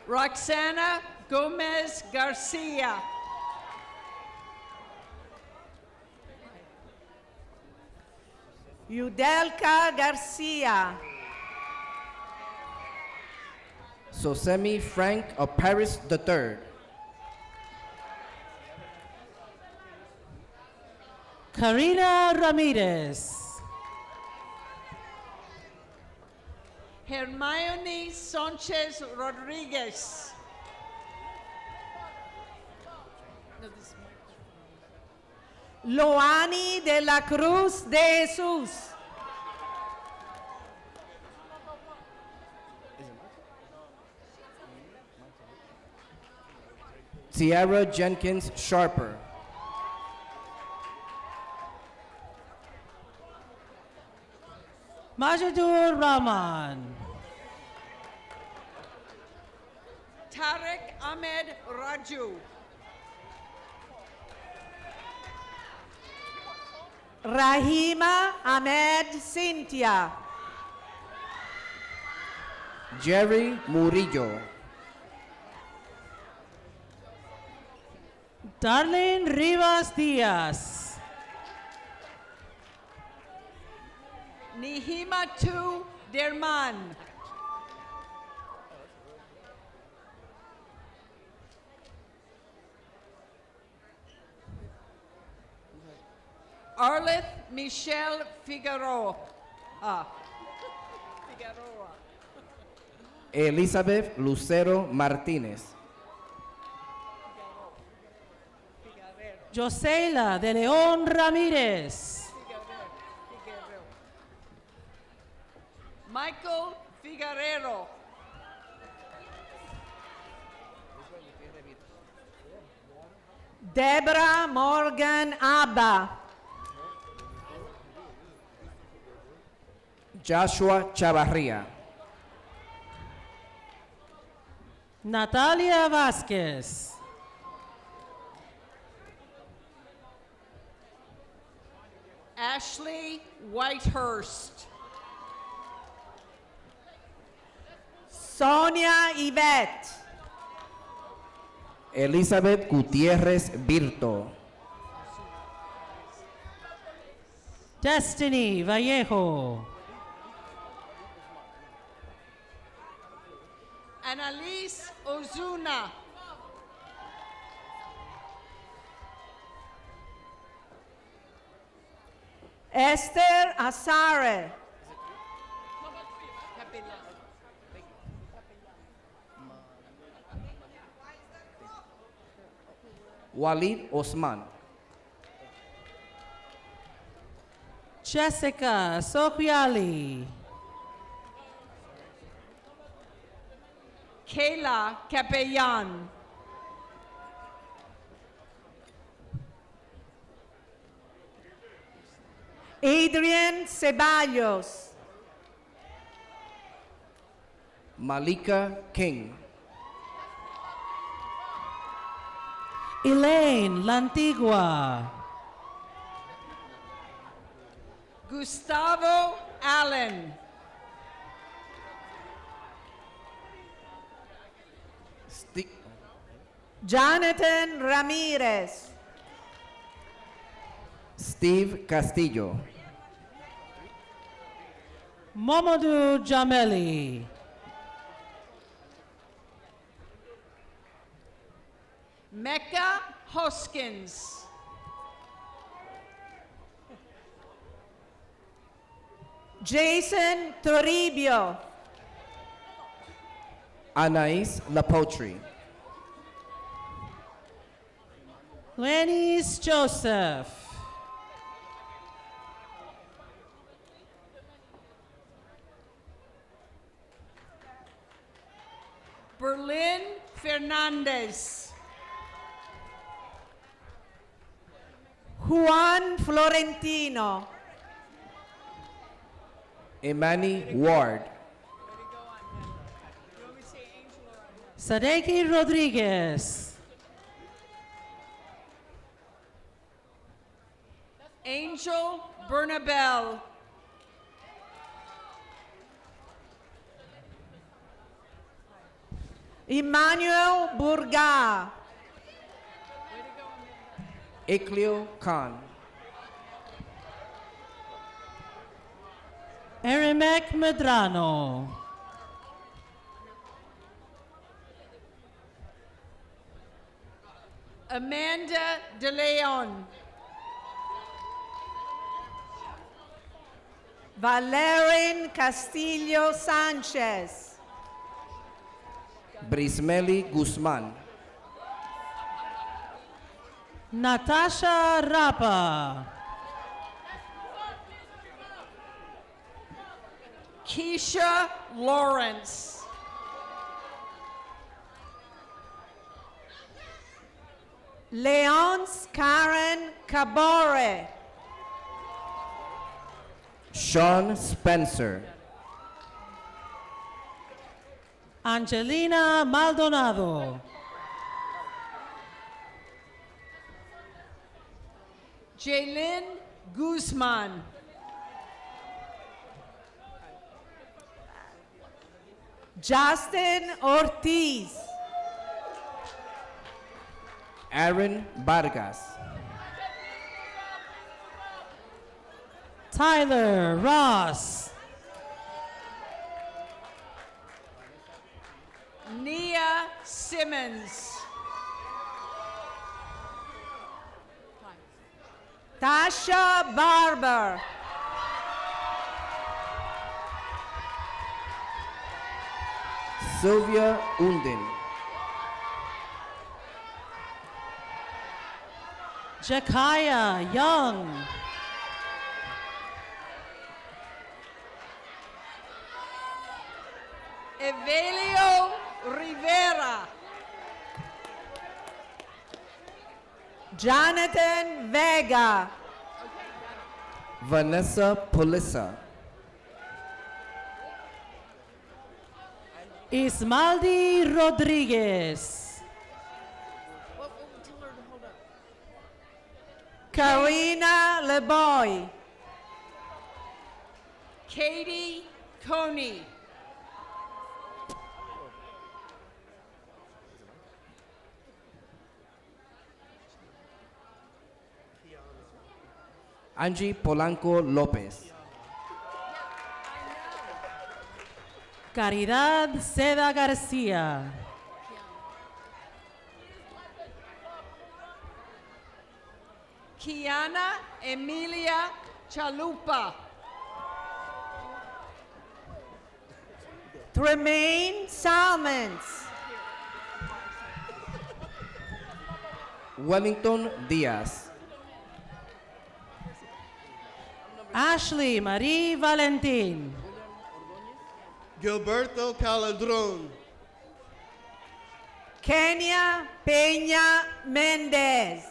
Roxana Gomez Garcia. Yudelka Garcia. Sosemi Frank of Paris III. Karina Ramirez. Hermione Sanchez Rodriguez. Loani de la Cruz de Jesús. Sierra Jenkins Sharper. Majadur Rahman. Tarek Ahmed Raju. Rahima Ahmed Cynthia. Jerry Murillo. Darlene Rivas Diaz. Nihimatu Derman. Arleth Michelle Figueroa. Figueroa. Elizabeth Lucero Martínez. Joseila de León Ramírez. Michael Figuerero. Deborah Morgan Abba. Joshua Chavarría. Natalia Vázquez. Ashley Whitehurst. Sonia Yvette. Elizabeth Gutiérrez Virto. Destiny Vallejo. Annalise Ozuna. Esther Azare. Walid Osman. Jessica Sofiali. Kayla Capellan. Adrian Ceballos. Malika King. Elaine Lantigua. Gustavo Allen. Jonathan Ramirez. Steve Castillo. Momodou Jameli. Mecca Hoskins. Jason Toribio. Anais Lapotri. Lenny's Joseph. Berlin Fernandez. Juan Florentino. Imani Ward. Sadeki Rodriguez. Angel Bernabel. Emmanuel Burga. Ikleo Khan. Erimek Medrano. Amanda De Leon. Valerin Castillo Sanchez. Brismeli Guzman. Natasha Rapa. Keisha Lawrence. Leonce Karen Cabore. Sean Spencer. Angelina Maldonado. Jaylin Guzman. Justin Ortiz. Aaron Vargas. Tyler Ross. Nia Simmons. Tasha Barber. Sylvia Undin. Jakaya Young. Evelio Rivera. Jonathan Vega. Vanessa Polissa. Ismaldi Rodriguez. Karina Leboy. Katie Coney. Angie Polanco Lopez. Caridad Seda García. Kiana Emilia Chalupa. Tremaine Salmons. Wellington Diaz. Ashley Marie Valentin. Gilberto Caladron. Kenya Peña Mendez.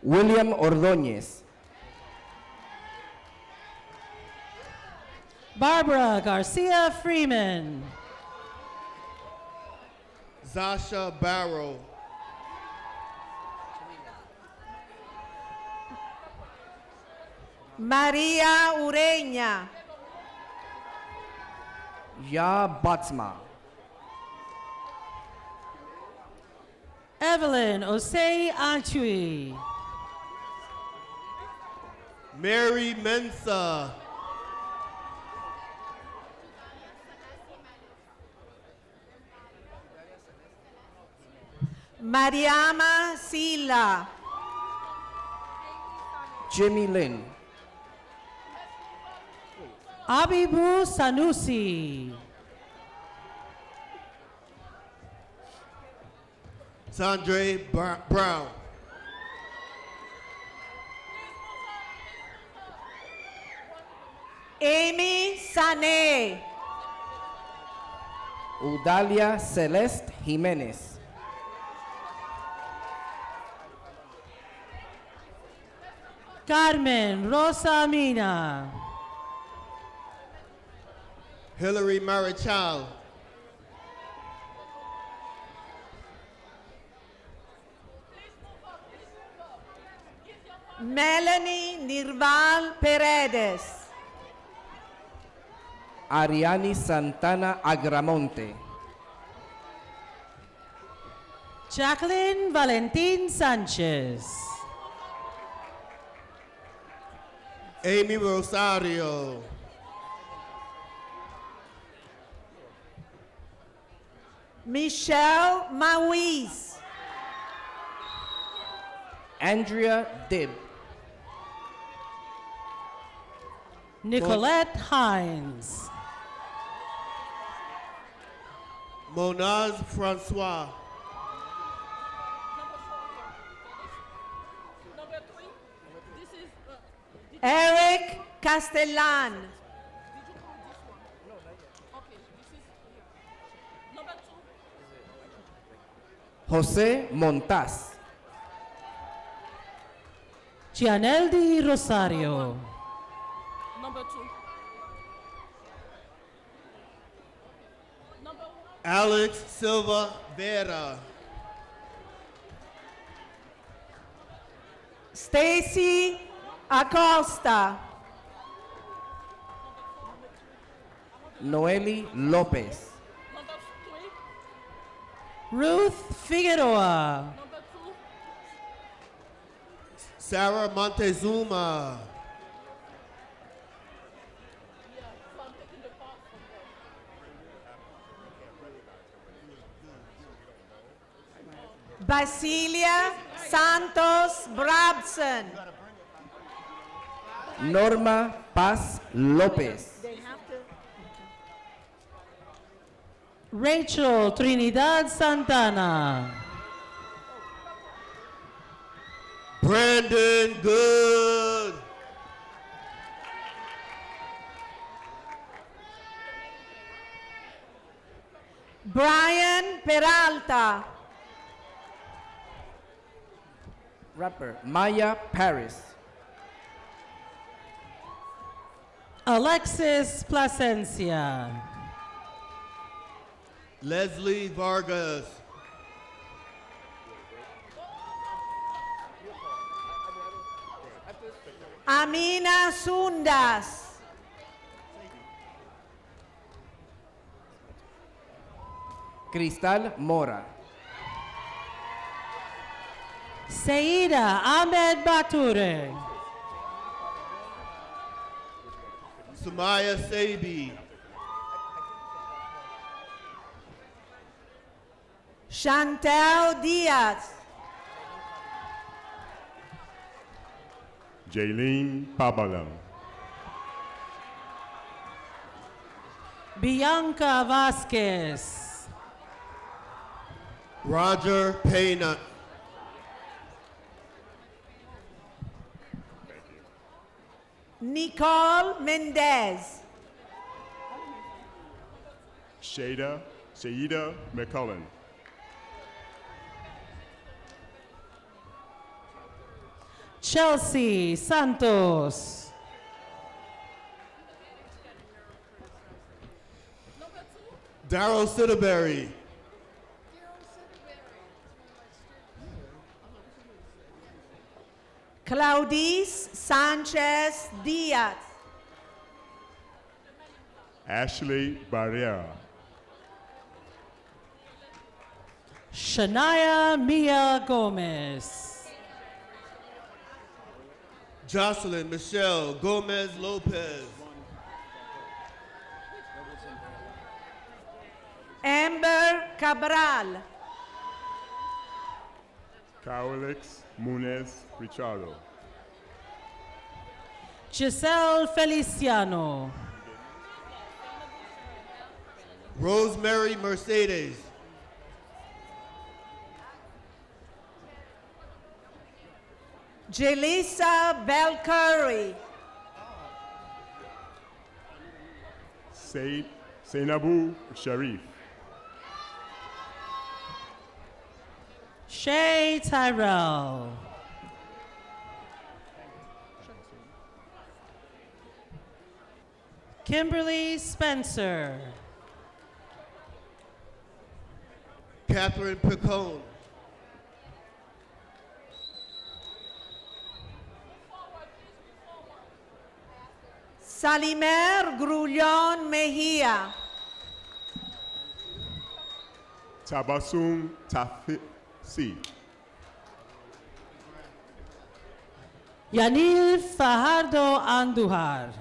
William Ordóñez. Barbara Garcia Freeman. Zasha Barrow. Maria Ureña. Ya Batsma. Evelyn Osei Anchui. Mary Mensa. Mariama Sila. Jimmy Lin. Abibu Sanusi. Sandre Brown. Amy Sane. Udalia Celeste Jimenez. Carmen Rosa Mina. Hillary Marichal. Melanie Nirval Paredes. Ariani Santana Agramonte. Jacqueline Valentin Sanchez. Amy Rosario. Michelle Mauiz. Andrea Dibb. Nicolette Hines. Monaz Francois. Eric Castellan. Jose Montaz. Gianeldi Rosario. Number 2. Alex Silva Vera. Stacy Acosta. Noeli Lopez. Ruth Figueroa. Sarah Montezuma. Basilia Santos Brabson. Norma Paz Lopez. Rachel Trinidad Santana. Brandon Good. Brian Peralta. Rapper Maya Paris. Alexis Plasencia. Leslie Vargas. Amina Sundas. Cristal Mora. Seida Ahmed Bature. Sumaya Sabi. Chantel Diaz. Jaylene Pabalam. Bianca Vasquez. Roger Payna. Nicole Mendez. Shaida McCullen. Chelsea Santos. Daryl Sittaberry. Claudice Sanchez Diaz. Ashley Barrera. Shania Mia Gomez. Jocelyn Michelle Gomez Lopez. Amber Cabral. Carolix Munez Richardo. Giselle Feliciano. Rosemary Mercedes. Jelisa Belcurry. Said Seinabu Sharif. Shay Tyrell. Kimberly Spencer. Catherine Picone. Salimer Grullon Mejia. Tabasum Tafisi. Yanil Fajardo Andujar.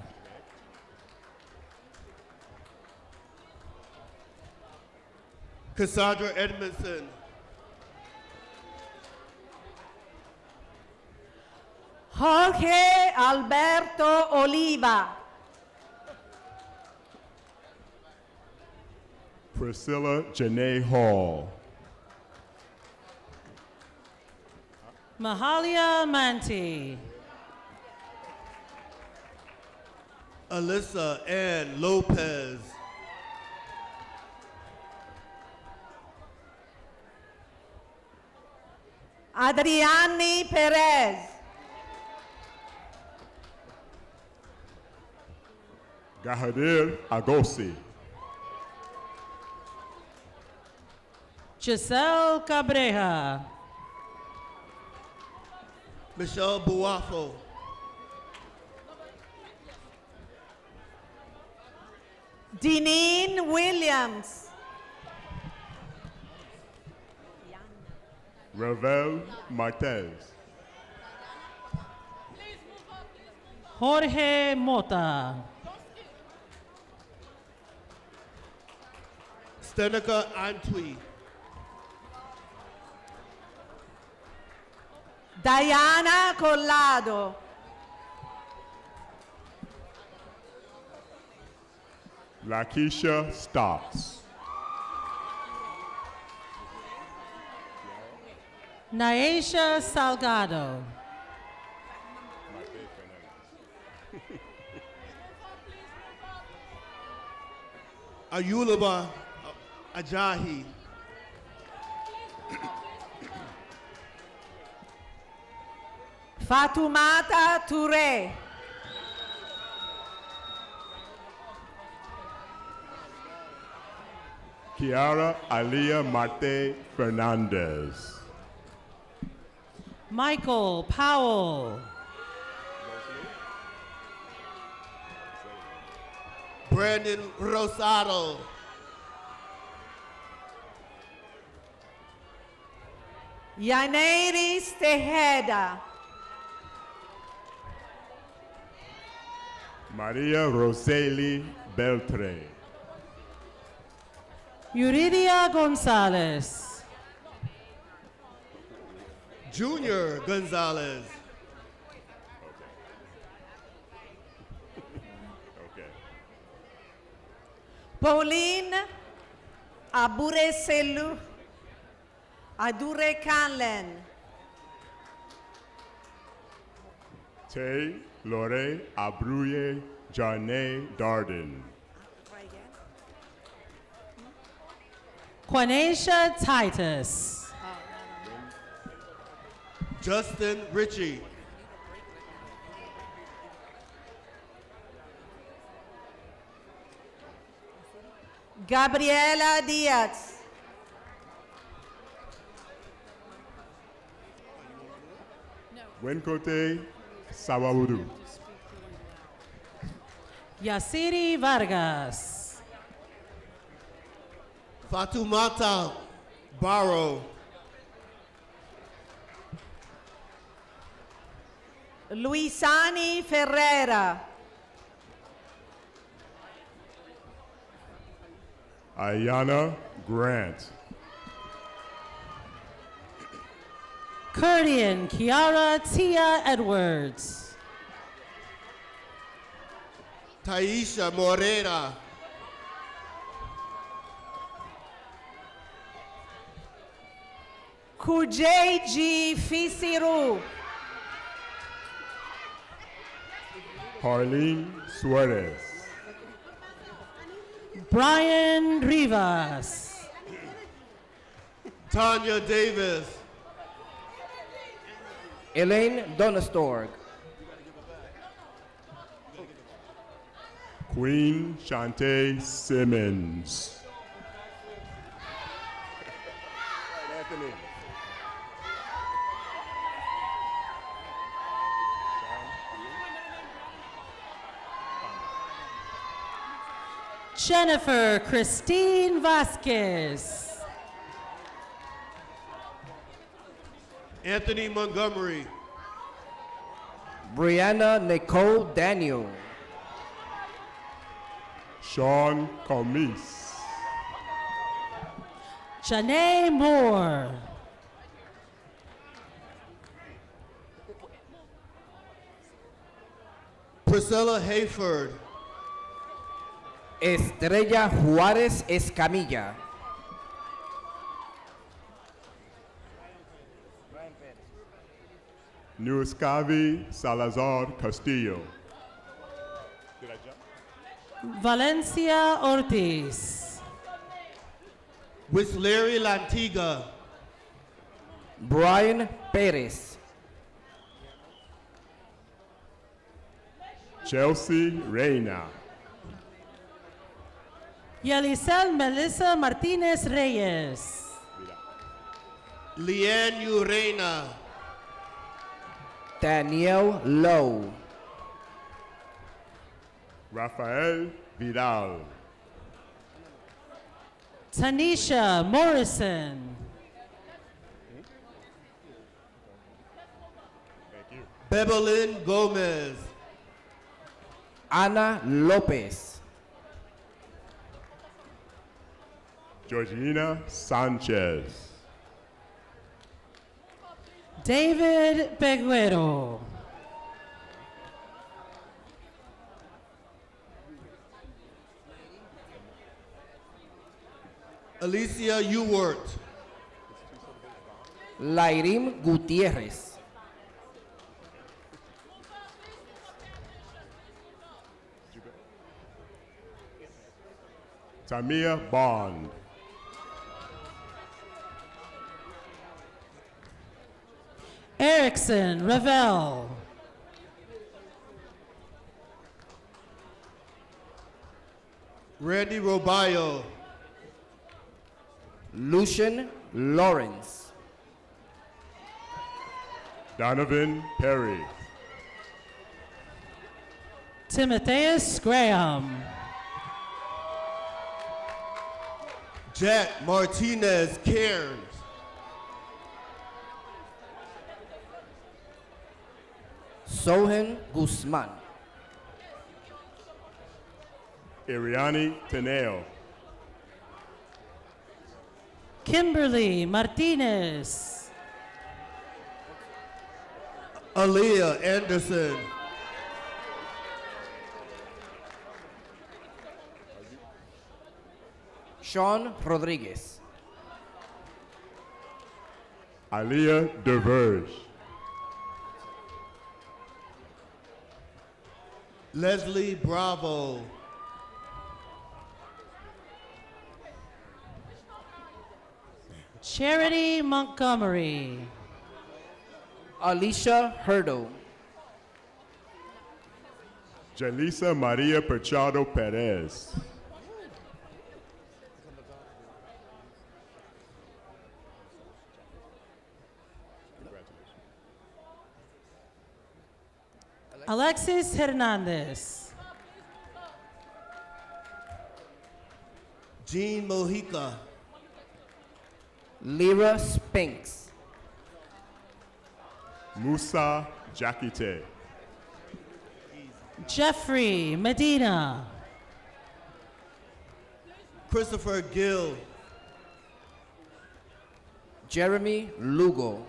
Cassandra Edmondson. Jorge Alberto Oliva. Priscilla Janae Hall. Mahalia Manti. Alyssa Ann Lopez. Adriani Perez. Gahadir Agosi. Giselle Cabreja. Michelle Buafo. Deneen Williams. Revel Martez. Jorge Mota. Stenica Antwi. Diana Collado. Lakeisha Stocks. Naisha Salgado. Ayulaba Ajahi. Fatumata Touré. Kiara Alia Marte Fernandez. Michael Powell. Brandon Rosado. Yaneiris Tejeda. Maria Roseli Beltre. Yuridia Gonzalez. Junior Gonzalez. Okay. Pauline Abureselu. Adure Canlen. Tay Lore Abruye Jarnay Darden. Quanesha Titus. Justin Ritchie. Gabriela Diaz. Wenkote Sawawudu. Yasiri Vargas. Fatumata Barrow. Luisani Ferreira. Ayana Grant. Kurdian Kiara Tia Edwards. Taisha Morena. Kujeji Fisiru. Harleen Suarez. Brian Rivas. Tanya Davis. Elaine Donestorg. Queen Shantae Simmons. Anthony. Jennifer Christine Vasquez. Anthony Montgomery. Brianna Nicole Daniel. Sean Comis. Janae Moore. Priscilla Hayford. Estrella Juárez Escamilla. Nuescavi Salazar Castillo. Did I jump? Valencia Ortiz. Wisleri Lantiga. Brian Perez. Chelsea Reina. Yelisel Melissa Martinez Reyes. Leanne Urena. Danielle Lowe. Rafael Vidal. Tanisha Morrison. Bebelyn Gomez. Ana Lopez. Georgina Sanchez. David Peguero. Alicia Ewart. Lairim Gutierrez. Tamia Bond. Erickson Ravel. Randy Robayo. Lucian Lawrence. Donovan Perry. Timotheus Graham. Jack Martinez Cairns. Sohen Guzman. Iriani Teneo. Kimberly Martinez. Aaliyah Anderson. Sean Rodriguez. Aliyah DeVerge. Leslie Bravo. Charity Montgomery. Alicia Hurdo. Jalisa Maria Perchado Perez. Alexis Hernandez. Jean Mojica. Lyra Spinks. Musa Jakite. Jeffrey Medina. Christopher Gill. Jeremy Lugo.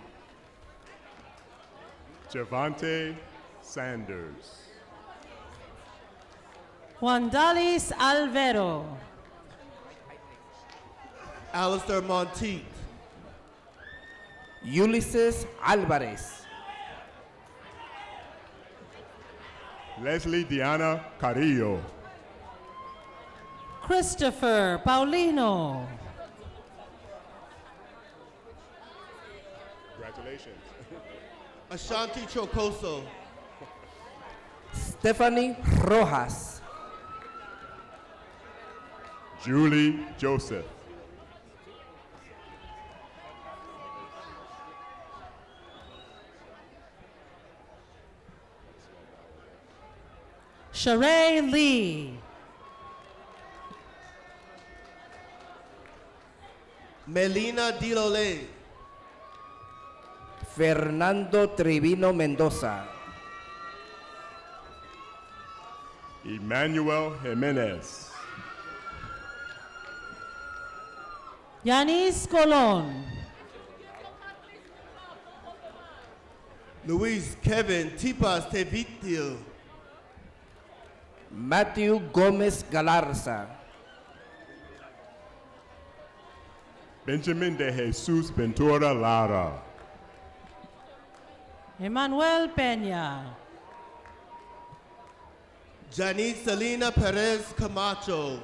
Javante Sanders. Juandalis Alvero. Alistair Monteith. Ulysses Alvarez. Leslie Diana Carrillo. Christopher Paulino. Congratulations. Ashanti Chocoso. Stephanie Rojas. Julie Joseph. Sheree Lee. Melina Dilole. Fernando Trevino Mendoza. Emmanuel Jimenez. Yanis Colon. Luis Kevin Tipas Tevitil. Matthew Gomez Galarza. Benjamin de Jesus Ventura Lara. Emmanuel Peña. Janice Selena Perez Camacho.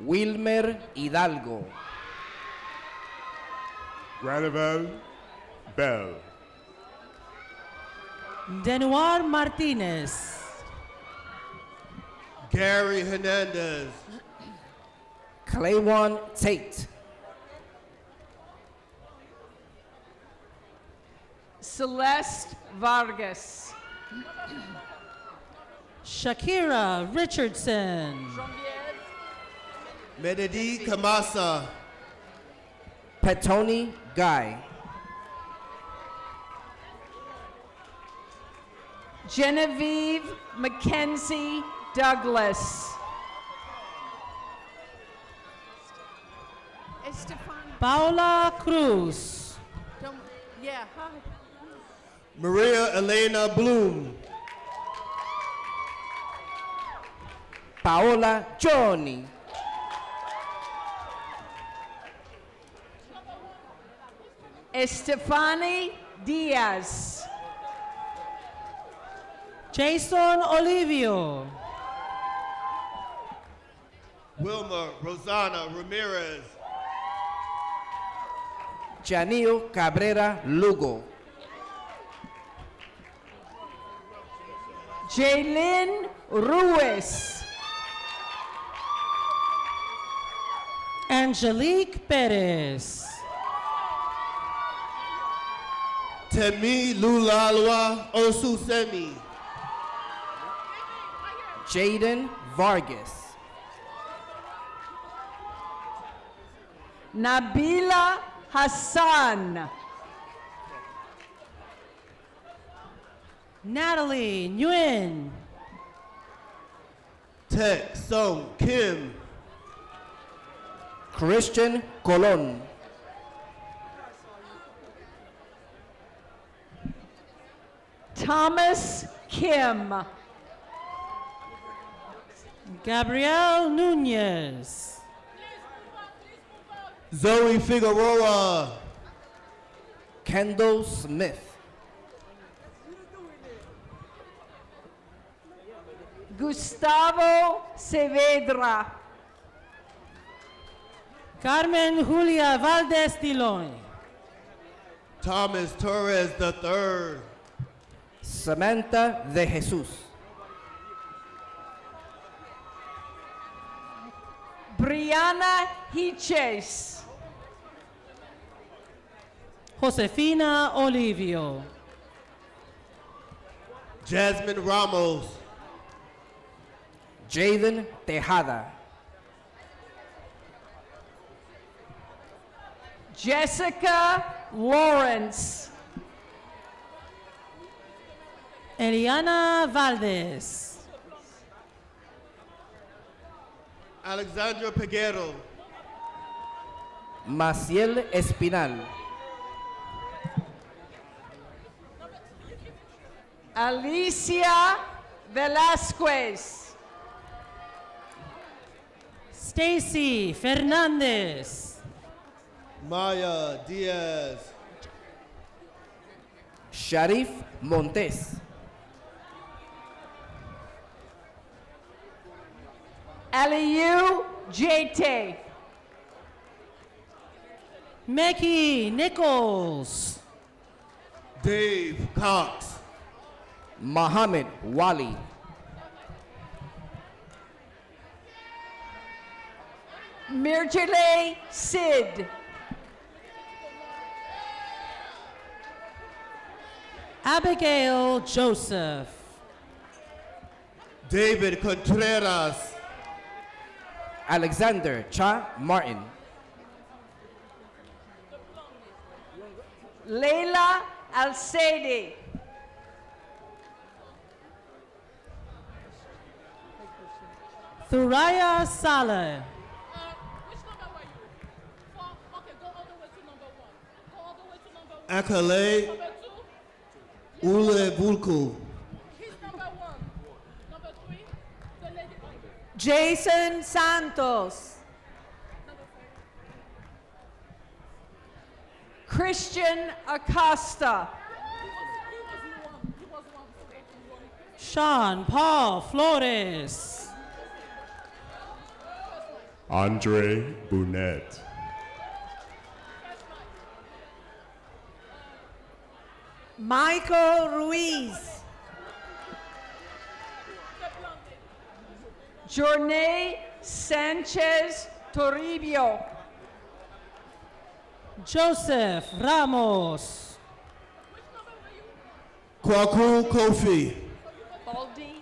Wilmer Hidalgo. Granivel Bell. Denuar Martinez. Gary Hernandez. Claywan Tate. Celeste Vargas. Shakira Richardson. Mededi Kamasa. Petoni Guy. Genevieve Mackenzie Douglas. Paula Cruz. Yeah, hi. Maria Elena Bloom. Paola Johnny. Estefani Diaz. Jason Olivio. Wilma Rosana Ramirez. Janio Cabrera Lugo. Jaylin Ruiz. Angelique Perez. Temi Lulalwa Osusemi. Jaden Vargas. Nabila Hassan. Natalie Nguyen. Tek Song Kim. Christian Colon. Thomas Kim. Gabrielle Nunez. Zoe Figueroa. Kendall Smith. Gustavo Saavedra. Carmen Julia Valdez Dilon. Thomas Torres III. Samantha de Jesus. Brianna Hiches. Josefina Olivio. Jasmine Ramos. Jaden Tejada. Jessica Lawrence. Eliana Valdez. Alexandra Peguero. Maciel Espinal. Alicia Velasquez. Stacy Fernandez. Maya Diaz. Sharif Montes. Aliyu Jete. Mickey Nichols. Dave Cox. Mohammed Wali. Mirjale Sid. Abigail Joseph. David Contreras. Alexander Cha Martin. Leila Alcede. Thuraya Saleh. Akale Ulebulku. Jason Santos. Christian Acosta. Sean Paul Flores. Andre Burnett. Michael Ruiz. Jornay Sanchez Toribio. Joseph Ramos. Kwaku Kofi. Baldi.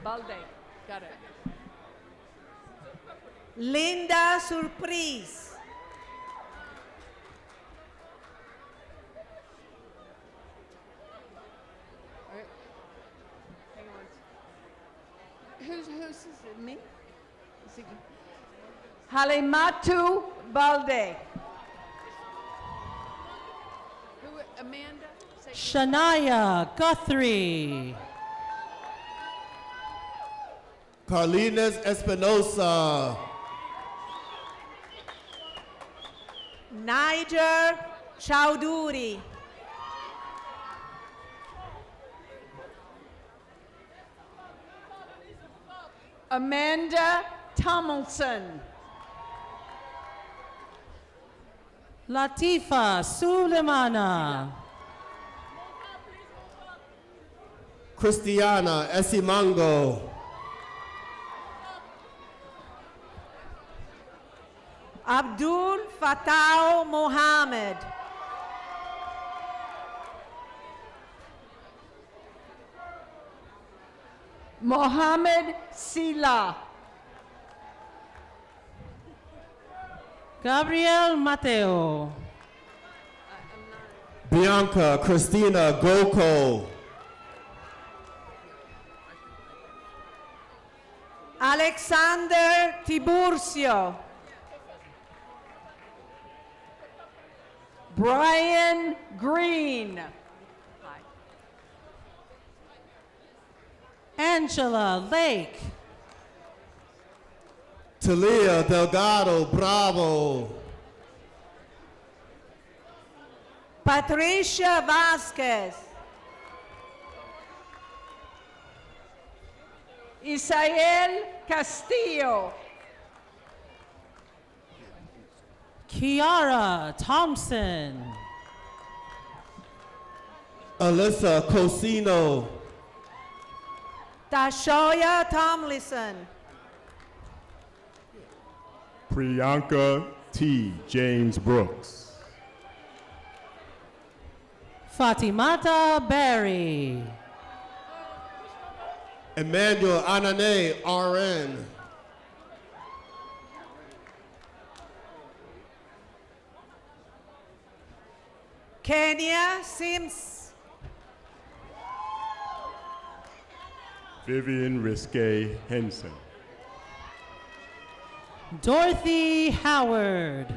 Balde. Got it. Linda Surprise. All right. Hang on. Who's is it? Me? Is it, Halimatu Balde. who? Amanda? Say- Shania Guthrie. Carlinas Espinosa. Niger Chowdhury. Amanda Tomlinson. Latifa Sulemana. Christiana Esimango. Abdul Fattah Mohammed. Mohammed Sila. Gabriel Mateo. Bianca Christina Goko. Alexander Tiburcio. Brian Green. Angela Lake. Talia Delgado Bravo. Patricia Vasquez. Isael Castillo. Kiara Thompson. Alyssa Cosino. Tashoya Tomlinson. Priyanka T. James Brooks. Fatimata Berry. Emmanuel Anane RN. Kenya Sims. Vivian Risque Henson. Dorothy Howard.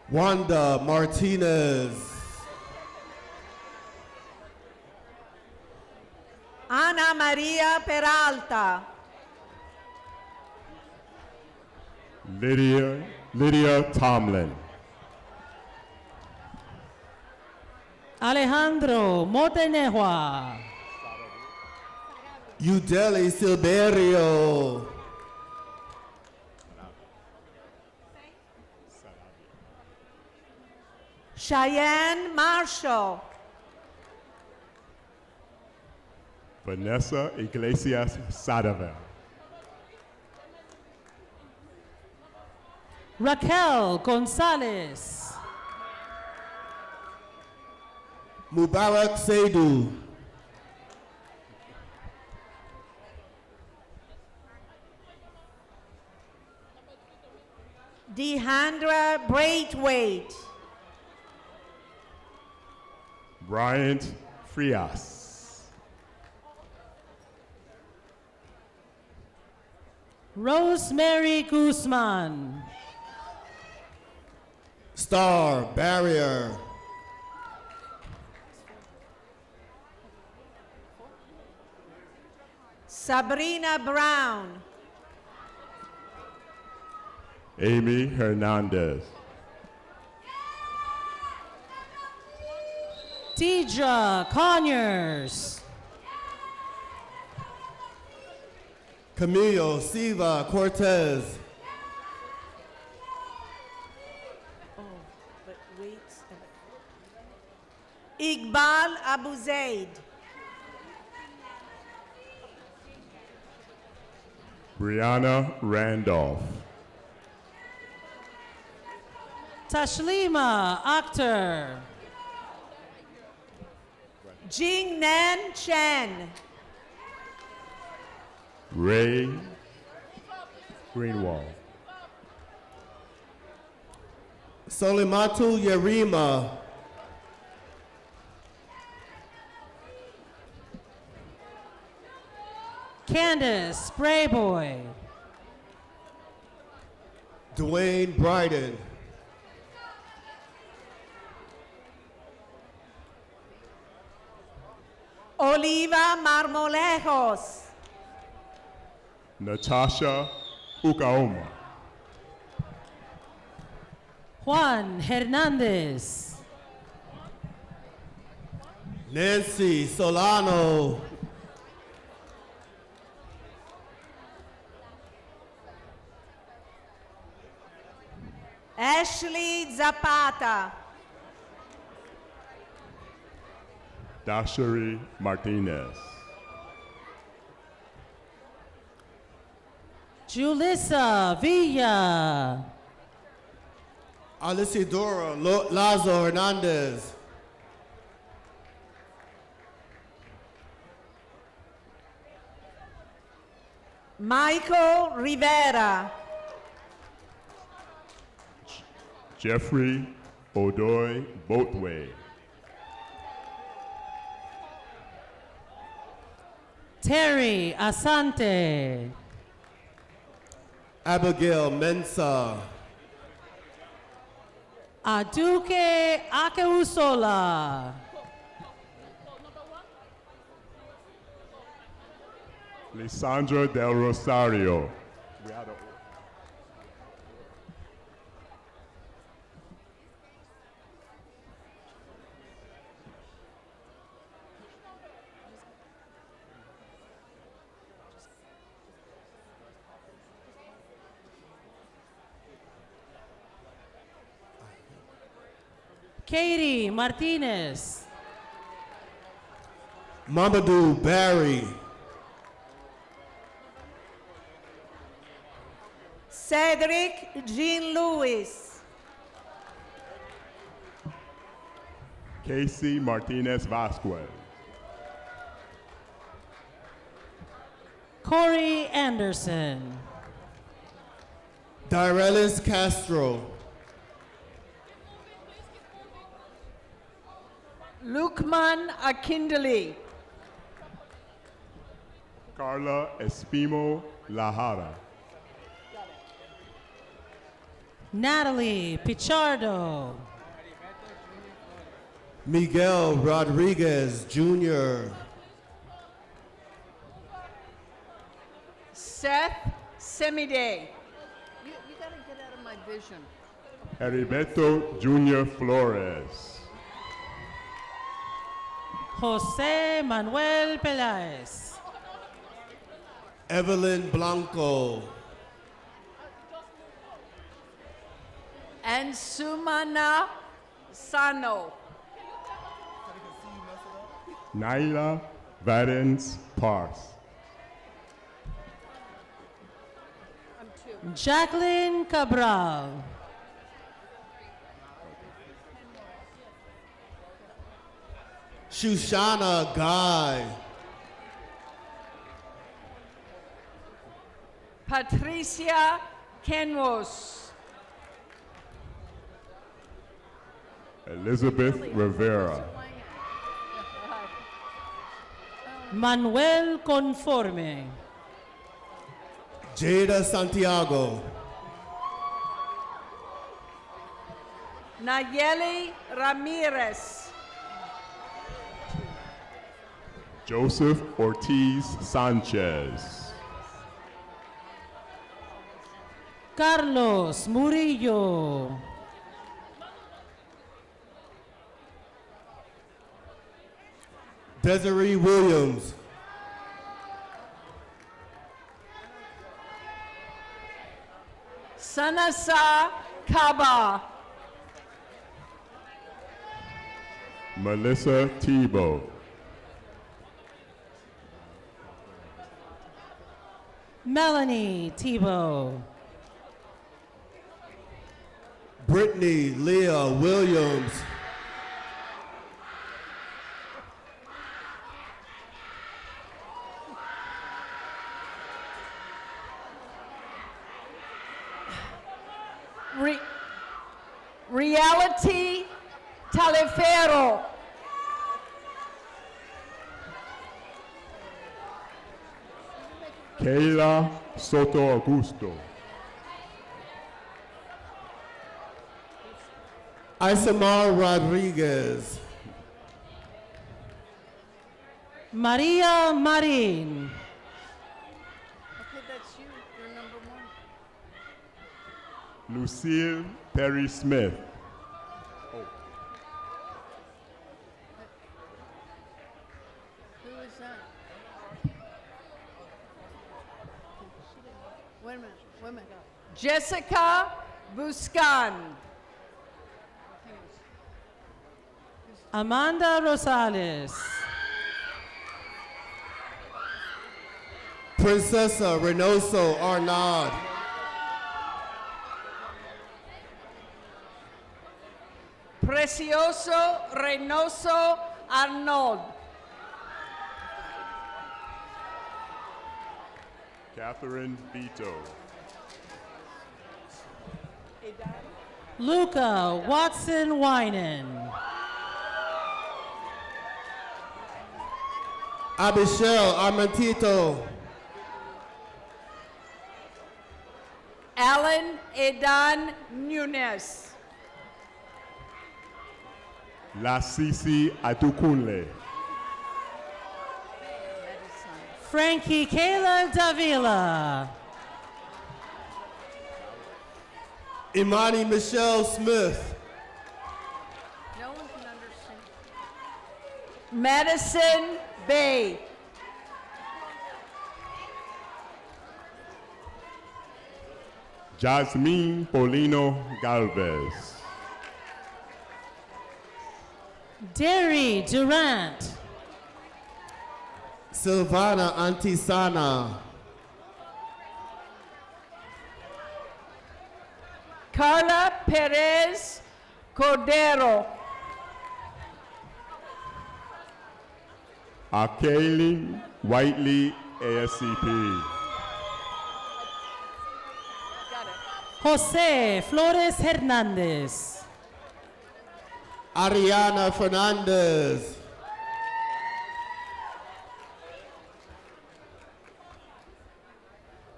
Wanda Martinez. Ana Maria Peralta. Lydia Tomlin. Alejandro Motenehua. Udeli Silverio. Cheyenne Marshall. Vanessa Iglesias Sadavel. Raquel Gonzalez. Mubarak Seydu. Dehandra Braithwaite. Bryant Frias. Rosemary Guzman. Star Barrier. Sabrina Brown. Amy Hernandez. Deidre Conyers. Camilo Silva Cortez. Iqbal Abu Zaid. Brianna Randolph. Tashlima Akhtar. Jingnan Chen. Ray Greenwald. Solimatu Yerima. Candace Sprayboy. Dwayne Bryden. Oliva Marmolejos. Natasha Ukaoma. Juan Hernandez. Nancy Solano. Ashley Zapata. Dashari Martinez. Julissa Villa. Alicidora Lazo Hernandez. Michael Rivera. Jeffrey Odoy Boatway. Terry Asante. Abigail Mensa. Aduke Akeusola. Lisandra Del Rosario. Katie Martinez. Mamadou Barry. Cedric Jean Lewis. Casey Martinez Vasquez. Corey Anderson. Direlis Castro. Lukman Akindali. Carla Espimo Lajara. Natalie Pichardo. Miguel Rodriguez Jr. Seth Semide. You gotta get out of my vision. Heriberto Jr. Flores. Jose Manuel Peláez. Evelyn Blanco. And Sumana Sano. Naila Valens Pars. Jacqueline Cabral. Shoshana Guy. Patricia Kenwos. Elizabeth Rivera. Manuel Conforme. Jada Santiago. Nayeli Ramirez. Joseph Ortiz Sanchez. Carlos Murillo. Desiree Williams. Sanasa Kaba. Melissa Tebow. Melanie Tebow. Brittany Leah Williams. Reality Talefero. Kayla Soto Augusto. Isamar Rodriguez. Maria Marin. Okay, that's you. You're number one. Lucille Perry Smith. Who is that? Wait a minute. Wait a minute. Jessica Buscan. Amanda Rosales. Princessa Reynoso Arnaud. Precioso Reynoso Arnold. Catherine Vito. Luca Watson Winan. Abishel Armentito. Alan Edan Nunes. La Sisi Atukunle. Frankie Kayla Davila. Imani Michelle Smith. No one can understand. Madison Bay. Jasmine Polino Galvez. Derry Durant. Silvana Antisana. Carla Perez Cordero. Akaylin Whiteley ASCP. Jose Flores Hernandez. Ariana Fernandez.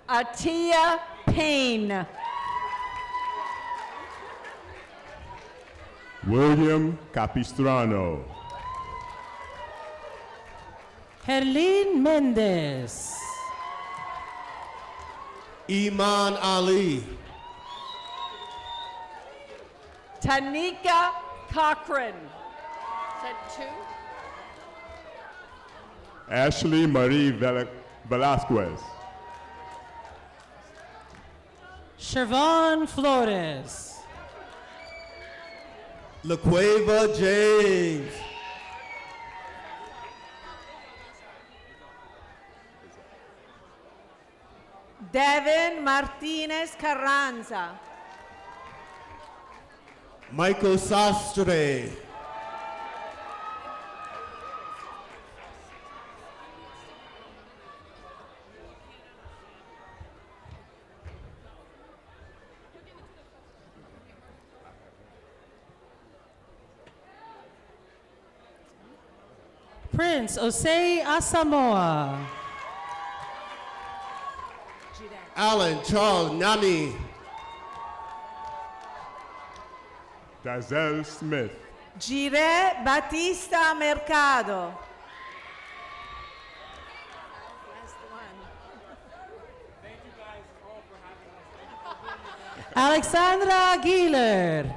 Atia Payne. William Capistrano. Herlene Mendez. Iman Ali. Tanika Cochran. Is that two? Ashley Marie Velasquez. Siobhan Flores. LaQuava James. Devin Martinez Carranza. Michael Sastre. Prince Osei Asamoah. Alan Charles Nani. Dazel Smith. Gire Batista Mercado. Alexandra Aguilar.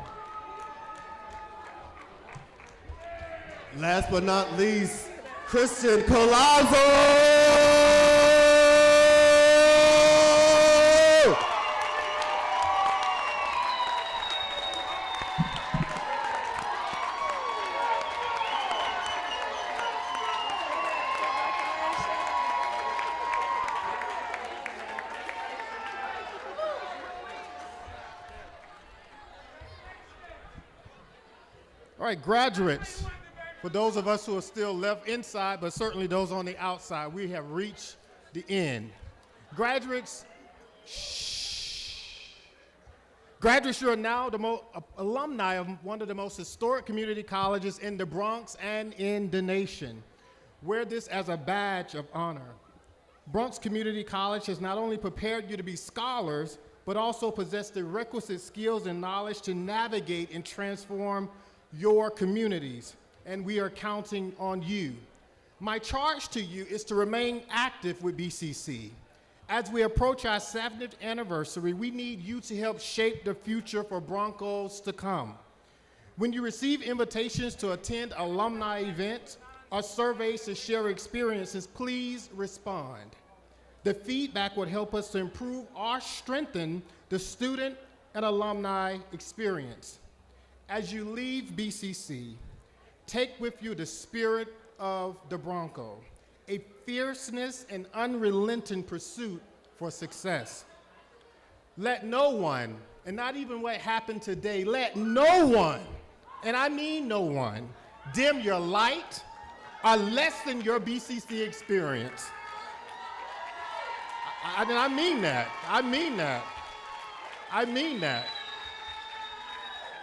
Last but not least, Christian Colazo. All right, graduates, for those of us who are still left inside, but certainly those on the outside, we have reached the end. Graduates, Graduates, you are now the alumni of one of the most historic community colleges in the Bronx and in the nation. Wear this as a badge of honor. Bronx Community College has not only prepared you to be scholars, but also possess the requisite skills and knowledge to navigate and transform your communities, and we are counting on you. My charge to you is to remain active with BCC. As we approach our 70th anniversary, we need you to help shape the future for Broncos to come. When you receive invitations to attend alumni events or surveys to share experiences, please respond. The feedback would help us to improve or strengthen the student and alumni experience. As you leave BCC, take with you the spirit of the Bronco, a fierceness and unrelenting pursuit for success. Let no one, and not even what happened today, let no one, and I mean no one, dim your light or lessen your BCC experience. I mean that. I mean that. I mean that.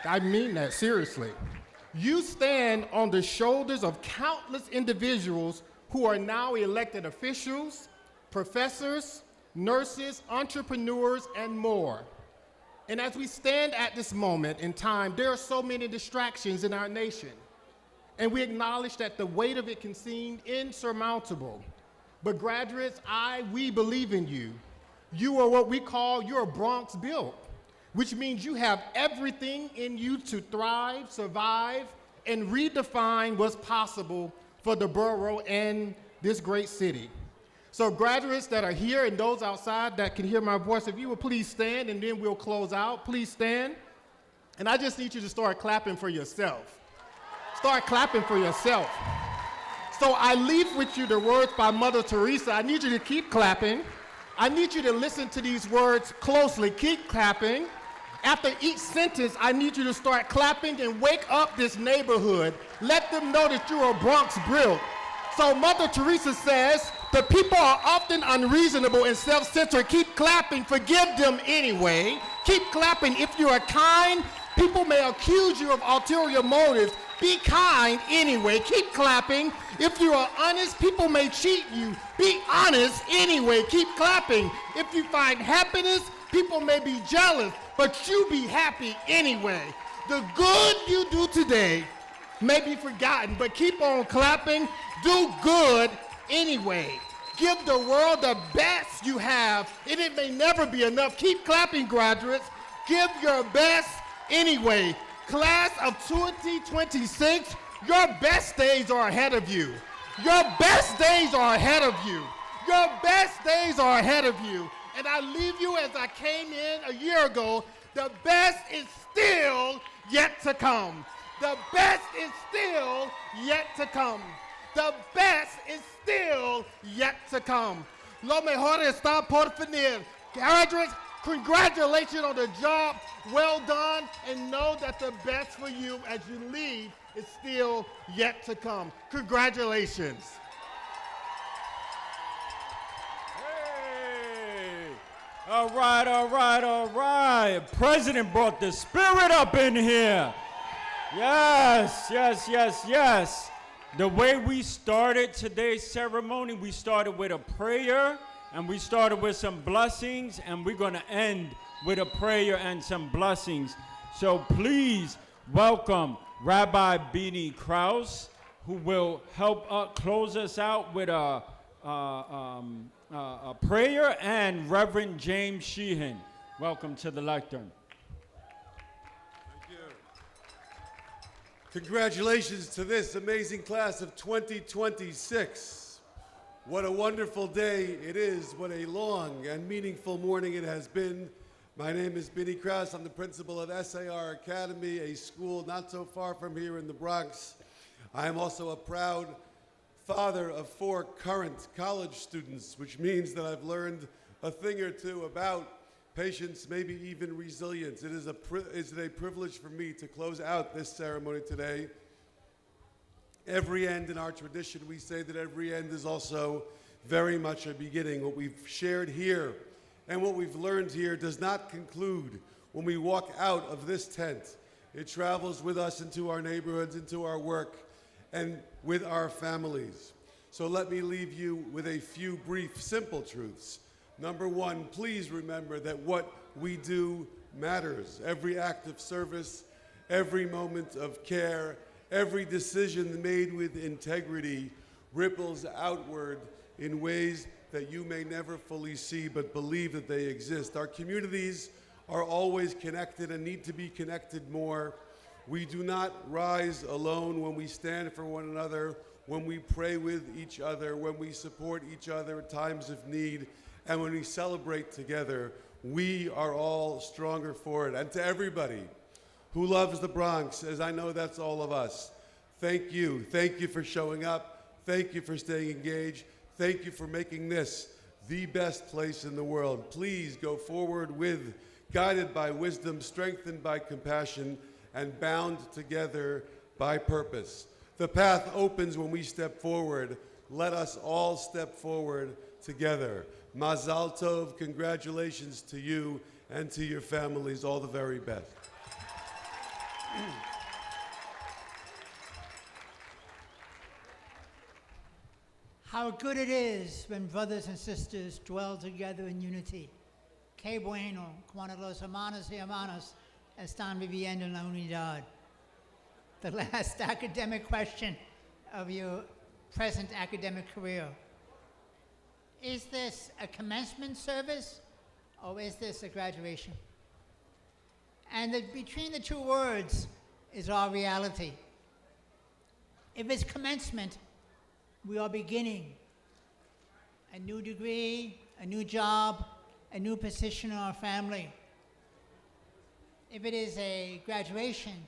I mean that, seriously. You stand on the shoulders of countless individuals who are now elected officials, professors, nurses, entrepreneurs, and more. And as we stand at this moment in time, there are so many distractions in our nation. And we acknowledge that the weight of it can seem insurmountable. But graduates, we believe in you. You are what we call, you're Bronx built, which means you have everything in you to thrive, survive, and redefine what's possible for the borough and this great city. So graduates that are here and those outside that can hear my voice, if you would please stand and then we'll close out. Please stand. And I just need you to start clapping for yourself. Start clapping for yourself. So I leave with you the words by Mother Teresa. I need you to keep clapping. I need you to listen to these words closely. Keep clapping. After each sentence, I need you to start clapping and wake up this neighborhood. Let them know that you're a Bronx built. So Mother Teresa says, the people are often unreasonable and self-centered. Keep clapping. Forgive them anyway. Keep clapping. If you are kind, People may accuse you of ulterior motives. Be kind anyway. Keep clapping. If you are honest, people may cheat you. Be honest anyway. Keep clapping. If you find happiness, people may be jealous, but you be happy anyway. The good you do today may be forgotten, but keep on clapping. Do good anyway. Give the world the best you have, and it may never be enough. Keep clapping, graduates. Give your best anyway. Class of 2026, your best days are ahead of you. Your best days are ahead of you. Your best days are ahead of you. And I leave you as I came in a year ago. The best is still yet to come. The best is still yet to come. The best is still yet to come. Lo mejor está por venir. Graduates, congratulations on the job. Well done, and know that the best for you as you leave is still yet to come. Congratulations. Hey. All right, all right, all right. President brought the spirit up in here. Yes, yes, yes, yes. The way we started today's ceremony, we started with a prayer, and we started with some blessings, and we're going to end with a prayer and some blessings. So please welcome Rabbi Beanie Krause, who will help close us out with a prayer, and Reverend James Sheehan. Welcome to the lectern. Congratulations to this amazing class of 2026. What a wonderful day it is. What a long and meaningful morning it has been. My name is Benny Krause. I'm the principal of SAR Academy, a school not so far from here in the Bronx. I am also a proud father of 4 current college students, which means that I've learned a thing or two about patience, maybe even resilience. It is a privilege for me to close out this ceremony today. Every end in our tradition, we say that every end is also very much a beginning. What we've shared here and what we've learned here does not conclude when we walk out of this tent. It travels with us into our neighborhoods, into our work, and with our families. So let me leave you with a few brief, simple truths. Number 1, please remember that what we do matters. Every act of service, every moment of care, every decision made with integrity ripples outward in ways that you may never fully see, but believe that they exist. Our communities are always connected and need to be connected more. We do not rise alone when we stand for one another, when we pray with each other, when we support each other at times of need, and when we celebrate together. We are all stronger for it. And to everybody who loves the Bronx, as I know that's all of us, thank you. Thank you for showing up. Thank you for staying engaged. Thank you for making this the best place in the world. Please go forward with, guided by wisdom, strengthened by compassion, and bound together by purpose. The path opens when we step forward. Let us all step forward together. Mazal Tov, congratulations to you and to your families. All the very best. How good it is when brothers and sisters dwell together in unity. Qué bueno cuando los hermanos y hermanas están viviendo en la unidad. The last academic question of your present academic career. Is this a commencement service or is this a graduation? And between the two words is our reality. If it's commencement, we are beginning a new degree, a new job, a new position in our family. If it is a graduation,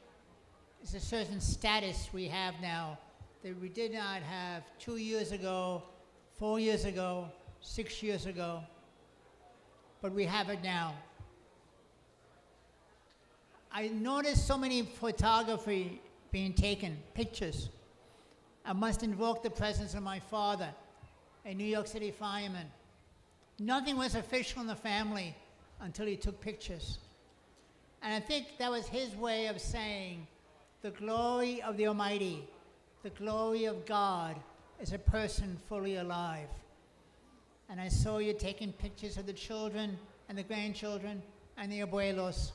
it's a certain status we have now that we did not have 2 years ago, 4 years ago, 6 years ago, but we have it now. I noticed so many photography being taken, pictures. I must invoke the presence of my father, a New York City fireman. Nothing was official in the family until he took pictures. And I think that was his way of saying the glory of the Almighty, the glory of God is a person fully alive. And I saw you taking pictures of the children and the grandchildren and the abuelos.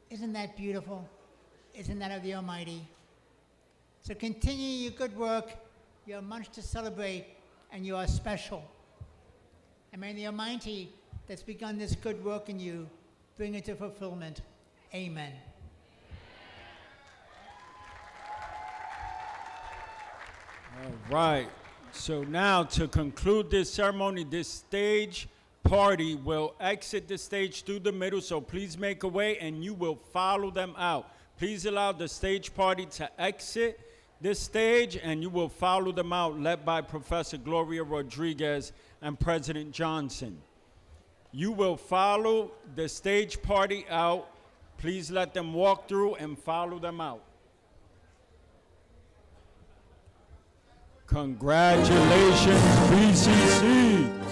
Isn't that beautiful? Isn't that of the Almighty? So continue your good work. You have much to celebrate, and you are special. And may the Almighty that's begun this good work in you bring it to fulfillment. Amen. All right. So now to conclude this ceremony, this stage party will exit the stage through the middle. So please make a way and you will follow them out. Please allow the stage party to exit this stage and you will follow them out, led by Professor Gloria Rodriguez and President Johnson. You will follow the stage party out. Please let them walk through and follow them out. Congratulations, BCC.